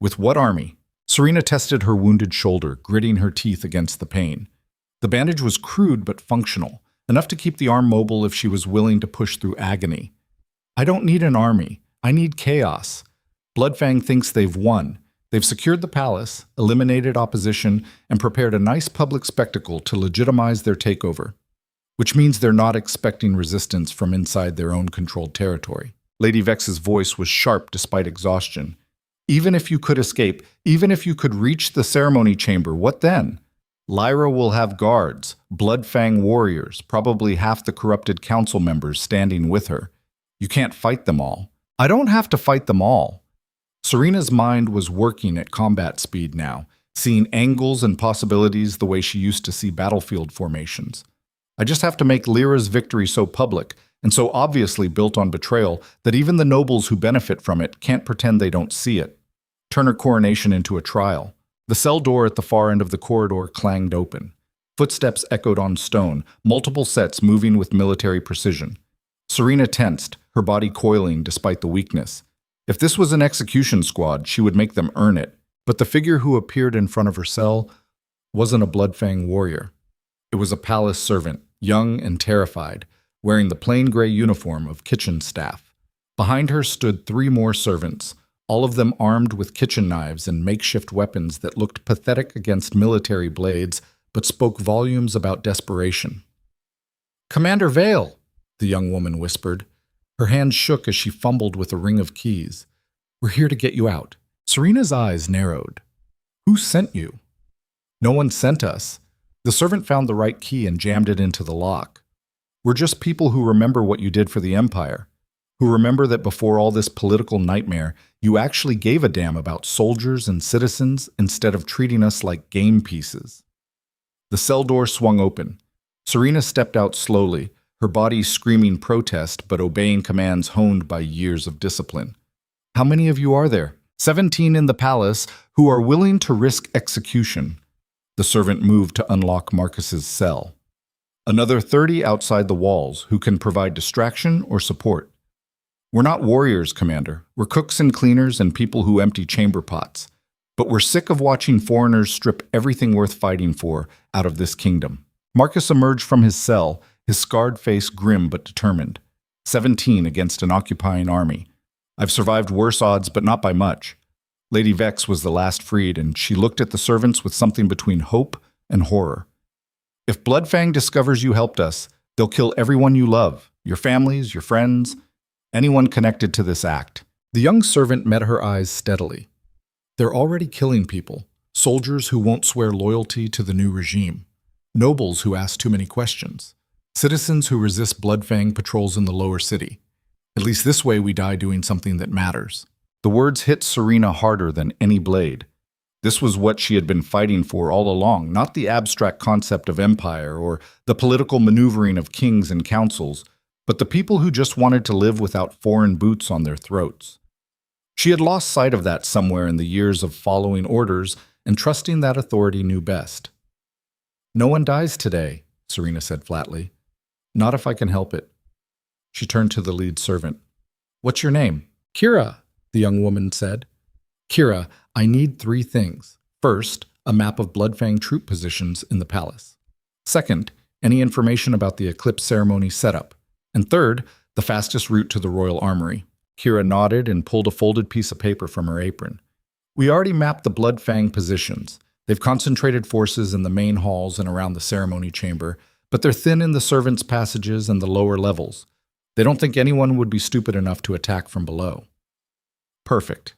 With what army? Serena tested her wounded shoulder, gritting her teeth against the pain. The bandage was crude but functional, enough to keep the arm mobile if she was willing to push through agony. I don't need an army. I need chaos. Bloodfang thinks they've won. They've secured the palace, eliminated opposition, and prepared a nice public spectacle to legitimize their takeover, which means they're not expecting resistance from inside their own controlled territory. Lady Vex's voice was sharp despite exhaustion. Even if you could escape, even if you could reach the ceremony chamber, what then? Lyra will have guards, Bloodfang warriors, probably half the corrupted council members standing with her. You can't fight them all. I don't have to fight them all. Serena's mind was working at combat speed now, seeing angles and possibilities the way she used to see battlefield formations. I just have to make Lyra's victory so public and so obviously built on betrayal that even the nobles who benefit from it can't pretend they don't see it. Turn her coronation into a trial. The cell door at the far end of the corridor clanged open. Footsteps echoed on stone, multiple sets moving with military precision. Serena tensed, her body coiling despite the weakness. If this was an execution squad, she would make them earn it. But the figure who appeared in front of her cell wasn't a Bloodfang warrior. It was a palace servant, young and terrified, wearing the plain gray uniform of kitchen staff. Behind her stood 3 more servants, all of them armed with kitchen knives and makeshift weapons that looked pathetic against military blades, but spoke volumes about desperation. "Commander Vale," the young woman whispered. Her hands shook as she fumbled with a ring of keys. "We're here to get you out." Serena's eyes narrowed. "Who sent you?" "No one sent us." The servant found the right key and jammed it into the lock. "We're just people who remember what you did for the Empire, who remember that before all this political nightmare, you actually gave a damn about soldiers and citizens instead of treating us like game pieces." The cell door swung open. Serena stepped out slowly, her body screaming protest but obeying commands honed by years of discipline. "How many of you are there?" 17 in the palace who are willing to risk execution. The servant moved to unlock Marcus's cell. Another 30 outside the walls who can provide distraction or support. "We're not warriors, Commander. We're cooks and cleaners and people who empty chamber pots. But we're sick of watching foreigners strip everything worth fighting for out of this kingdom." Marcus emerged from his cell, his scarred face grim but determined. 17 against an occupying army. "I've survived worse odds, but not by much." Lady Vex was the last freed, and she looked at the servants with something between hope and horror. "If Bloodfang discovers you helped us, they'll kill everyone you love, your families, your friends, anyone connected to this act." The young servant met her eyes steadily. "They're already killing people, soldiers who won't swear loyalty to the new regime, nobles who ask too many questions, citizens who resist Bloodfang patrols in the lower city. At least this way we die doing something that matters." The words hit Serena harder than any blade. This was what she had been fighting for all along, not the abstract concept of empire or the political maneuvering of kings and councils, but the people who just wanted to live without foreign boots on their throats. She had lost sight of that somewhere in the years of following orders and trusting that authority knew best. "No one dies today," Serena said flatly. "Not if I can help it." She turned to the lead servant. "What's your name?" "Kira," the young woman said. "Kira, I need 3 things. First, a map of Bloodfang troop positions in the palace. Second, any information about the eclipse ceremony setup. And third, the fastest route to the royal armory." Kira nodded and pulled a folded piece of paper from her apron. "We already mapped the Bloodfang positions. They've concentrated forces in the main halls and around the ceremony chamber, but they're thin in the servants' passages and the lower levels. They don't think anyone would be stupid enough to attack from below." "Perfect."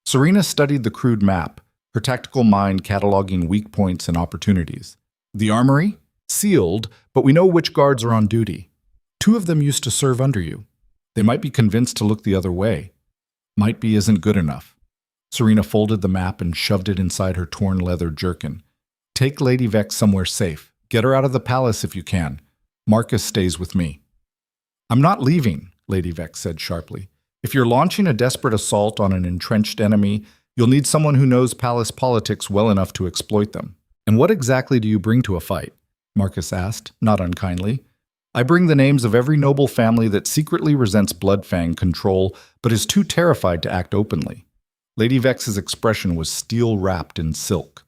Serena studied the crude map, her tactical mind cataloging weak points and opportunities. "The armory? Sealed, but we know which guards are on duty. 2 of them used to serve under you. They might be convinced to look the other way. Might be isn't good enough." Serena folded the map and shoved it inside her torn leather jerkin. "Take Lady Vex somewhere safe. Get her out of the palace if you can. Marcus stays with me. I'm not leaving, Lady Vex said sharply. If you're launching a desperate assault on an entrenched enemy, you'll need someone who knows palace politics well enough to exploit them. And what exactly do you bring to a fight? Marcus asked, not unkindly. I bring the names of every noble family that secretly resents Bloodfang control but is too terrified to act openly. Lady Vex's expression was steel-wrapped in silk.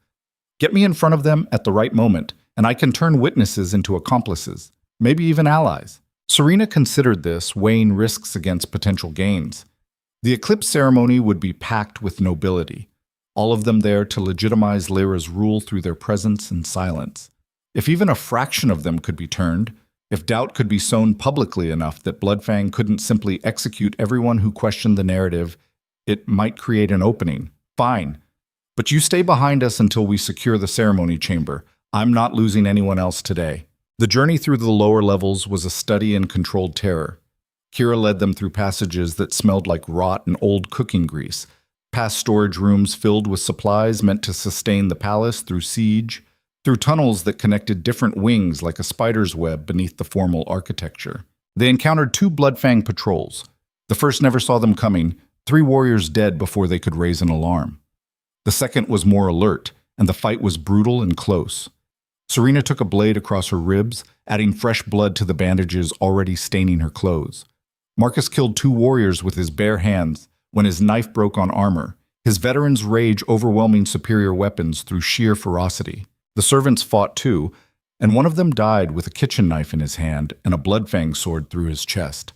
Get me in front of them at the right moment, and I can turn witnesses into accomplices, maybe even allies. Serena considered this, weighing risks against potential gains. The eclipse ceremony would be packed with nobility, all of them there to legitimize Lyra's rule through their presence and silence. If even a fraction of them could be turned, if doubt could be sown publicly enough that Bloodfang couldn't simply execute everyone who questioned the narrative, it might create an opening. Fine. But you stay behind us until we secure the ceremony chamber. I'm not losing anyone else today. The journey through the lower levels was a study in controlled terror. Kira led them through passages that smelled like rot and old cooking grease, past storage rooms filled with supplies meant to sustain the palace through siege, through tunnels that connected different wings like a spider's web beneath the formal architecture. They encountered 2 Bloodfang patrols. The first never saw them coming, 3 warriors dead before they could raise an alarm. The second was more alert, and the fight was brutal and close. Serena took a blade across her ribs, adding fresh blood to the bandages already staining her clothes. Marcus killed 2 warriors with his bare hands when his knife broke on armor, his veterans' rage overwhelming superior weapons through sheer ferocity. The servants fought too, and one of them died with a kitchen knife in his hand and a Bloodfang sword through his chest.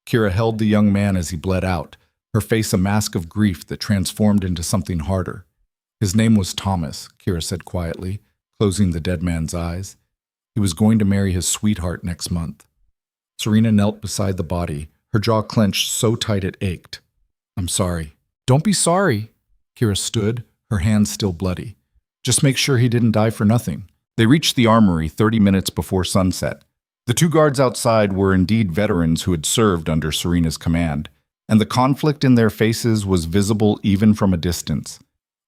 Kira held the young man as he bled out, her face a mask of grief that transformed into something harder. His name was Thomas, Kira said quietly, closing the dead man's eyes. He was going to marry his sweetheart next month. Serena knelt beside the body, her jaw clenched so tight it ached. I'm sorry. Don't be sorry. Kira stood, her hands still bloody. Just make sure he didn't die for nothing. They reached the armory 30 minutes before sunset. The 2 guards outside were indeed veterans who had served under Serena's command, and the conflict in their faces was visible even from a distance.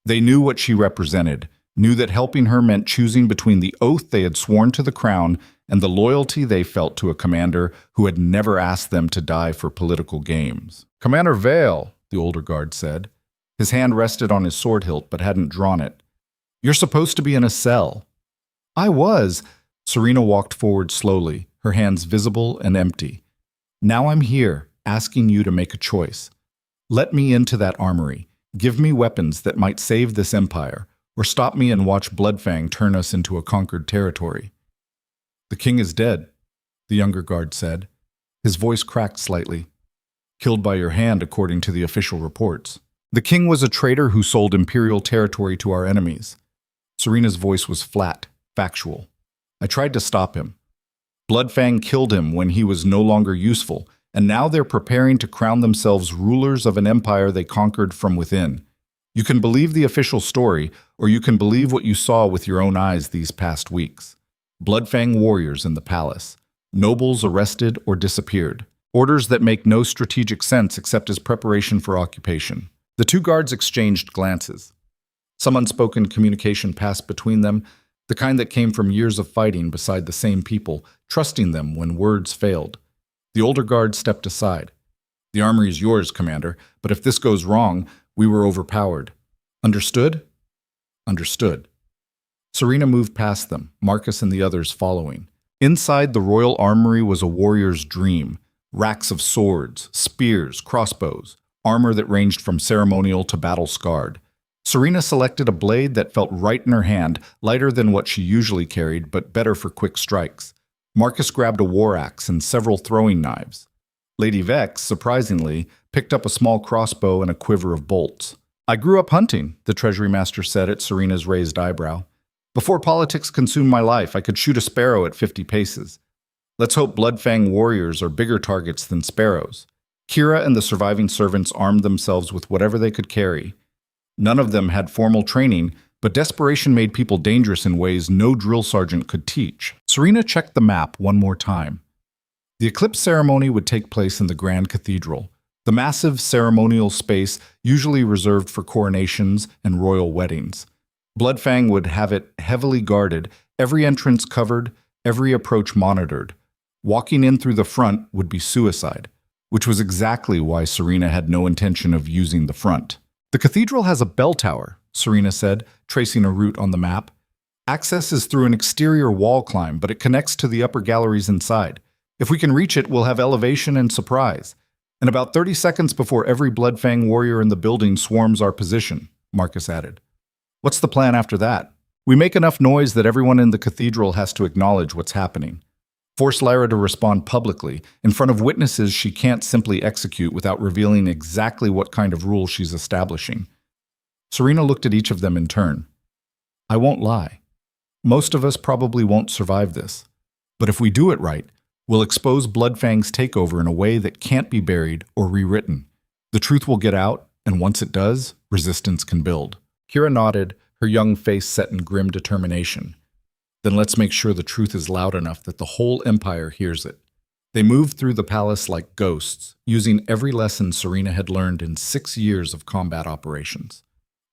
They knew what she represented, knew that helping her meant choosing between the oath they had sworn to the crown and the loyalty they felt to a commander who had never asked them to die for political games. Commander Vale, the older guard said. His hand rested on his sword hilt but hadn't drawn it. You're supposed to be in a cell. I was. Serena walked forward slowly, her hands visible and empty. Now I'm here, asking you to make a choice. Let me into that armory. Give me weapons that might save this empire, or stop me and watch Bloodfang turn us into a conquered territory. The king is dead, the younger guard said. His voice cracked slightly. Killed by your hand, according to the official reports. The king was a traitor who sold imperial territory to our enemies. Serena's voice was flat, factual. I tried to stop him. Bloodfang killed him when he was no longer useful, and now they're preparing to crown themselves rulers of an empire they conquered from within. You can believe the official story, or you can believe what you saw with your own eyes these past weeks. Bloodfang warriors in the palace. Nobles arrested or disappeared. Orders that make no strategic sense except as preparation for occupation. The 2 guards exchanged glances. Some unspoken communication passed between them, the kind that came from years of fighting beside the same people, trusting them when words failed. The older guard stepped aside. The armory is yours, Commander, but if this goes wrong, we were overpowered. Understood? Understood. Serena moved past them, Marcus and the others following. Inside the royal armory was a warrior's dream. Racks of swords, spears, crossbows, armor that ranged from ceremonial to battle-scarred. Serena selected a blade that felt right in her hand, lighter than what she usually carried, but better for quick strikes. Marcus grabbed a war axe and several throwing knives. Lady Vex, surprisingly, picked up a small crossbow and a quiver of bolts. I grew up hunting, the Treasury Master said at Serena's raised eyebrow. Before politics consumed my life, I could shoot a sparrow at 50 paces. Let's hope Bloodfang warriors are bigger targets than sparrows. Kira and the surviving servants armed themselves with whatever they could carry. None of them had formal training, but desperation made people dangerous in ways no drill sergeant could teach. Serena checked the map one more time. The eclipse ceremony would take place in the Grand Cathedral, the massive ceremonial space usually reserved for coronations and royal weddings. Bloodfang would have it heavily guarded, Every entrance covered, every approach monitored. Walking in through the front would be suicide, which was exactly why Serena had no intention of using the front. "The cathedral has a bell tower," Serena said, tracing a route on the map. "Access is through an exterior wall climb, but it connects to the upper galleries inside. If we can reach it, we'll have elevation and surprise. And about 30 seconds before every Bloodfang warrior in the building swarms our position," Marcus added. "What's the plan after that?" "We make enough noise that everyone in the cathedral has to acknowledge what's happening. Force Lyra to respond publicly, in front of witnesses she can't simply execute without revealing exactly what kind of rule she's establishing." Serena looked at each of them in turn. "I won't lie. Most of us probably won't survive this. But if we do it right, we'll expose Bloodfang's takeover in a way that can't be buried or rewritten. The truth will get out, and once it does, resistance can build." Kira nodded, her young face set in grim determination. "Then let's make sure the truth is loud enough that the whole empire hears it." They moved through the palace like ghosts, using every lesson Serena had learned in 6 years of combat operations.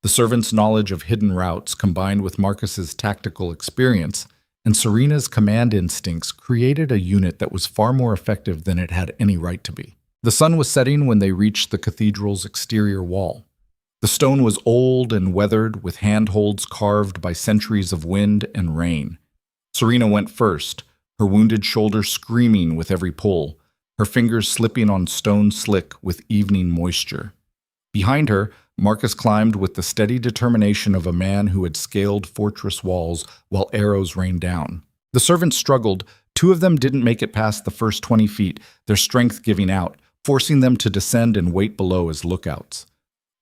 The servants' knowledge of hidden routes combined with Marcus's tactical experience and Serena's command instincts created a unit that was far more effective than it had any right to be. The sun was setting when they reached the cathedral's exterior wall. The stone was old and weathered, with handholds carved by centuries of wind and rain. Serena went first, her wounded shoulder screaming with every pull, her fingers slipping on stone slick with evening moisture. Behind her, Marcus climbed with the steady determination of a man who had scaled fortress walls while arrows rained down. The servants struggled. 2 of them didn't make it past the first 20 feet, their strength giving out, forcing them to descend and wait below as lookouts.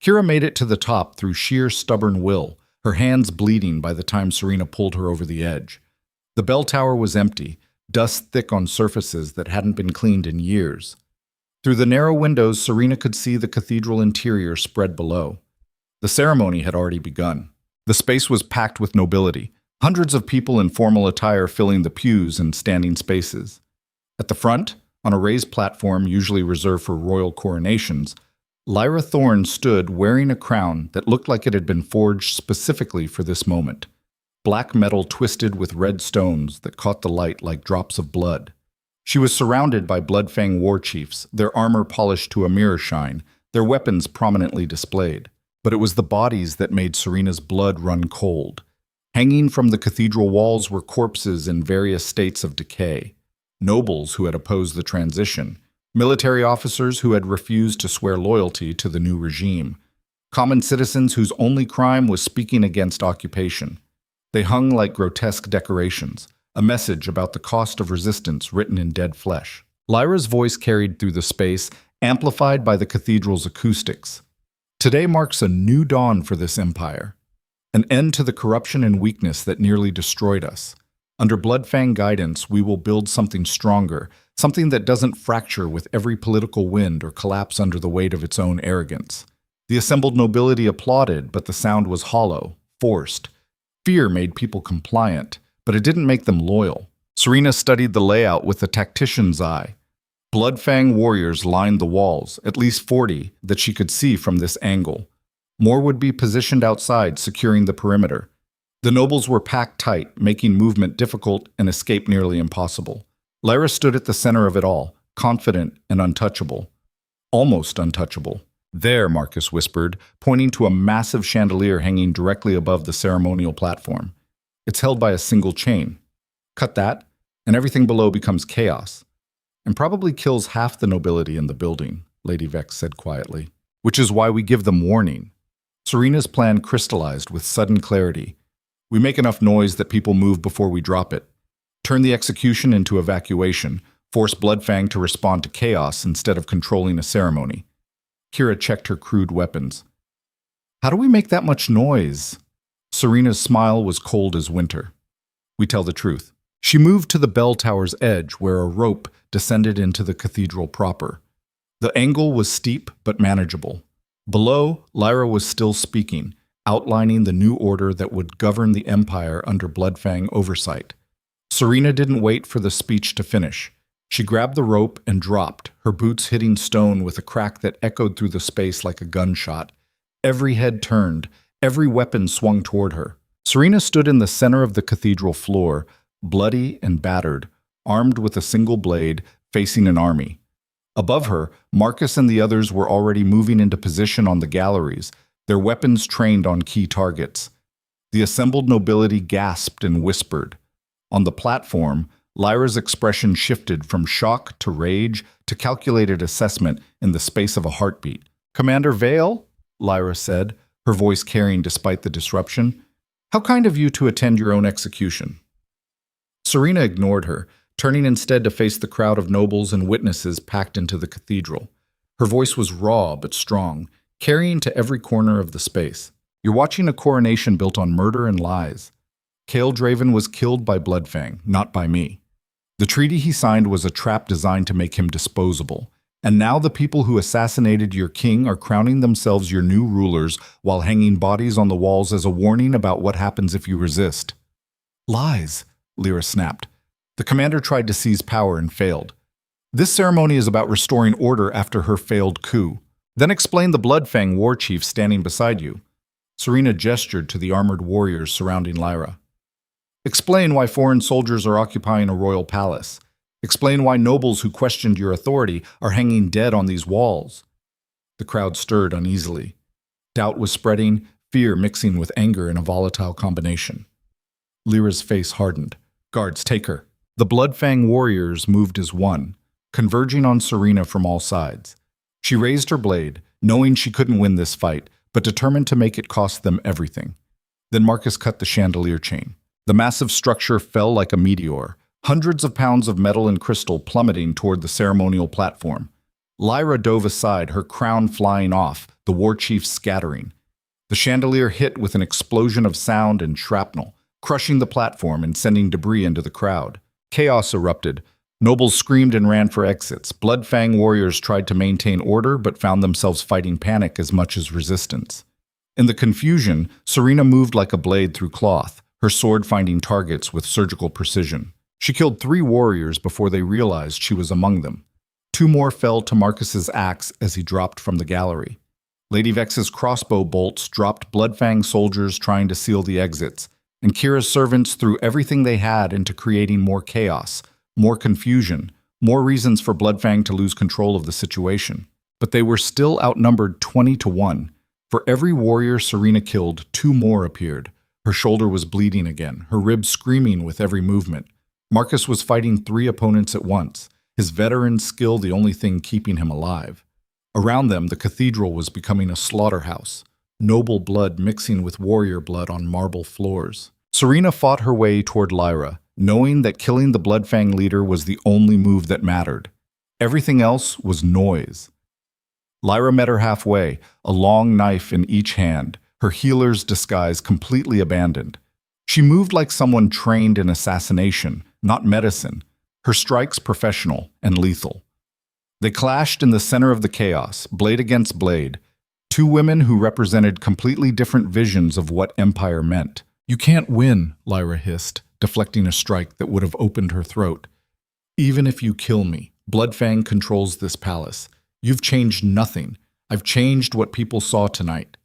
Kira made it to the top through sheer stubborn will, her hands bleeding by the time Serena pulled her over the edge. The bell tower was empty, dust thick on surfaces that hadn't been cleaned in years. Through the narrow windows, Serena could see the cathedral interior spread below. The ceremony had already begun. The space was packed with nobility, hundreds of people in formal attire filling the pews and standing spaces. At the front, on a raised platform usually reserved for royal coronations, Lyra Thorne stood wearing a crown that looked like it had been forged specifically for this moment. Black metal twisted with red stones that caught the light like drops of blood. She was surrounded by Bloodfang war chiefs, their armor polished to a mirror shine, their weapons prominently displayed. But it was the bodies that made Serena's blood run cold. Hanging from the cathedral walls were corpses in various states of decay. Nobles who had opposed the transition, military officers who had refused to swear loyalty to the new regime, common citizens whose only crime was speaking against occupation. They hung like grotesque decorations, a message about the cost of resistance written in dead flesh. Lyra's voice carried through the space, amplified by the cathedral's acoustics. "Today marks a new dawn for this empire, an end to the corruption and weakness that nearly destroyed us. Under Bloodfang guidance, we will build something stronger, something that doesn't fracture with every political wind or collapse under the weight of its own arrogance." The assembled nobility applauded, but the sound was hollow, forced. Fear made people compliant, but it didn't make them loyal. Serena studied the layout with a tactician's eye. Bloodfang warriors lined the walls, at least 40 that she could see from this angle. More would be positioned outside, securing the perimeter. The nobles were packed tight, making movement difficult and escape nearly impossible. Lyra stood at the center of it all, confident and untouchable. Almost untouchable. "There," Marcus whispered, pointing to a massive chandelier hanging directly above the ceremonial platform. "It's held by a single chain. Cut that, and everything below becomes chaos. And probably kills half the nobility in the building," Lady Vex said quietly. "Which is why we give them warning." Serena's plan crystallized with sudden clarity. "We make enough noise that people move before we drop it. Turn the execution into evacuation. Force Bloodfang to respond to chaos instead of controlling a ceremony." Kira checked her crude weapons. "How do we make that much noise?" Serena's smile was cold as winter. "We tell the truth." She moved to the bell tower's edge where a rope descended into the cathedral proper. The angle was steep but manageable. Below, Lyra was still speaking, outlining the new order that would govern the empire under Bloodfang oversight. Serena didn't wait for the speech to finish. She grabbed the rope and dropped, her boots hitting stone with a crack that echoed through the space like a gunshot. Every head turned, every weapon swung toward her. Serena stood in the center of the cathedral floor, bloody and battered, armed with a single blade, facing an army. Above her, Marcus and the others were already moving into position on the galleries, their weapons trained on key targets. The assembled nobility gasped and whispered. On the platform, Lyra's expression shifted from shock to rage to calculated assessment in the space of a heartbeat. "Commander Vale," Lyra said, her voice carrying despite the disruption, "how kind of you to attend your own execution." Serena ignored her, turning instead to face the crowd of nobles and witnesses packed into the cathedral. Her voice was raw but strong, carrying to every corner of the space. "You're watching a coronation built on murder and lies. Cale Draven was killed by Bloodfang, not by me. The treaty he signed was a trap designed to make him disposable. And now the people who assassinated your king are crowning themselves your new rulers while hanging bodies on the walls as a warning about what happens if you resist." "Lies," Lyra snapped. The commander tried to seize power and failed. "This ceremony is about restoring order after her failed coup. Then explain the Bloodfang war chief standing beside you." Serena gestured to the armored warriors surrounding Lyra. "Explain why foreign soldiers are occupying a royal palace. Explain why nobles who questioned your authority are hanging dead on these walls." The crowd stirred uneasily. Doubt was spreading, fear mixing with anger in a volatile combination. Lyra's face hardened. "Guards, take her." The Bloodfang warriors moved as one, converging on Serena from all sides. She raised her blade, knowing she couldn't win this fight, but determined to make it cost them everything. Then Marcus cut the chandelier chain. The massive structure fell like a meteor, hundreds of pounds of metal and crystal plummeting toward the ceremonial platform. Lyra dove aside, her crown flying off, the war chief scattering. The chandelier hit with an explosion of sound and shrapnel, crushing the platform and sending debris into the crowd. Chaos erupted. Nobles screamed and ran for exits. Bloodfang warriors tried to maintain order but found themselves fighting panic as much as resistance. In the confusion, Serena moved like a blade through cloth, her sword finding targets with surgical precision. She killed 3 warriors before they realized she was among them. 2 more fell to Marcus's axe as he dropped from the gallery. Lady Vex's crossbow bolts dropped Bloodfang soldiers trying to seal the exits, and Kira's servants threw everything they had into creating more chaos, more confusion, more reasons for Bloodfang to lose control of the situation. But they were still outnumbered 20-1. For every warrior Serena killed, 2 more appeared. Her shoulder was bleeding again, her ribs screaming with every movement. Marcus was fighting 3 opponents at once, his veteran skill the only thing keeping him alive. Around them, the cathedral was becoming a slaughterhouse, noble blood mixing with warrior blood on marble floors. Serena fought her way toward Lyra, knowing that killing the Bloodfang leader was the only move that mattered. Everything else was noise. Lyra met her halfway, a long knife in each hand, her healer's disguise completely abandoned. She moved like someone trained in assassination, not medicine, her strikes professional and lethal. They clashed in the center of the chaos, blade against blade, 2 women who represented completely different visions of what empire meant. "You can't win," Lyra hissed, deflecting a strike that would have opened her throat. "Even if you kill me, Bloodfang controls this palace. You've changed nothing. I've changed what people saw tonight."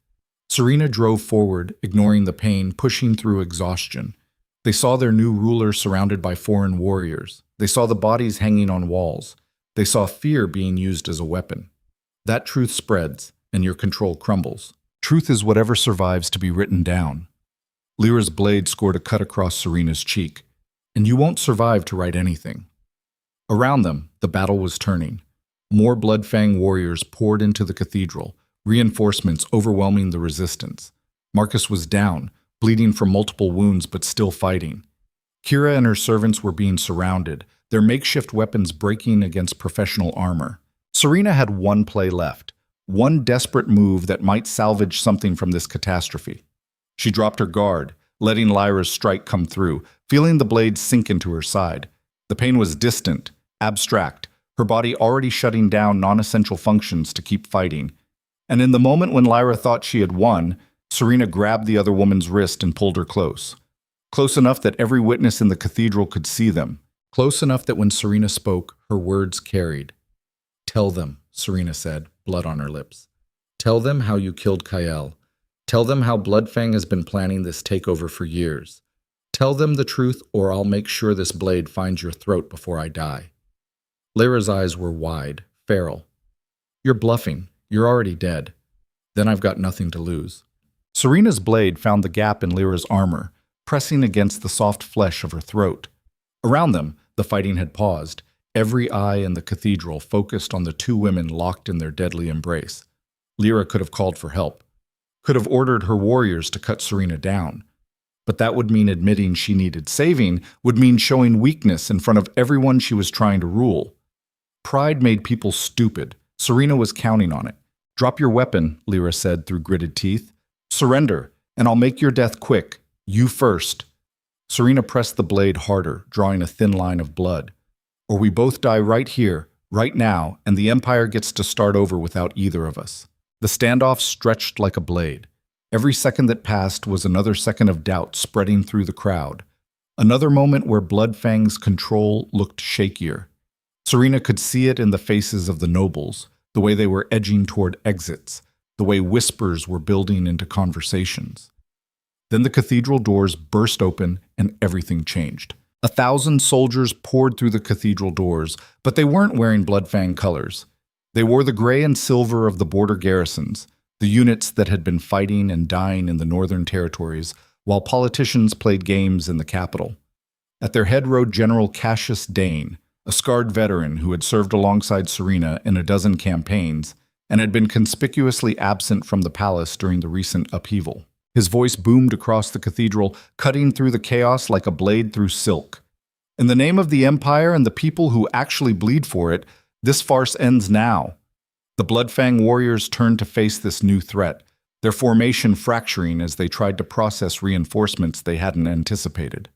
Serena drove forward, ignoring the pain, pushing through exhaustion. They saw their new ruler surrounded by foreign warriors. They saw the bodies hanging on walls. They saw fear being used as a weapon. That truth spreads, and your control crumbles. Truth is whatever survives to be written down. Lyra's blade scored a cut across Serena's cheek. "And you won't survive to write anything." Around them, the battle was turning. More Bloodfang warriors poured into the cathedral, reinforcements overwhelming the resistance. Marcus was down, bleeding from multiple wounds but still fighting. Kira and her servants were being surrounded, their makeshift weapons breaking against professional armor. Serena had one play left, one desperate move that might salvage something from this catastrophe. She dropped her guard, letting Lyra's strike come through, feeling the blade sink into her side. The pain was distant, abstract, her body already shutting down non-essential functions to keep fighting. And in the moment when Lyra thought she had won, Serena grabbed the other woman's wrist and pulled her close. Close enough that every witness in the cathedral could see them. Close enough that when Serena spoke, her words carried. "Tell them," Serena said, blood on her lips. "Tell them how you killed Kyle. Tell them how Bloodfang has been planning this takeover for years. Tell them the truth, or I'll make sure this blade finds your throat before I die." Lyra's eyes were wide, feral. "You're bluffing. You're already dead. Then I've got nothing to lose." Serena's blade found the gap in Lyra's armor, pressing against the soft flesh of her throat. Around them, the fighting had paused, every eye in the cathedral focused on the two women locked in their deadly embrace. Lyra could have called for help, could have ordered her warriors to cut Serena down. But that would mean admitting she needed saving, would mean showing weakness in front of everyone she was trying to rule. Pride made people stupid. Serena was counting on it. "Drop your weapon," Lyra said through gritted teeth. "Surrender, and I'll make your death quick. You first." Serena pressed the blade harder, drawing a thin line of blood. "Or we both die right here, right now, and the Empire gets to start over without either of us." The standoff stretched like a blade. Every second that passed was another second of doubt spreading through the crowd. Another moment where Bloodfang's control looked shakier. Serena could see it in the faces of the nobles, the way they were edging toward exits, the way whispers were building into conversations. Then the cathedral doors burst open and everything changed. 1,000 soldiers poured through the cathedral doors, but they weren't wearing Bloodfang colors. They wore the gray and silver of the border garrisons, the units that had been fighting and dying in the northern territories, while politicians played games in the capital. At their head rode General Cassius Dane, a scarred veteran who had served alongside Serena in a dozen campaigns and had been conspicuously absent from the palace during the recent upheaval. His voice boomed across the cathedral, cutting through the chaos like a blade through silk. "In the name of the Empire and the people who actually bleed for it, this farce ends now." The Bloodfang warriors turned to face this new threat, their formation fracturing as they tried to process reinforcements they hadn't anticipated.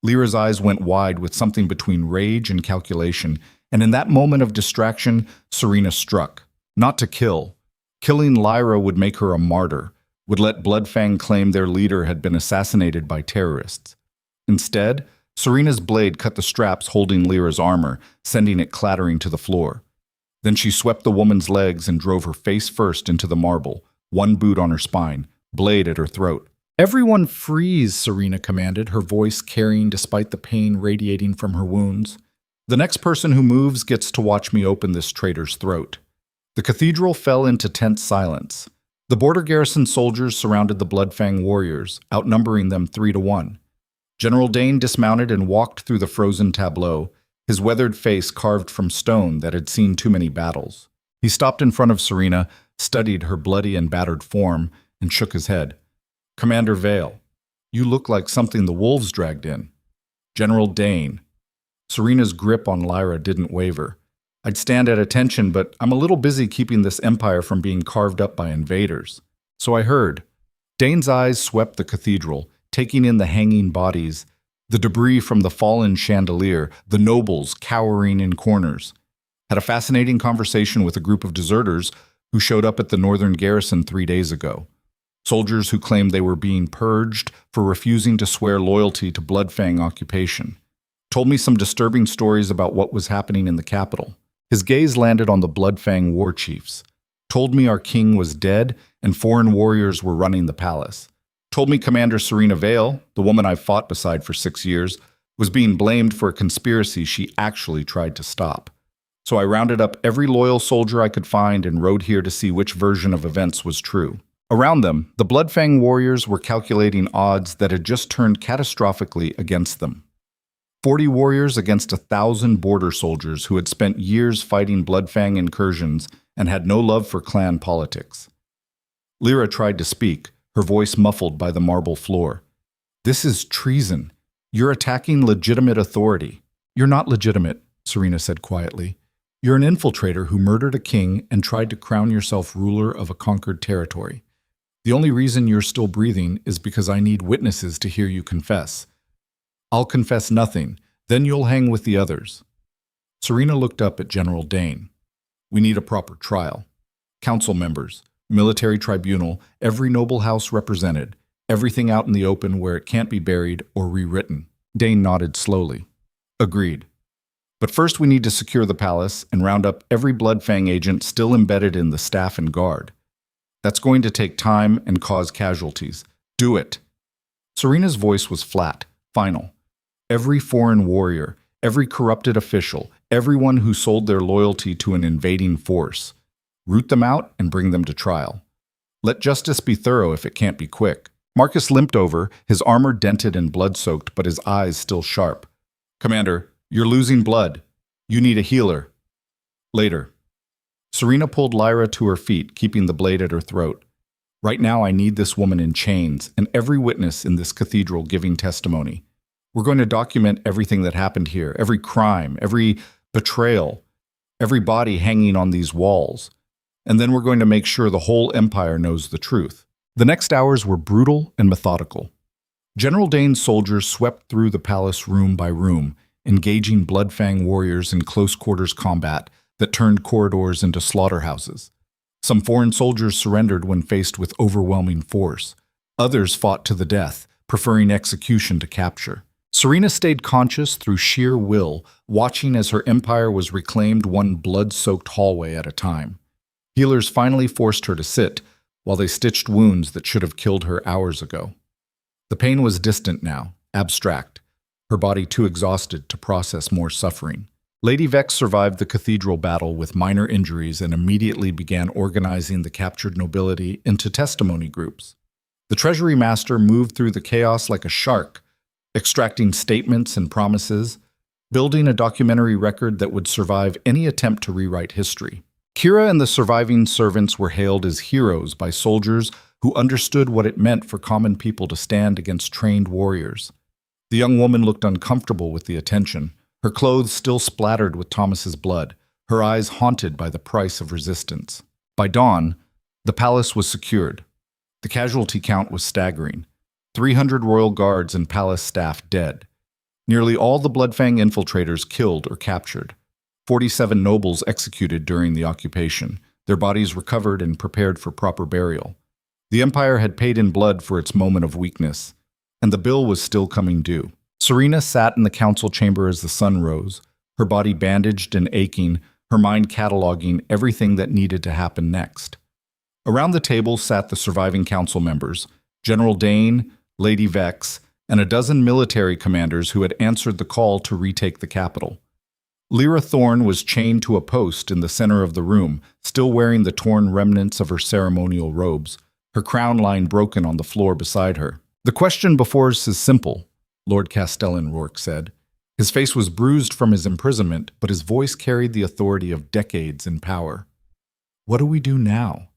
Lyra's eyes went wide with something between rage and calculation, and in that moment of distraction, Serena struck. Not to kill. Killing Lyra would make her a martyr, would let Bloodfang claim their leader had been assassinated by terrorists. Instead, Serena's blade cut the straps holding Lyra's armor, sending it clattering to the floor. Then she swept the woman's legs and drove her face first into the marble, one boot on her spine, blade at her throat. "Everyone freeze," Serena commanded, her voice carrying despite the pain radiating from her wounds. "The next person who moves gets to watch me open this traitor's throat." The cathedral fell into tense silence. The border garrison soldiers surrounded the Bloodfang warriors, outnumbering them 3-1. General Dane dismounted and walked through the frozen tableau, his weathered face carved from stone that had seen too many battles. He stopped in front of Serena, studied her bloody and battered form, and shook his head. "Commander Vale, you look like something the wolves dragged in." "General Dane." Serena's grip on Lyra didn't waver. "I'd stand at attention, but I'm a little busy keeping this empire from being carved up by invaders." "So I heard." Dane's eyes swept the cathedral, taking in the hanging bodies, the debris from the fallen chandelier, the nobles cowering in corners. Had a fascinating conversation with a group of deserters who showed up at the northern garrison 3 days ago. Soldiers who claimed they were being purged for refusing to swear loyalty to Bloodfang occupation. Told me some disturbing stories about what was happening in the capital. His gaze landed on the Bloodfang war chiefs. Told me our king was dead and foreign warriors were running the palace. Told me Commander Serena Vale, the woman I've fought beside for 6 years, was being blamed for a conspiracy she actually tried to stop. So I rounded up every loyal soldier I could find and rode here to see which version of events was true. Around them, the Bloodfang warriors were calculating odds that had just turned catastrophically against them. 40 warriors against 1,000 border soldiers who had spent years fighting Bloodfang incursions and had no love for clan politics. Lyra tried to speak, her voice muffled by the marble floor. "This is treason. You're attacking legitimate authority." "You're not legitimate," Serena said quietly. "You're an infiltrator who murdered a king and tried to crown yourself ruler of a conquered territory. The only reason you're still breathing is because I need witnesses to hear you confess. I'll confess nothing, then you'll hang with the others." Serena looked up at General Dane. "We need a proper trial. Council members, military tribunal, every noble house represented, everything out in the open where it can't be buried or rewritten." Dane nodded slowly. "Agreed. But first we need to secure the palace and round up every Bloodfang agent still embedded in the staff and guard. That's going to take time and cause casualties. Do it. Serena's voice was flat, final. Every foreign warrior, every corrupted official, everyone who sold their loyalty to an invading force. Root them out and bring them to trial. Let justice be thorough if it can't be quick. Marcus limped over, his armor dented and blood-soaked, but his eyes still sharp. Commander, you're losing blood. You need a healer. Later. Serena pulled Lyra to her feet, keeping the blade at her throat. Right now I need this woman in chains, and every witness in this cathedral giving testimony. We're going to document everything that happened here, every crime, every betrayal, every body hanging on these walls. And then we're going to make sure the whole empire knows the truth. The next hours were brutal and methodical. General Dane's soldiers swept through the palace room by room, engaging Bloodfang warriors in close-quarters combat that turned corridors into slaughterhouses. Some foreign soldiers surrendered when faced with overwhelming force. Others fought to the death, preferring execution to capture. Serena stayed conscious through sheer will, watching as her empire was reclaimed one blood-soaked hallway at a time. Healers finally forced her to sit, while they stitched wounds that should have killed her hours ago. The pain was distant now, abstract, her body too exhausted to process more suffering. Lady Vex survived the cathedral battle with minor injuries and immediately began organizing the captured nobility into testimony groups. The Treasury Master moved through the chaos like a shark, extracting statements and promises, building a documentary record that would survive any attempt to rewrite history. Kira and the surviving servants were hailed as heroes by soldiers who understood what it meant for common people to stand against trained warriors. The young woman looked uncomfortable with the attention, her clothes still splattered with Thomas's blood, her eyes haunted by the price of resistance. By dawn, the palace was secured. The casualty count was staggering. 300 royal guards and palace staff dead. Nearly all the Bloodfang infiltrators killed or captured. 47 nobles executed during the occupation, their bodies recovered and prepared for proper burial. The empire had paid in blood for its moment of weakness, and the bill was still coming due. Serena sat in the council chamber as the sun rose, her body bandaged and aching, her mind cataloging everything that needed to happen next. Around the table sat the surviving council members, General Dane, Lady Vex, and a dozen military commanders who had answered the call to retake the capital. Lyra Thorne was chained to a post in the center of the room, still wearing the torn remnants of her ceremonial robes, her crown lying broken on the floor beside her. "The question before us is simple," Lord Castellan Rourke said. His face was bruised from his imprisonment, but his voice carried the authority of decades in power. "What do we do now?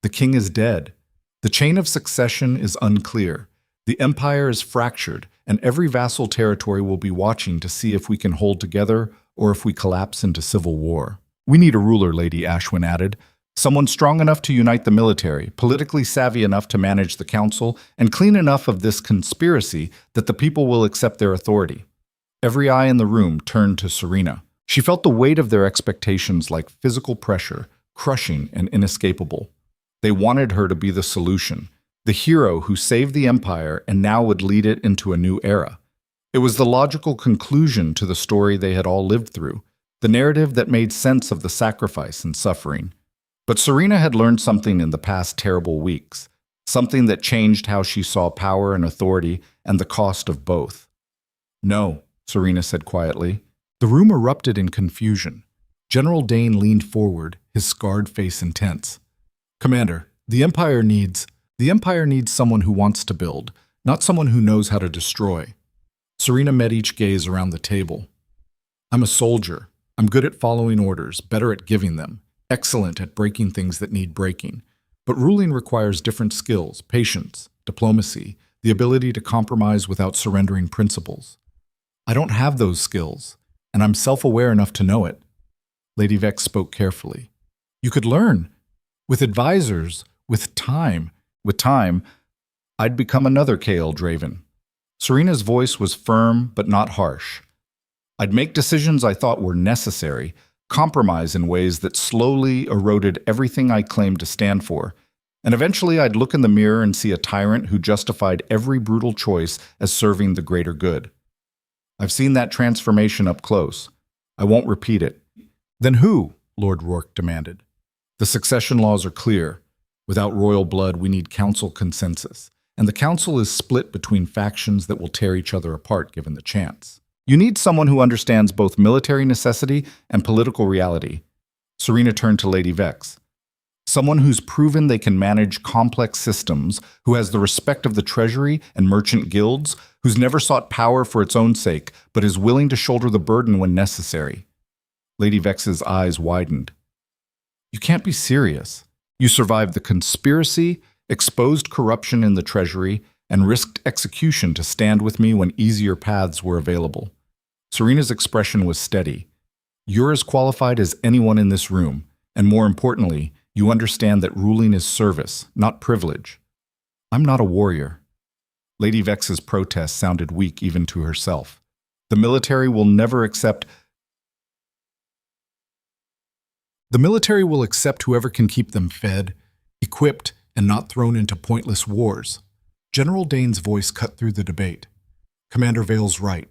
The king is dead. The chain of succession is unclear. The empire is fractured, and every vassal territory will be watching to see if we can hold together or if we collapse into civil war. We need a ruler," Lady Ashwin added. "Someone strong enough to unite the military, politically savvy enough to manage the council, and clean enough of this conspiracy that the people will accept their authority." Every eye in the room turned to Serena. She felt the weight of their expectations like physical pressure, crushing and inescapable. They wanted her to be the solution, the hero who saved the empire and now would lead it into a new era. It was the logical conclusion to the story they had all lived through, the narrative that made sense of the sacrifice and suffering. But Serena had learned something in the past terrible weeks, something that changed how she saw power and authority and the cost of both. "No," Serena said quietly. The room erupted in confusion. General Dane leaned forward, his scarred face intense. "Commander, the Empire needs someone who wants to build, not someone who knows how to destroy." Serena met each gaze around the table. "I'm a soldier. I'm good at following orders, better at giving them, excellent at breaking things that need breaking. But ruling requires different skills, patience, diplomacy, the ability to compromise without surrendering principles. I don't have those skills, and I'm self-aware enough to know it." Lady Vex spoke carefully. "You could learn. With advisors, with time, I'd become another Kael Draven." Serena's voice was firm but not harsh. "I'd make decisions I thought were necessary, compromise in ways that slowly eroded everything I claimed to stand for, and eventually I'd look in the mirror and see a tyrant who justified every brutal choice as serving the greater good. I've seen that transformation up close. I won't repeat it." "Then who?" Lord Rourke demanded. "The succession laws are clear. Without royal blood, we need council consensus. And the council is split between factions that will tear each other apart given the chance. You need someone who understands both military necessity and political reality. Serena turned to Lady Vex. Someone who's proven they can manage complex systems, who has the respect of the treasury and merchant guilds, who's never sought power for its own sake, but is willing to shoulder the burden when necessary. Lady Vex's eyes widened. You can't be serious. You survived the conspiracy, exposed corruption in the treasury, and risked execution to stand with me when easier paths were available. Serena's expression was steady. You're as qualified as anyone in this room, and more importantly, you understand that ruling is service, not privilege. I'm not a warrior. Lady Vex's protest sounded weak even to herself. The military will accept whoever can keep them fed, equipped, and not thrown into pointless wars. General Dane's voice cut through the debate. Commander Vale's right.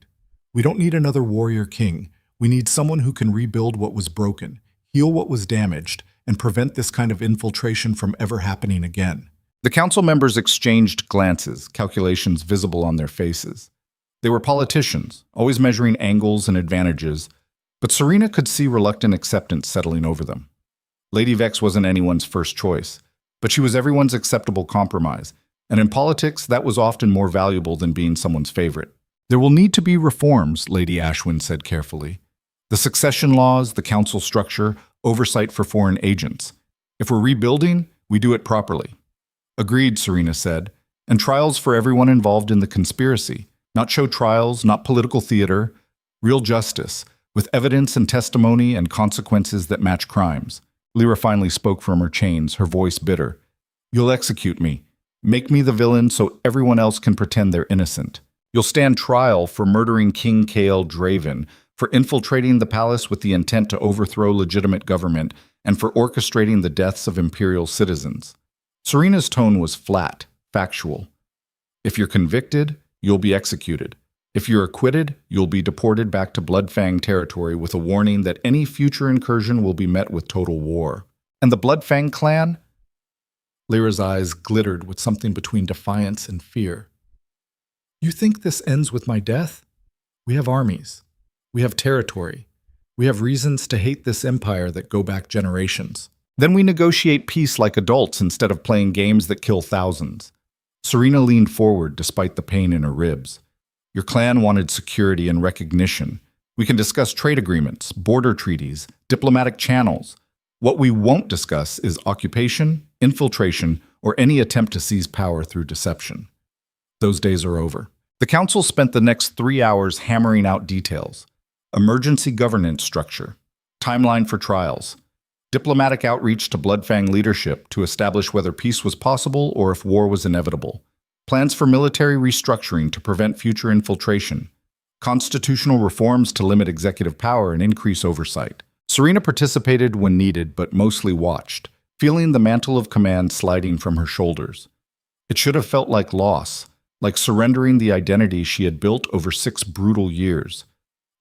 We don't need another warrior king. We need someone who can rebuild what was broken, heal what was damaged, and prevent this kind of infiltration from ever happening again. The council members exchanged glances, calculations visible on their faces. They were politicians, always measuring angles and advantages, but Serena could see reluctant acceptance settling over them. Lady Vex wasn't anyone's first choice, but she was everyone's acceptable compromise, and in politics, that was often more valuable than being someone's favorite. There will need to be reforms, Lady Ashwin said carefully. The succession laws, the council structure, oversight for foreign agents. If we're rebuilding, we do it properly. Agreed, Serena said, and trials for everyone involved in the conspiracy. Not show trials, not political theater, real justice, with evidence and testimony and consequences that match crimes. Lyra finally spoke from her chains, her voice bitter. You'll execute me. Make me the villain so everyone else can pretend they're innocent. You'll stand trial for murdering King Kael Draven, for infiltrating the palace with the intent to overthrow legitimate government, and for orchestrating the deaths of imperial citizens. Serena's tone was flat, factual. If you're convicted, you'll be executed. If you're acquitted, you'll be deported back to Bloodfang territory with a warning that any future incursion will be met with total war. And the Bloodfang clan? Lyra's eyes glittered with something between defiance and fear. You think this ends with my death? We have armies. We have territory. We have reasons to hate this empire that go back generations. Then we negotiate peace like adults instead of playing games that kill thousands. Serena leaned forward despite the pain in her ribs. Your clan wanted security and recognition. We can discuss trade agreements, border treaties, diplomatic channels. What we won't discuss is occupation, infiltration, or any attempt to seize power through deception. Those days are over. The council spent the next 3 hours hammering out details. Emergency governance structure, timeline for trials, diplomatic outreach to Bloodfang leadership to establish whether peace was possible or if war was inevitable, plans for military restructuring to prevent future infiltration, constitutional reforms to limit executive power and increase oversight. Serena participated when needed but mostly watched, feeling the mantle of command sliding from her shoulders. It should have felt like loss, like surrendering the identity she had built over 6 brutal years.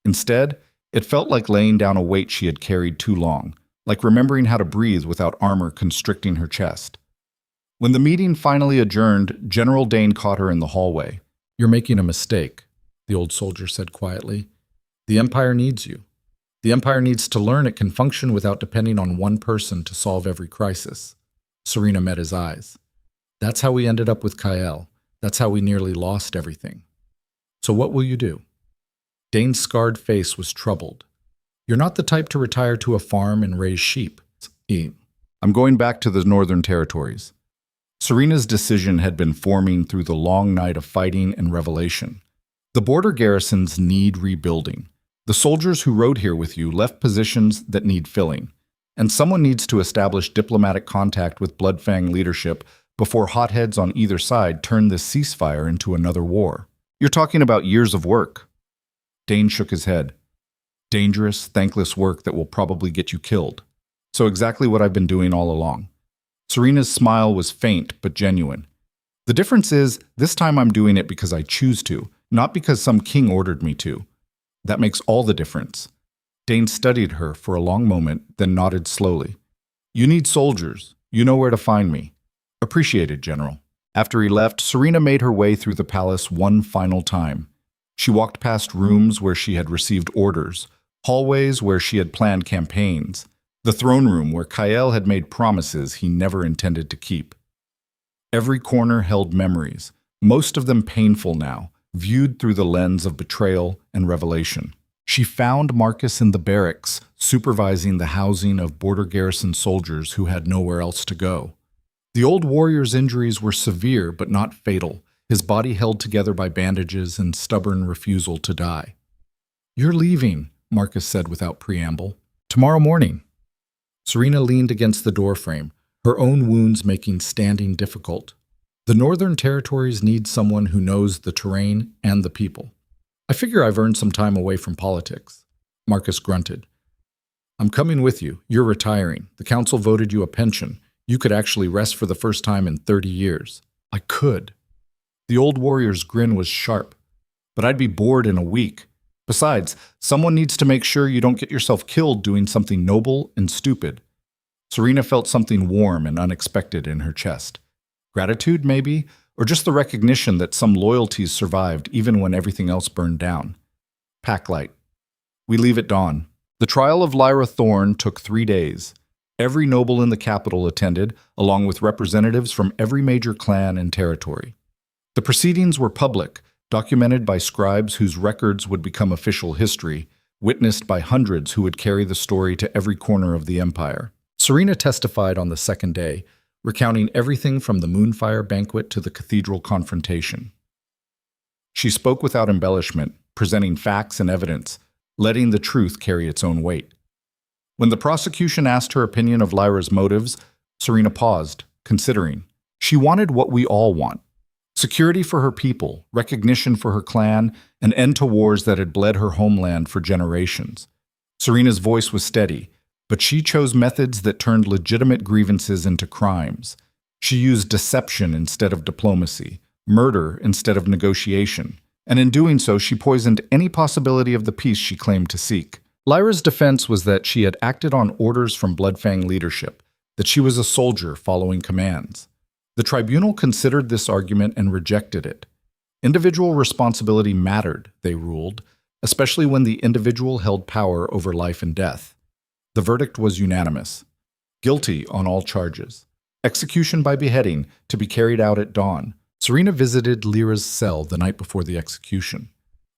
Instead, it felt like laying down a weight she had carried too long, like remembering how to breathe without armor constricting her chest. When the meeting finally adjourned, General Dane caught her in the hallway. You're making a mistake, the old soldier said quietly. The Empire needs you. The Empire needs to learn it can function without depending on one person to solve every crisis. Serena met his eyes. That's how we ended up with Kael. That's how we nearly lost everything. So what will you do? Dane's scarred face was troubled. You're not the type to retire to a farm and raise sheep. I'm going back to the Northern Territories. Serena's decision had been forming through the long night of fighting and revelation. The border garrisons need rebuilding. The soldiers who rode here with you left positions that need filling, and someone needs to establish diplomatic contact with Bloodfang leadership before hotheads on either side turn this ceasefire into another war. You're talking about years of work. Dane shook his head. Dangerous, thankless work that will probably get you killed. So exactly what I've been doing all along. Serena's smile was faint but genuine. The difference is, this time I'm doing it because I choose to, not because some king ordered me to. That makes all the difference. Dane studied her for a long moment, then nodded slowly. You need soldiers. You know where to find me. Appreciated, General. After he left, Serena made her way through the palace one final time. She walked past rooms where she had received orders, hallways where she had planned campaigns, the throne room where Kael had made promises he never intended to keep. Every corner held memories, most of them painful now, viewed through the lens of betrayal and revelation. She found Marcus in the barracks, supervising the housing of border garrison soldiers who had nowhere else to go. The old warrior's injuries were severe but not fatal, his body held together by bandages and stubborn refusal to die. "You're leaving," Marcus said without preamble. "Tomorrow morning." Serena leaned against the doorframe, her own wounds making standing difficult. The Northern Territories need someone who knows the terrain and the people. "I figure I've earned some time away from politics." Marcus grunted. "I'm coming with you. You're retiring. The council voted you a pension. You could actually rest for the first time in 30 years. "I could." The old warrior's grin was sharp. "But I'd be bored in a week. Besides, someone needs to make sure you don't get yourself killed doing something noble and stupid." Serena felt something warm and unexpected in her chest. Gratitude, maybe, or just the recognition that some loyalties survived even when everything else burned down. Pack light. "We leave at dawn." The trial of Lyra Thorne took 3 days. Every noble in the capital attended, along with representatives from every major clan and territory. The proceedings were public, documented by scribes whose records would become official history, witnessed by hundreds who would carry the story to every corner of the empire. Serena testified on the second day, recounting everything from the Moonfire banquet to the cathedral confrontation. She spoke without embellishment, presenting facts and evidence, letting the truth carry its own weight. When the prosecution asked her opinion of Lyra's motives, Serena paused, considering. She wanted what we all want: security for her people, recognition for her clan, an end to wars that had bled her homeland for generations. Serena's voice was steady, but she chose methods that turned legitimate grievances into crimes. She used deception instead of diplomacy, murder instead of negotiation, and in doing so she poisoned any possibility of the peace she claimed to seek. Lyra's defense was that she had acted on orders from Bloodfang leadership, that she was a soldier following commands. The tribunal considered this argument and rejected it. Individual responsibility mattered, they ruled, especially when the individual held power over life and death. The verdict was unanimous. Guilty on all charges. Execution by beheading, to be carried out at dawn. Serena visited Lyra's cell the night before the execution.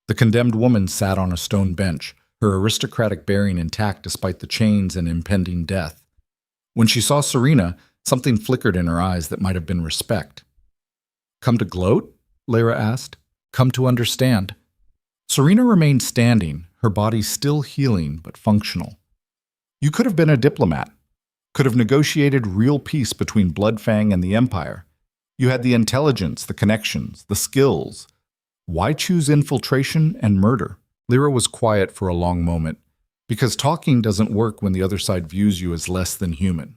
The condemned woman sat on a stone bench, her aristocratic bearing intact despite the chains and impending death. When she saw Serena, something flickered in her eyes that might have been respect. "Come to gloat?" Lyra asked. "Come to understand." Serena remained standing, her body still healing but functional. "You could have been a diplomat, could have negotiated real peace between Bloodfang and the Empire. You had the intelligence, the connections, the skills. Why choose infiltration and murder?" Lyra was quiet for a long moment, because talking doesn't work when the other side views you as less than human.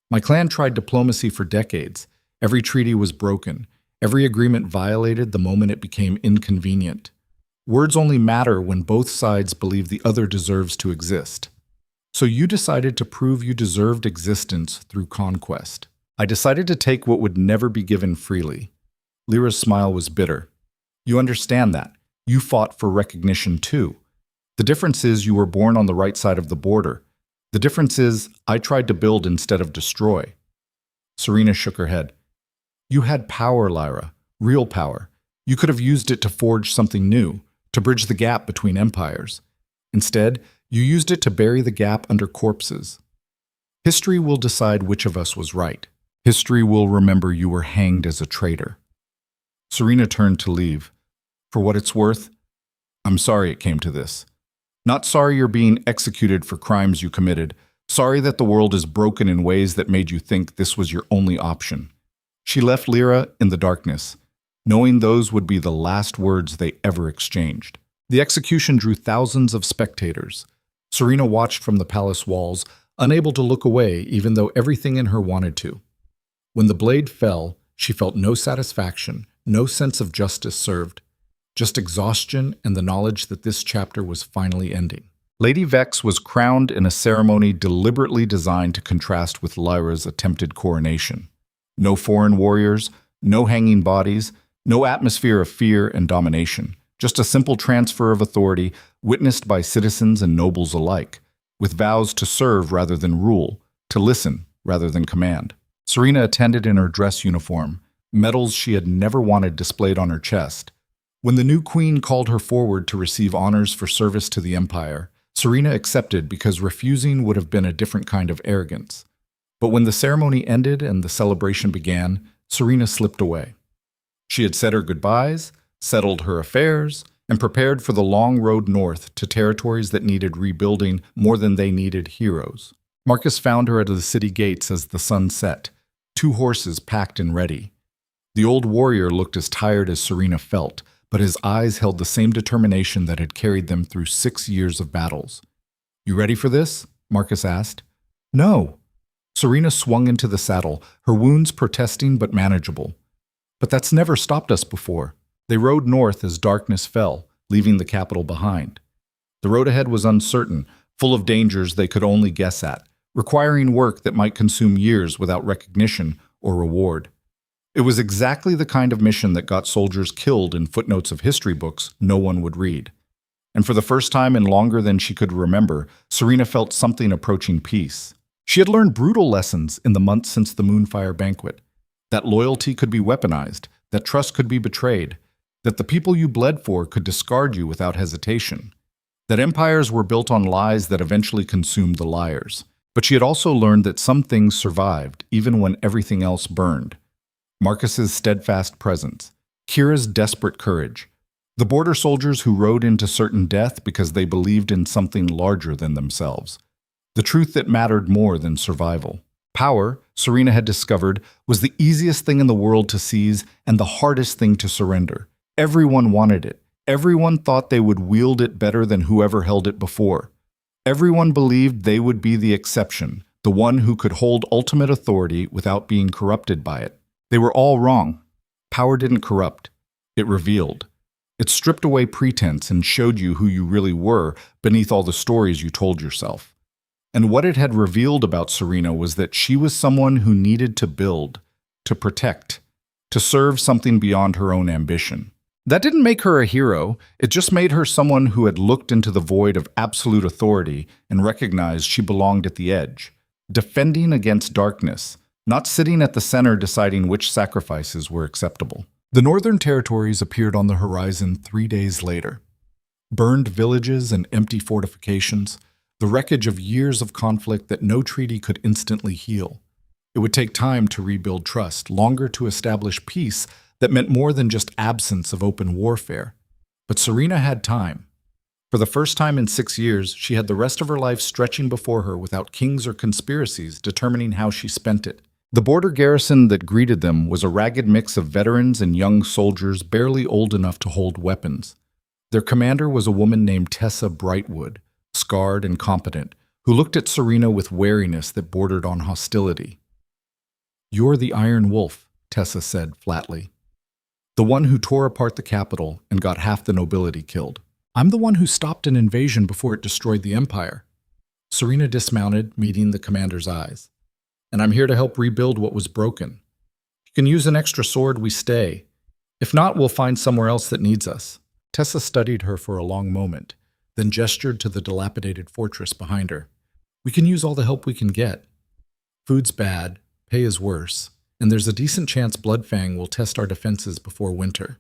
"My clan tried diplomacy for decades. Every treaty was broken. Every agreement violated the moment it became inconvenient. Words only matter when both sides believe the other deserves to exist. So you decided to prove you deserved existence through conquest. I decided to take what would never be given freely." Lyra's smile was bitter. "You understand that. You fought for recognition too. The difference is you were born on the right side of the border. The difference is I tried to build instead of destroy." Serena shook her head. "You had power, Lyra, real power. You could have used it to forge something new, to bridge the gap between empires. Instead, you used it to bury the gap under corpses. History will decide which of us was right. History will remember you were hanged as a traitor." Serena turned to leave. "For what it's worth, I'm sorry it came to this. Not sorry you're being executed for crimes you committed. Sorry that the world is broken in ways that made you think this was your only option." She left Lyra in the darkness, knowing those would be the last words they ever exchanged. The execution drew thousands of spectators. Serena watched from the palace walls, unable to look away even though everything in her wanted to. When the blade fell, she felt no satisfaction, no sense of justice served. Just exhaustion and the knowledge that this chapter was finally ending. Lady Vex was crowned in a ceremony deliberately designed to contrast with Lyra's attempted coronation. No foreign warriors, no hanging bodies, no atmosphere of fear and domination. Just a simple transfer of authority witnessed by citizens and nobles alike, with vows to serve rather than rule, to listen rather than command. Serena attended in her dress uniform, medals she had never wanted displayed on her chest. When the new queen called her forward to receive honors for service to the empire, Serena accepted because refusing would have been a different kind of arrogance. But when the ceremony ended and the celebration began, Serena slipped away. She had said her goodbyes, settled her affairs, and prepared for the long road north to territories that needed rebuilding more than they needed heroes. Marcus found her at the city gates as the sun set, 2 horses packed and ready. The old warrior looked as tired as Serena felt, but his eyes held the same determination that had carried them through 6 years of battles. "You ready for this?" Marcus asked. "No." Serena swung into the saddle, her wounds protesting but manageable. "But that's never stopped us before." They rode north as darkness fell, leaving the capital behind. The road ahead was uncertain, full of dangers they could only guess at, requiring work that might consume years without recognition or reward. It was exactly the kind of mission that got soldiers killed in footnotes of history books no one would read. And for the first time in longer than she could remember, Serena felt something approaching peace. She had learned brutal lessons in the months since the Moonfire banquet. That loyalty could be weaponized, that trust could be betrayed, that the people you bled for could discard you without hesitation, that empires were built on lies that eventually consumed the liars. But she had also learned that some things survived, even when everything else burned. Marcus's steadfast presence, Kira's desperate courage, the border soldiers who rode into certain death because they believed in something larger than themselves, the truth that mattered more than survival. Power, Serena had discovered, was the easiest thing in the world to seize and the hardest thing to surrender. Everyone wanted it. Everyone thought they would wield it better than whoever held it before. Everyone believed they would be the exception, the one who could hold ultimate authority without being corrupted by it. They were all wrong. Power didn't corrupt. It revealed. It stripped away pretense and showed you who you really were beneath all the stories you told yourself. And what it had revealed about Serena was that she was someone who needed to build, to protect, to serve something beyond her own ambition. That didn't make her a hero, it just made her someone who had looked into the void of absolute authority and recognized she belonged at the edge, defending against darkness, not sitting at the center deciding which sacrifices were acceptable. The Northern Territories appeared on the horizon 3 days later. Burned villages and empty fortifications, the wreckage of years of conflict that no treaty could instantly heal. It would take time to rebuild trust, longer to establish peace that meant more than just absence of open warfare. But Serena had time. For the first time in 6 years, she had the rest of her life stretching before her without kings or conspiracies determining how she spent it. The border garrison that greeted them was a ragged mix of veterans and young soldiers barely old enough to hold weapons. Their commander was a woman named Tessa Brightwood, scarred and competent, who looked at Serena with wariness that bordered on hostility. "You're the Iron Wolf," Tessa said flatly. "The one who tore apart the capital and got half the nobility killed. I'm the one who stopped an invasion before it destroyed the empire." Serena dismounted, meeting the commander's eyes. "And I'm here to help rebuild what was broken. If you can use an extra sword, we stay. If not, we'll find somewhere else that needs us." Tessa studied her for a long moment, then gestured to the dilapidated fortress behind her. "We can use all the help we can get. Food's bad, pay is worse, and there's a decent chance Bloodfang will test our defenses before winter.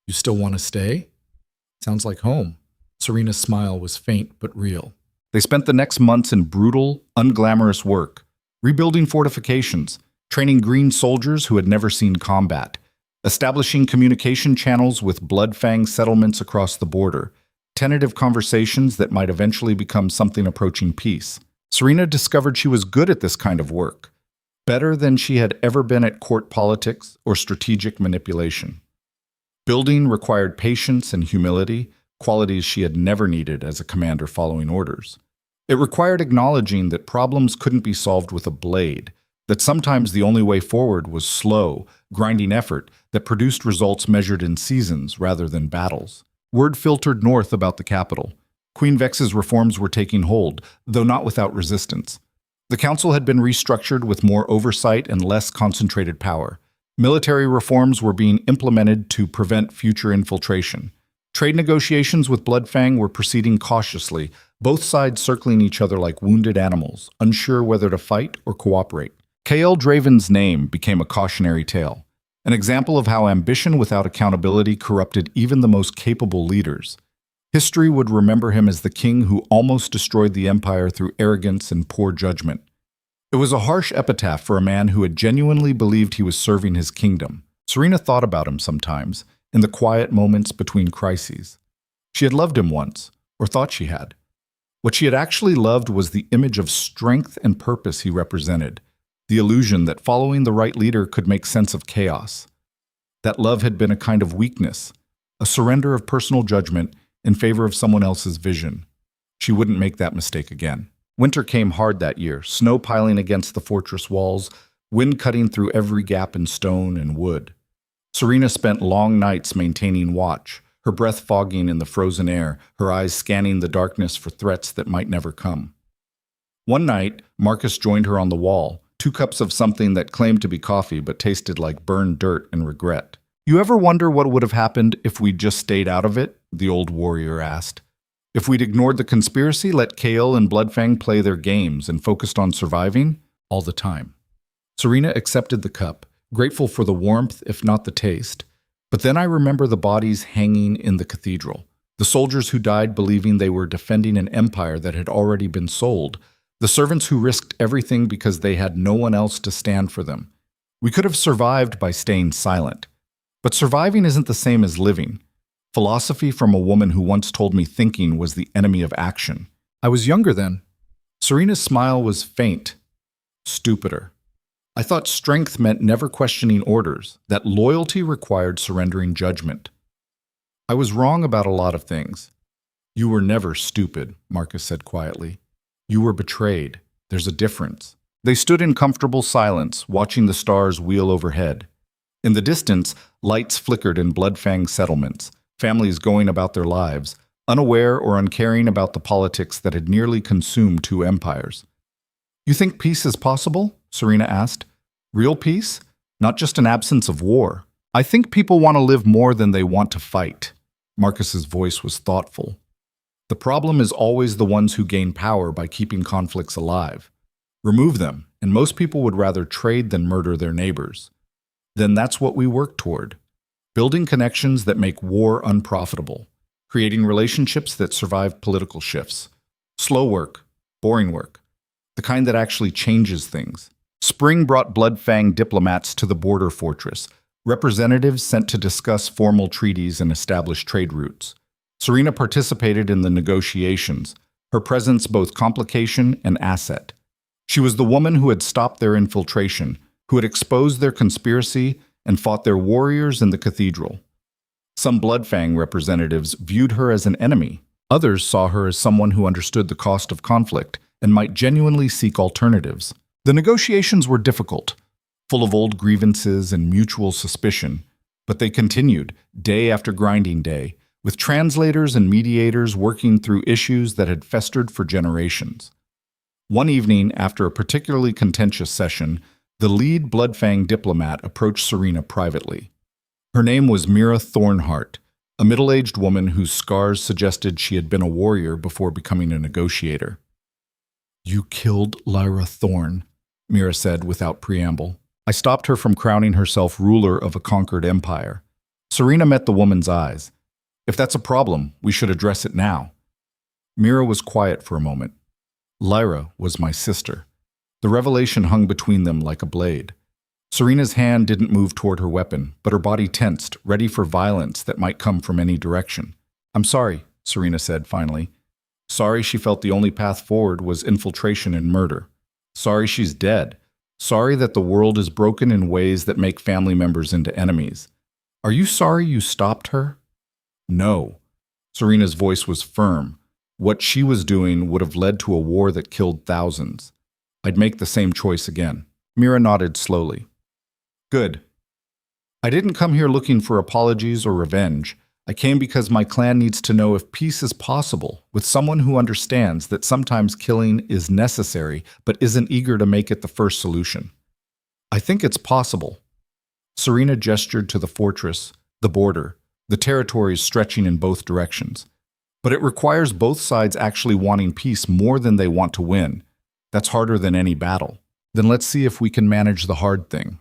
You still want to stay? Sounds like home." Serena's smile was faint but real. They spent the next months in brutal, unglamorous work, rebuilding fortifications, training green soldiers who had never seen combat, establishing communication channels with Bloodfang settlements across the border, tentative conversations that might eventually become something approaching peace. Serena discovered she was good at this kind of work, better than she had ever been at court politics or strategic manipulation. Building required patience and humility, qualities she had never needed as a commander following orders. It required acknowledging that problems couldn't be solved with a blade, that sometimes the only way forward was slow, grinding effort that produced results measured in seasons rather than battles. Word filtered north about the capital. Queen Vex's reforms were taking hold, though not without resistance. The council had been restructured with more oversight and less concentrated power. Military reforms were being implemented to prevent future infiltration. Trade negotiations with Bloodfang were proceeding cautiously, both sides circling each other like wounded animals, unsure whether to fight or cooperate. K.L. Draven's name became a cautionary tale, an example of how ambition without accountability corrupted even the most capable leaders. History would remember him as the king who almost destroyed the empire through arrogance and poor judgment. It was a harsh epitaph for a man who had genuinely believed he was serving his kingdom. Serena thought about him sometimes, in the quiet moments between crises. She had loved him once, or thought she had. What she had actually loved was the image of strength and purpose he represented, the illusion that following the right leader could make sense of chaos. That love had been a kind of weakness, a surrender of personal judgment in favor of someone else's vision. She wouldn't make that mistake again. Winter came hard that year, snow piling against the fortress walls, wind cutting through every gap in stone and wood. Serena spent long nights maintaining watch, her breath fogging in the frozen air, her eyes scanning the darkness for threats that might never come. One night, Marcus joined her on the wall, 2 cups of something that claimed to be coffee but tasted like burned dirt and regret. "You ever wonder what would have happened if we'd just stayed out of it?" the old warrior asked. "If we'd ignored the conspiracy, let Kale and Bloodfang play their games and focused on surviving all the time." Serena accepted the cup, grateful for the warmth, if not the taste. But then I remember the bodies hanging in the cathedral, the soldiers who died believing they were defending an empire that had already been sold, the servants who risked everything because they had no one else to stand for them. We could have survived by staying silent. But surviving isn't the same as living. Philosophy from a woman who once told me thinking was the enemy of action. I was younger then. Serena's smile was faint, stupider. I thought strength meant never questioning orders, that loyalty required surrendering judgment. I was wrong about a lot of things. "You were never stupid," Marcus said quietly. "You were betrayed. There's a difference." They stood in comfortable silence, watching the stars wheel overhead. In the distance, lights flickered in Bloodfang settlements, families going about their lives, unaware or uncaring about the politics that had nearly consumed 2 empires. "You think peace is possible?" Serena asked. "Real peace? Not just an absence of war. I think people want to live more than they want to fight." Marcus's voice was thoughtful. "The problem is always the ones who gain power by keeping conflicts alive. Remove them, and most people would rather trade than murder their neighbors. Then that's what we work toward. Building connections that make war unprofitable. Creating relationships that survive political shifts. Slow work, boring work. The kind that actually changes things." Spring brought Bloodfang diplomats to the border fortress, representatives sent to discuss formal treaties and establish trade routes. Serena participated in the negotiations, her presence both complication and asset. She was the woman who had stopped their infiltration, who had exposed their conspiracy and fought their warriors in the cathedral. Some Bloodfang representatives viewed her as an enemy. Others saw her as someone who understood the cost of conflict and might genuinely seek alternatives. The negotiations were difficult, full of old grievances and mutual suspicion, but they continued, day after grinding day, with translators and mediators working through issues that had festered for generations. One evening, after a particularly contentious session, the lead Bloodfang diplomat approached Serena privately. Her name was Mira Thornhart, a middle-aged woman whose scars suggested she had been a warrior before becoming a negotiator. "You killed Lyra Thorne," Mira said without preamble. "I stopped her from crowning herself ruler of a conquered empire." Serena met the woman's eyes. "If that's a problem, we should address it now." Mira was quiet for a moment. "Lyra was my sister." The revelation hung between them like a blade. Serena's hand didn't move toward her weapon, but her body tensed, ready for violence that might come from any direction. "I'm sorry," Serena said finally. Sorry she felt the only path forward was infiltration and murder. Sorry she's dead. Sorry that the world is broken in ways that make family members into enemies. "Are you sorry you stopped her?" "No." Serena's voice was firm. What she was doing would have led to a war that killed thousands. "I'd make the same choice again." Mira nodded slowly. "Good. I didn't come here looking for apologies or revenge. I came because my clan needs to know if peace is possible with someone who understands that sometimes killing is necessary but isn't eager to make it the first solution. I think it's possible. Serena gestured to the fortress, the border, the territories stretching in both directions. But it requires both sides actually wanting peace more than they want to win. That's harder than any battle. Then let's see if we can manage the hard thing.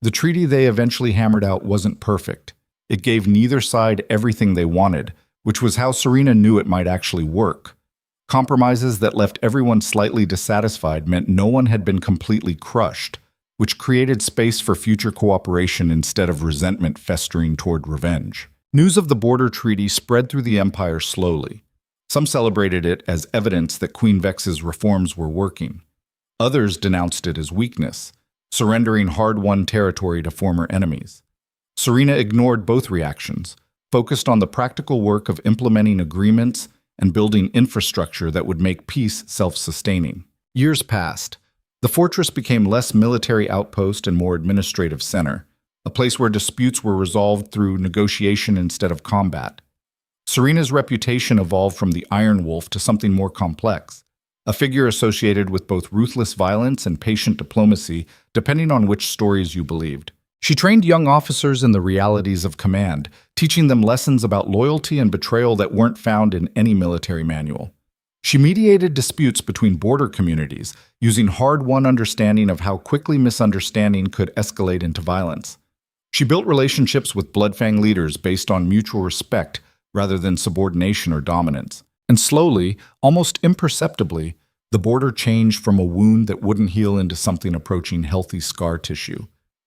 The treaty they eventually hammered out wasn't perfect. It gave neither side everything they wanted, which was how Serena knew it might actually work. Compromises that left everyone slightly dissatisfied meant no one had been completely crushed, which created space for future cooperation instead of resentment festering toward revenge. News of the border treaty spread through the empire slowly. Some celebrated it as evidence that Queen Vex's reforms were working. Others denounced it as weakness, surrendering hard-won territory to former enemies. Serena ignored both reactions, focused on the practical work of implementing agreements and building infrastructure that would make peace self-sustaining. Years passed. The fortress became less military outpost and more administrative center, a place where disputes were resolved through negotiation instead of combat. Serena's reputation evolved from the Iron Wolf to something more complex, a figure associated with both ruthless violence and patient diplomacy, depending on which stories you believed. She trained young officers in the realities of command, teaching them lessons about loyalty and betrayal that weren't found in any military manual. She mediated disputes between border communities, using hard-won understanding of how quickly misunderstanding could escalate into violence. She built relationships with Bloodfang leaders based on mutual respect rather than subordination or dominance. And slowly, almost imperceptibly, the border changed from a wound that wouldn't heal into something approaching healthy scar tissue.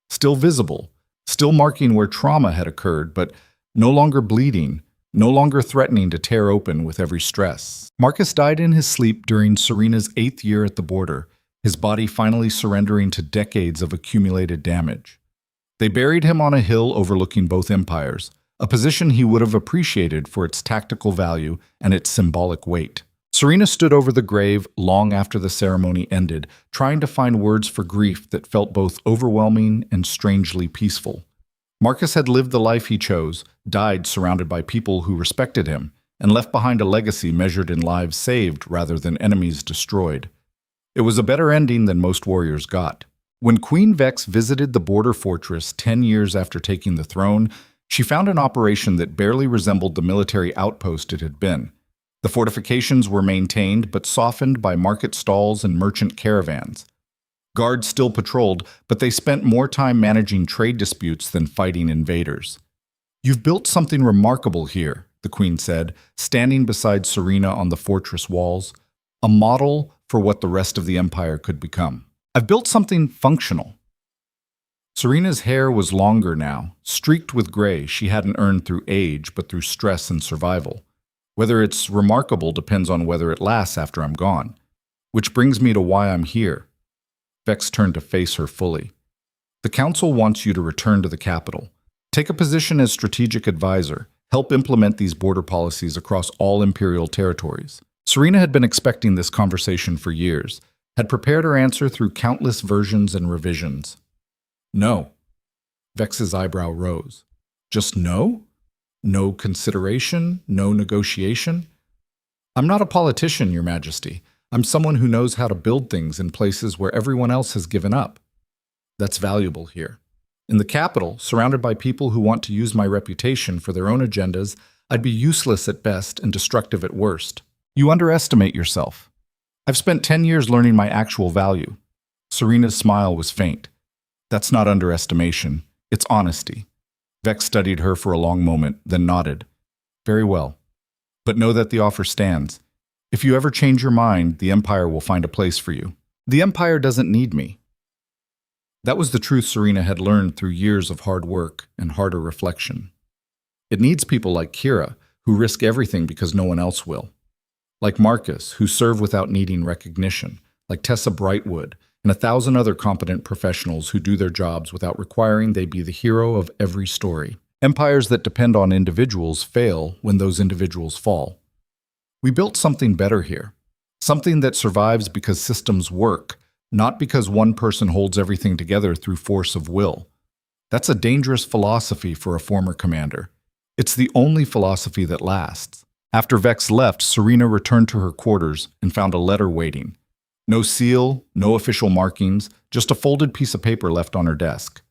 Still visible, still marking where trauma had occurred, but no longer bleeding, no longer threatening to tear open with every stress. Marcus died in his sleep during Serena's 8th year at the border, his body finally surrendering to decades of accumulated damage. They buried him on a hill overlooking both empires, a position he would have appreciated for its tactical value and its symbolic weight. Serena stood over the grave long after the ceremony ended, trying to find words for grief that felt both overwhelming and strangely peaceful. Marcus had lived the life he chose, died surrounded by people who respected him, and left behind a legacy measured in lives saved rather than enemies destroyed. It was a better ending than most warriors got. When Queen Vex visited the border fortress 10 years after taking the throne, she found an operation that barely resembled the military outpost it had been. The fortifications were maintained but softened by market stalls and merchant caravans. Guards still patrolled, but they spent more time managing trade disputes than fighting invaders. "You've built something remarkable here," the queen said, standing beside Serena on the fortress walls, a model for what the rest of the empire could become. "I've built something functional." Serena's hair was longer now, streaked with gray she hadn't earned through age but through stress and survival. Whether it's remarkable depends on whether it lasts after I'm gone. Which brings me to why I'm here. Vex turned to face her fully. "The council wants you to return to the capital. Take a position as strategic advisor. Help implement these border policies across all imperial territories." Serena had been expecting this conversation for years, had prepared her answer through countless versions and revisions. "No." Vex's eyebrow rose. "Just no? No consideration? No negotiation?" "I'm not a politician, Your Majesty. I'm someone who knows how to build things in places where everyone else has given up. That's valuable here. In the capital, surrounded by people who want to use my reputation for their own agendas, I'd be useless at best and destructive at worst. You underestimate yourself. I've spent 10 years learning my actual value." Serena's smile was faint. "That's not underestimation. It's honesty." Vex studied her for a long moment, then nodded. "Very well. But know that the offer stands. If you ever change your mind, the Empire will find a place for you. The Empire doesn't need me." That was the truth Serena had learned through years of hard work and harder reflection. It needs people like Kira, who risk everything because no one else will. Like Marcus, who serve without needing recognition. Like Tessa Brightwood, and 1,000 other competent professionals who do their jobs without requiring they be the hero of every story. Empires that depend on individuals fail when those individuals fall. We built something better here. Something that survives because systems work, not because one person holds everything together through force of will. That's a dangerous philosophy for a former commander. It's the only philosophy that lasts. After Vex left, Serena returned to her quarters and found a letter waiting. No seal, no official markings, just a folded piece of paper left on her desk.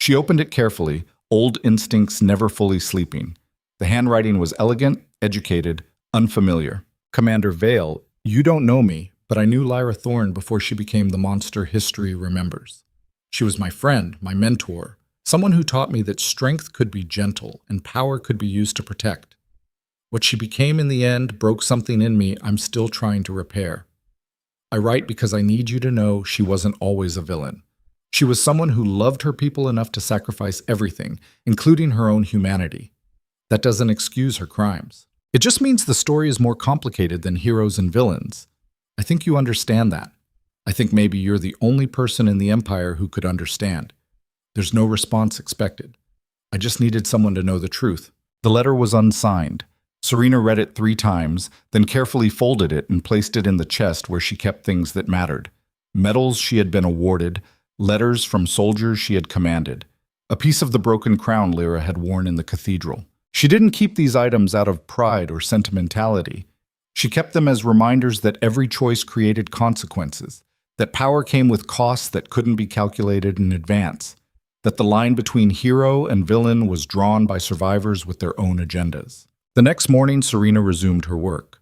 She opened it carefully, old instincts never fully sleeping. The handwriting was elegant, educated, unfamiliar. Commander Vale, you don't know me, but I knew Lyra Thorne before she became the monster history remembers. She was my friend, my mentor, someone who taught me that strength could be gentle and power could be used to protect. What she became in the end broke something in me I'm still trying to repair. I write because I need you to know she wasn't always a villain. She was someone who loved her people enough to sacrifice everything, including her own humanity. That doesn't excuse her crimes. It just means the story is more complicated than heroes and villains. I think you understand that. I think maybe you're the only person in the Empire who could understand. There's no response expected. I just needed someone to know the truth. The letter was unsigned. Serena read it 3 times, then carefully folded it and placed it in the chest where she kept things that mattered. Medals she had been awarded, letters from soldiers she had commanded, a piece of the broken crown Lyra had worn in the cathedral. She didn't keep these items out of pride or sentimentality. She kept them as reminders that every choice created consequences, that power came with costs that couldn't be calculated in advance, that the line between hero and villain was drawn by survivors with their own agendas. The next morning, Serena resumed her work.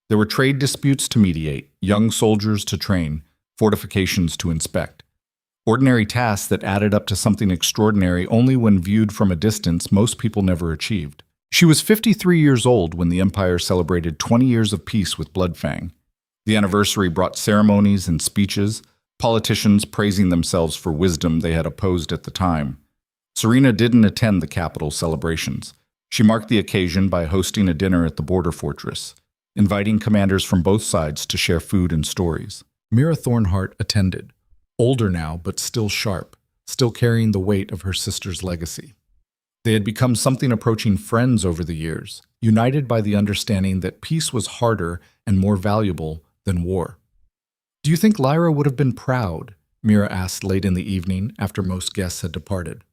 There were trade disputes to mediate, young soldiers to train, fortifications to inspect. Ordinary tasks that added up to something extraordinary only when viewed from a distance most people never achieved. She was 53 years old when the Empire celebrated 20 years of peace with Bloodfang. The anniversary brought ceremonies and speeches, politicians praising themselves for wisdom they had opposed at the time. Serena didn't attend the capital celebrations. She marked the occasion by hosting a dinner at the border fortress, inviting commanders from both sides to share food and stories. Mira Thornhart attended, older now but still sharp, still carrying the weight of her sister's legacy. They had become something approaching friends over the years, united by the understanding that peace was harder and more valuable than war. "Do you think Lyra would have been proud?" Mira asked late in the evening after most guests had departed.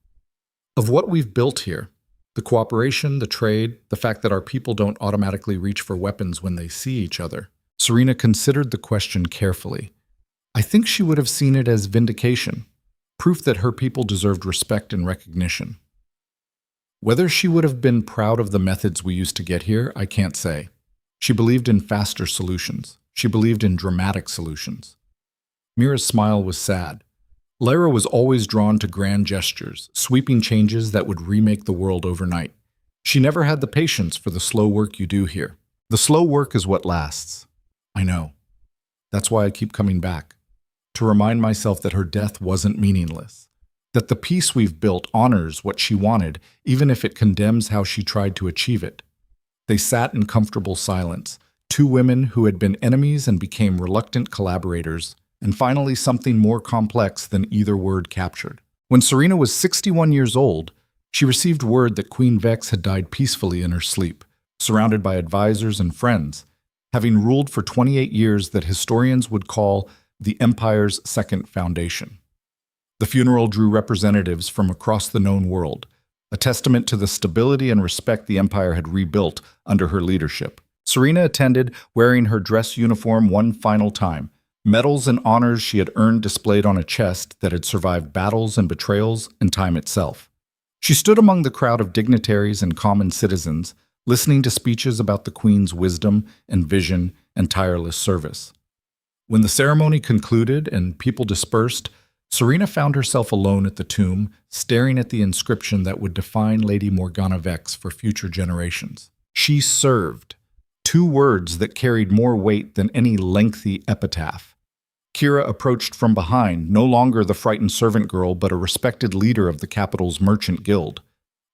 "Of what we've built here. The cooperation, the trade, the fact that our people don't automatically reach for weapons when they see each other." Serena considered the question carefully. "I think she would have seen it as vindication, proof that her people deserved respect and recognition. Whether she would have been proud of the methods we used to get here, I can't say. She believed in faster solutions. She believed in dramatic solutions." Mira's smile was sad. Lyra was always drawn to grand gestures, sweeping changes that would remake the world overnight. She never had the patience for the slow work you do here. The slow work is what lasts. I know. That's why I keep coming back. To remind myself that her death wasn't meaningless. That the peace we've built honors what she wanted, even if it condemns how she tried to achieve it. They sat in comfortable silence, 2 women who had been enemies and became reluctant collaborators, and finally something more complex than either word captured. When Serena was 61 years old, she received word that Queen Vex had died peacefully in her sleep, surrounded by advisors and friends, having ruled for 28 years that historians would call the Empire's second foundation. The funeral drew representatives from across the known world, a testament to the stability and respect the Empire had rebuilt under her leadership. Serena attended, wearing her dress uniform one final time, medals and honors she had earned displayed on a chest that had survived battles and betrayals and time itself. She stood among the crowd of dignitaries and common citizens, listening to speeches about the Queen's wisdom and vision and tireless service. When the ceremony concluded and people dispersed, Serena found herself alone at the tomb, staring at the inscription that would define Lady Morgana Vex for future generations. She served. 2 words that carried more weight than any lengthy epitaph. Kira approached from behind, no longer the frightened servant girl, but a respected leader of the capital's merchant guild.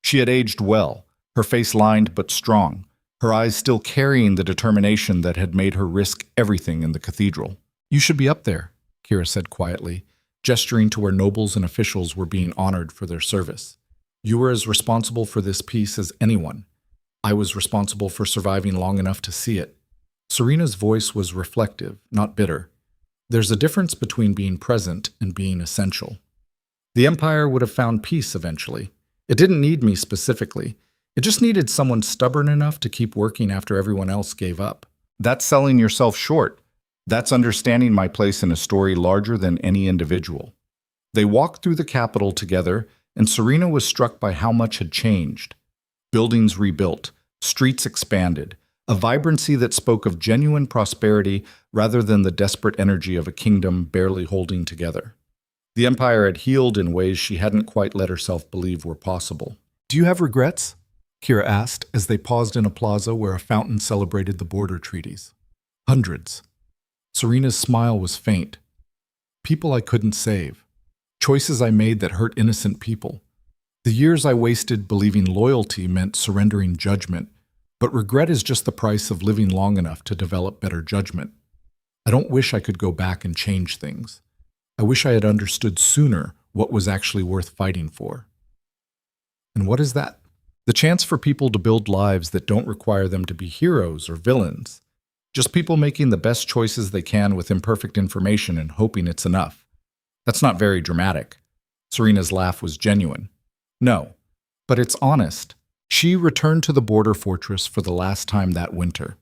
She had aged well, her face lined but strong, her eyes still carrying the determination that had made her risk everything in the cathedral. "You should be up there," Kira said quietly, gesturing to where nobles and officials were being honored for their service. "You were as responsible for this peace as anyone. I was responsible for surviving long enough to see it." Serena's voice was reflective, not bitter. There's a difference between being present and being essential. The Empire would have found peace eventually. It didn't need me specifically. It just needed someone stubborn enough to keep working after everyone else gave up. That's selling yourself short. That's understanding my place in a story larger than any individual. They walked through the Capitol together, and Serena was struck by how much had changed. Buildings rebuilt, streets expanded, a vibrancy that spoke of genuine prosperity rather than the desperate energy of a kingdom barely holding together. The empire had healed in ways she hadn't quite let herself believe were possible. "Do you have regrets?" Kira asked as they paused in a plaza where a fountain celebrated the border treaties. "Hundreds." Serena's smile was faint. "People I couldn't save. Choices I made that hurt innocent people. The years I wasted believing loyalty meant surrendering judgment, but regret is just the price of living long enough to develop better judgment. I don't wish I could go back and change things. I wish I had understood sooner what was actually worth fighting for." And what is that? The chance for people to build lives that don't require them to be heroes or villains. Just people making the best choices they can with imperfect information and hoping it's enough. That's not very dramatic. Serena's laugh was genuine. No, but it's honest. She returned to the border fortress for the last time that winter.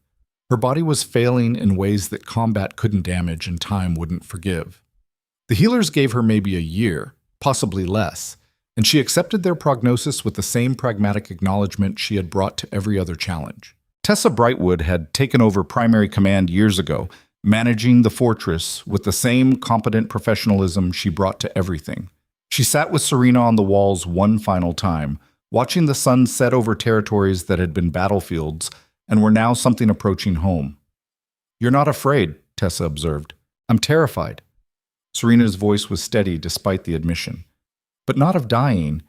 Her body was failing in ways that combat couldn't damage and time wouldn't forgive. The healers gave her maybe a year, possibly less, and she accepted their prognosis with the same pragmatic acknowledgement she had brought to every other challenge. Tessa Brightwood had taken over primary command years ago, managing the fortress with the same competent professionalism she brought to everything. She sat with Serena on the walls one final time, watching the sun set over territories that had been battlefields and were now something approaching home. "You're not afraid," Tessa observed. "I'm terrified." Serena's voice was steady despite the admission. "But not of dying.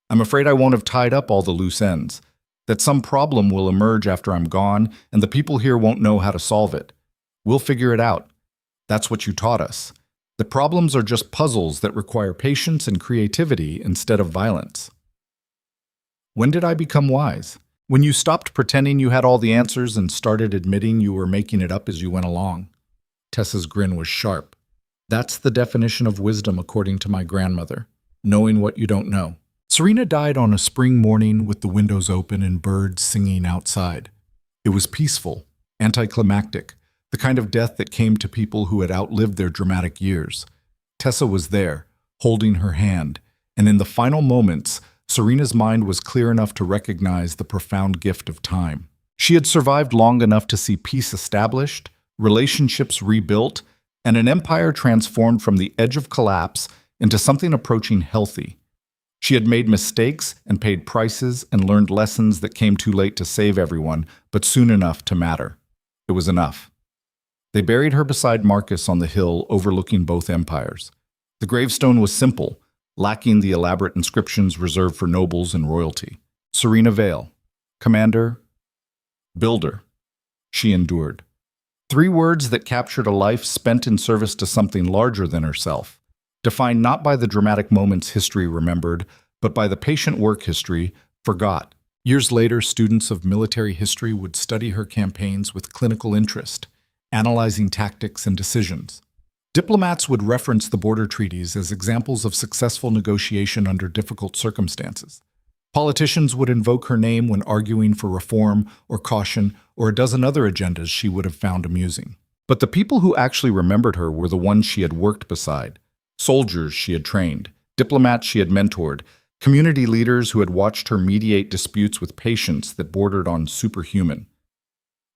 I'm afraid I won't have tied up all the loose ends, that some problem will emerge after I'm gone and the people here won't know how to solve it. We'll figure it out. That's what you taught us. The problems are just puzzles that require patience and creativity instead of violence." When did I become wise? When you stopped pretending you had all the answers and started admitting you were making it up as you went along. Tessa's grin was sharp. "That's the definition of wisdom according to my grandmother. Knowing what you don't know." Serena died on a spring morning with the windows open and birds singing outside. It was peaceful, anticlimactic, the kind of death that came to people who had outlived their dramatic years. Tessa was there, holding her hand, and in the final moments, Serena's mind was clear enough to recognize the profound gift of time. She had survived long enough to see peace established, relationships rebuilt, and an empire transformed from the edge of collapse into something approaching healthy. She had made mistakes and paid prices and learned lessons that came too late to save everyone, but soon enough to matter. It was enough. They buried her beside Marcus on the hill overlooking both empires. The gravestone was simple, lacking the elaborate inscriptions reserved for nobles and royalty. Serena Vale, Commander, Builder. She endured. 3 words that captured a life spent in service to something larger than herself, defined not by the dramatic moments history remembered, but by the patient work history forgot. Years later, students of military history would study her campaigns with clinical interest, analyzing tactics and decisions. Diplomats would reference the border treaties as examples of successful negotiation under difficult circumstances. Politicians would invoke her name when arguing for reform or caution or a dozen other agendas she would have found amusing. But the people who actually remembered her were the ones she had worked beside, soldiers she had trained, diplomats she had mentored, community leaders who had watched her mediate disputes with patience that bordered on superhuman.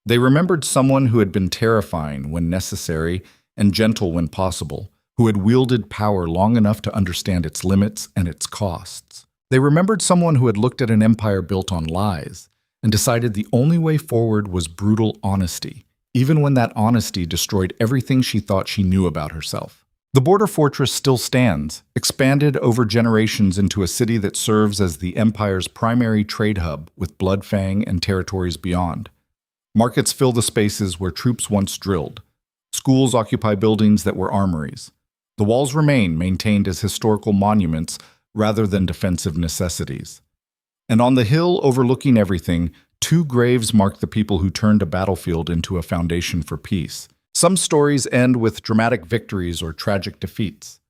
They remembered someone who had been terrifying when necessary and gentle when possible, who had wielded power long enough to understand its limits and its costs. They remembered someone who had looked at an empire built on lies and decided the only way forward was brutal honesty, even when that honesty destroyed everything she thought she knew about herself. The border fortress still stands, expanded over generations into a city that serves as the empire's primary trade hub with Bloodfang and territories beyond. Markets fill the spaces where troops once drilled. Schools occupy buildings that were armories. The walls remain maintained as historical monuments rather than defensive necessities. And on the hill overlooking everything, 2 graves mark the people who turned a battlefield into a foundation for peace. Some stories end with dramatic victories or tragic defeats.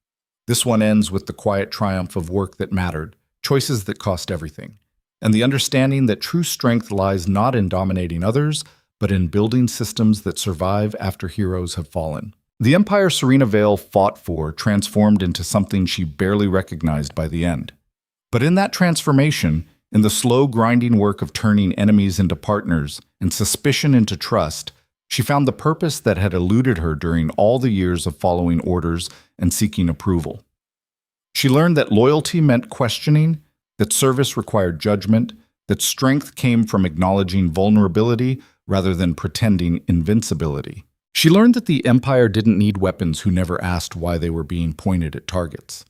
This one ends with the quiet triumph of work that mattered, choices that cost everything. and the understanding that true strength lies not in dominating others, but in building systems that survive after heroes have fallen. The empire Serena Vale fought for transformed into something she barely recognized by the end. But in that transformation, in the slow grinding work of turning enemies into partners and suspicion into trust, she found the purpose that had eluded her during all the years of following orders and seeking approval. She learned that loyalty meant questioning, that service required judgment, that strength came from acknowledging vulnerability rather than pretending invincibility. She learned that the empire didn't need weapons who never asked why they were being pointed at targets.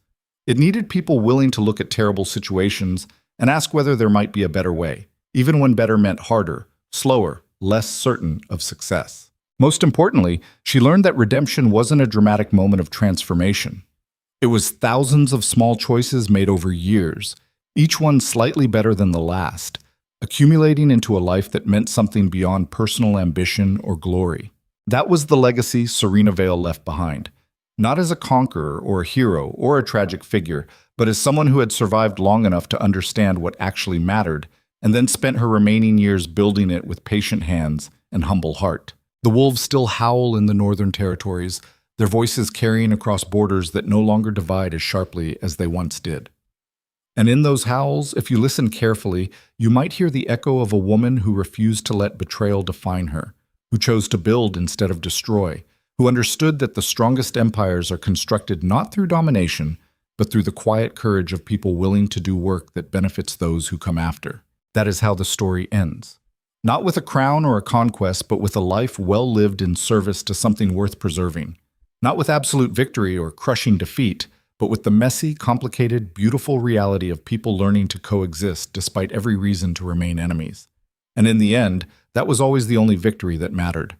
It needed people willing to look at terrible situations and ask whether there might be a better way, even when better meant harder, slower, less certain of success. Most importantly, she learned that redemption wasn't a dramatic moment of transformation. It was thousands of small choices made over years, each one slightly better than the last, accumulating into a life that meant something beyond personal ambition or glory. That was the legacy Serena Vale left behind, not as a conqueror or a hero or a tragic figure, but as someone who had survived long enough to understand what actually mattered, and then spent her remaining years building it with patient hands and humble heart. The wolves still howl in the northern territories, their voices carrying across borders that no longer divide as sharply as they once did. And in those howls, if you listen carefully, you might hear the echo of a woman who refused to let betrayal define her, who chose to build instead of destroy, who understood that the strongest empires are constructed not through domination, but through the quiet courage of people willing to do work that benefits those who come after. That is how the story ends. Not with a crown or a conquest, but with a life well lived in service to something worth preserving. Not with absolute victory or crushing defeat, but with the messy, complicated, beautiful reality of people learning to coexist despite every reason to remain enemies. And in the end, that was always the only victory that mattered.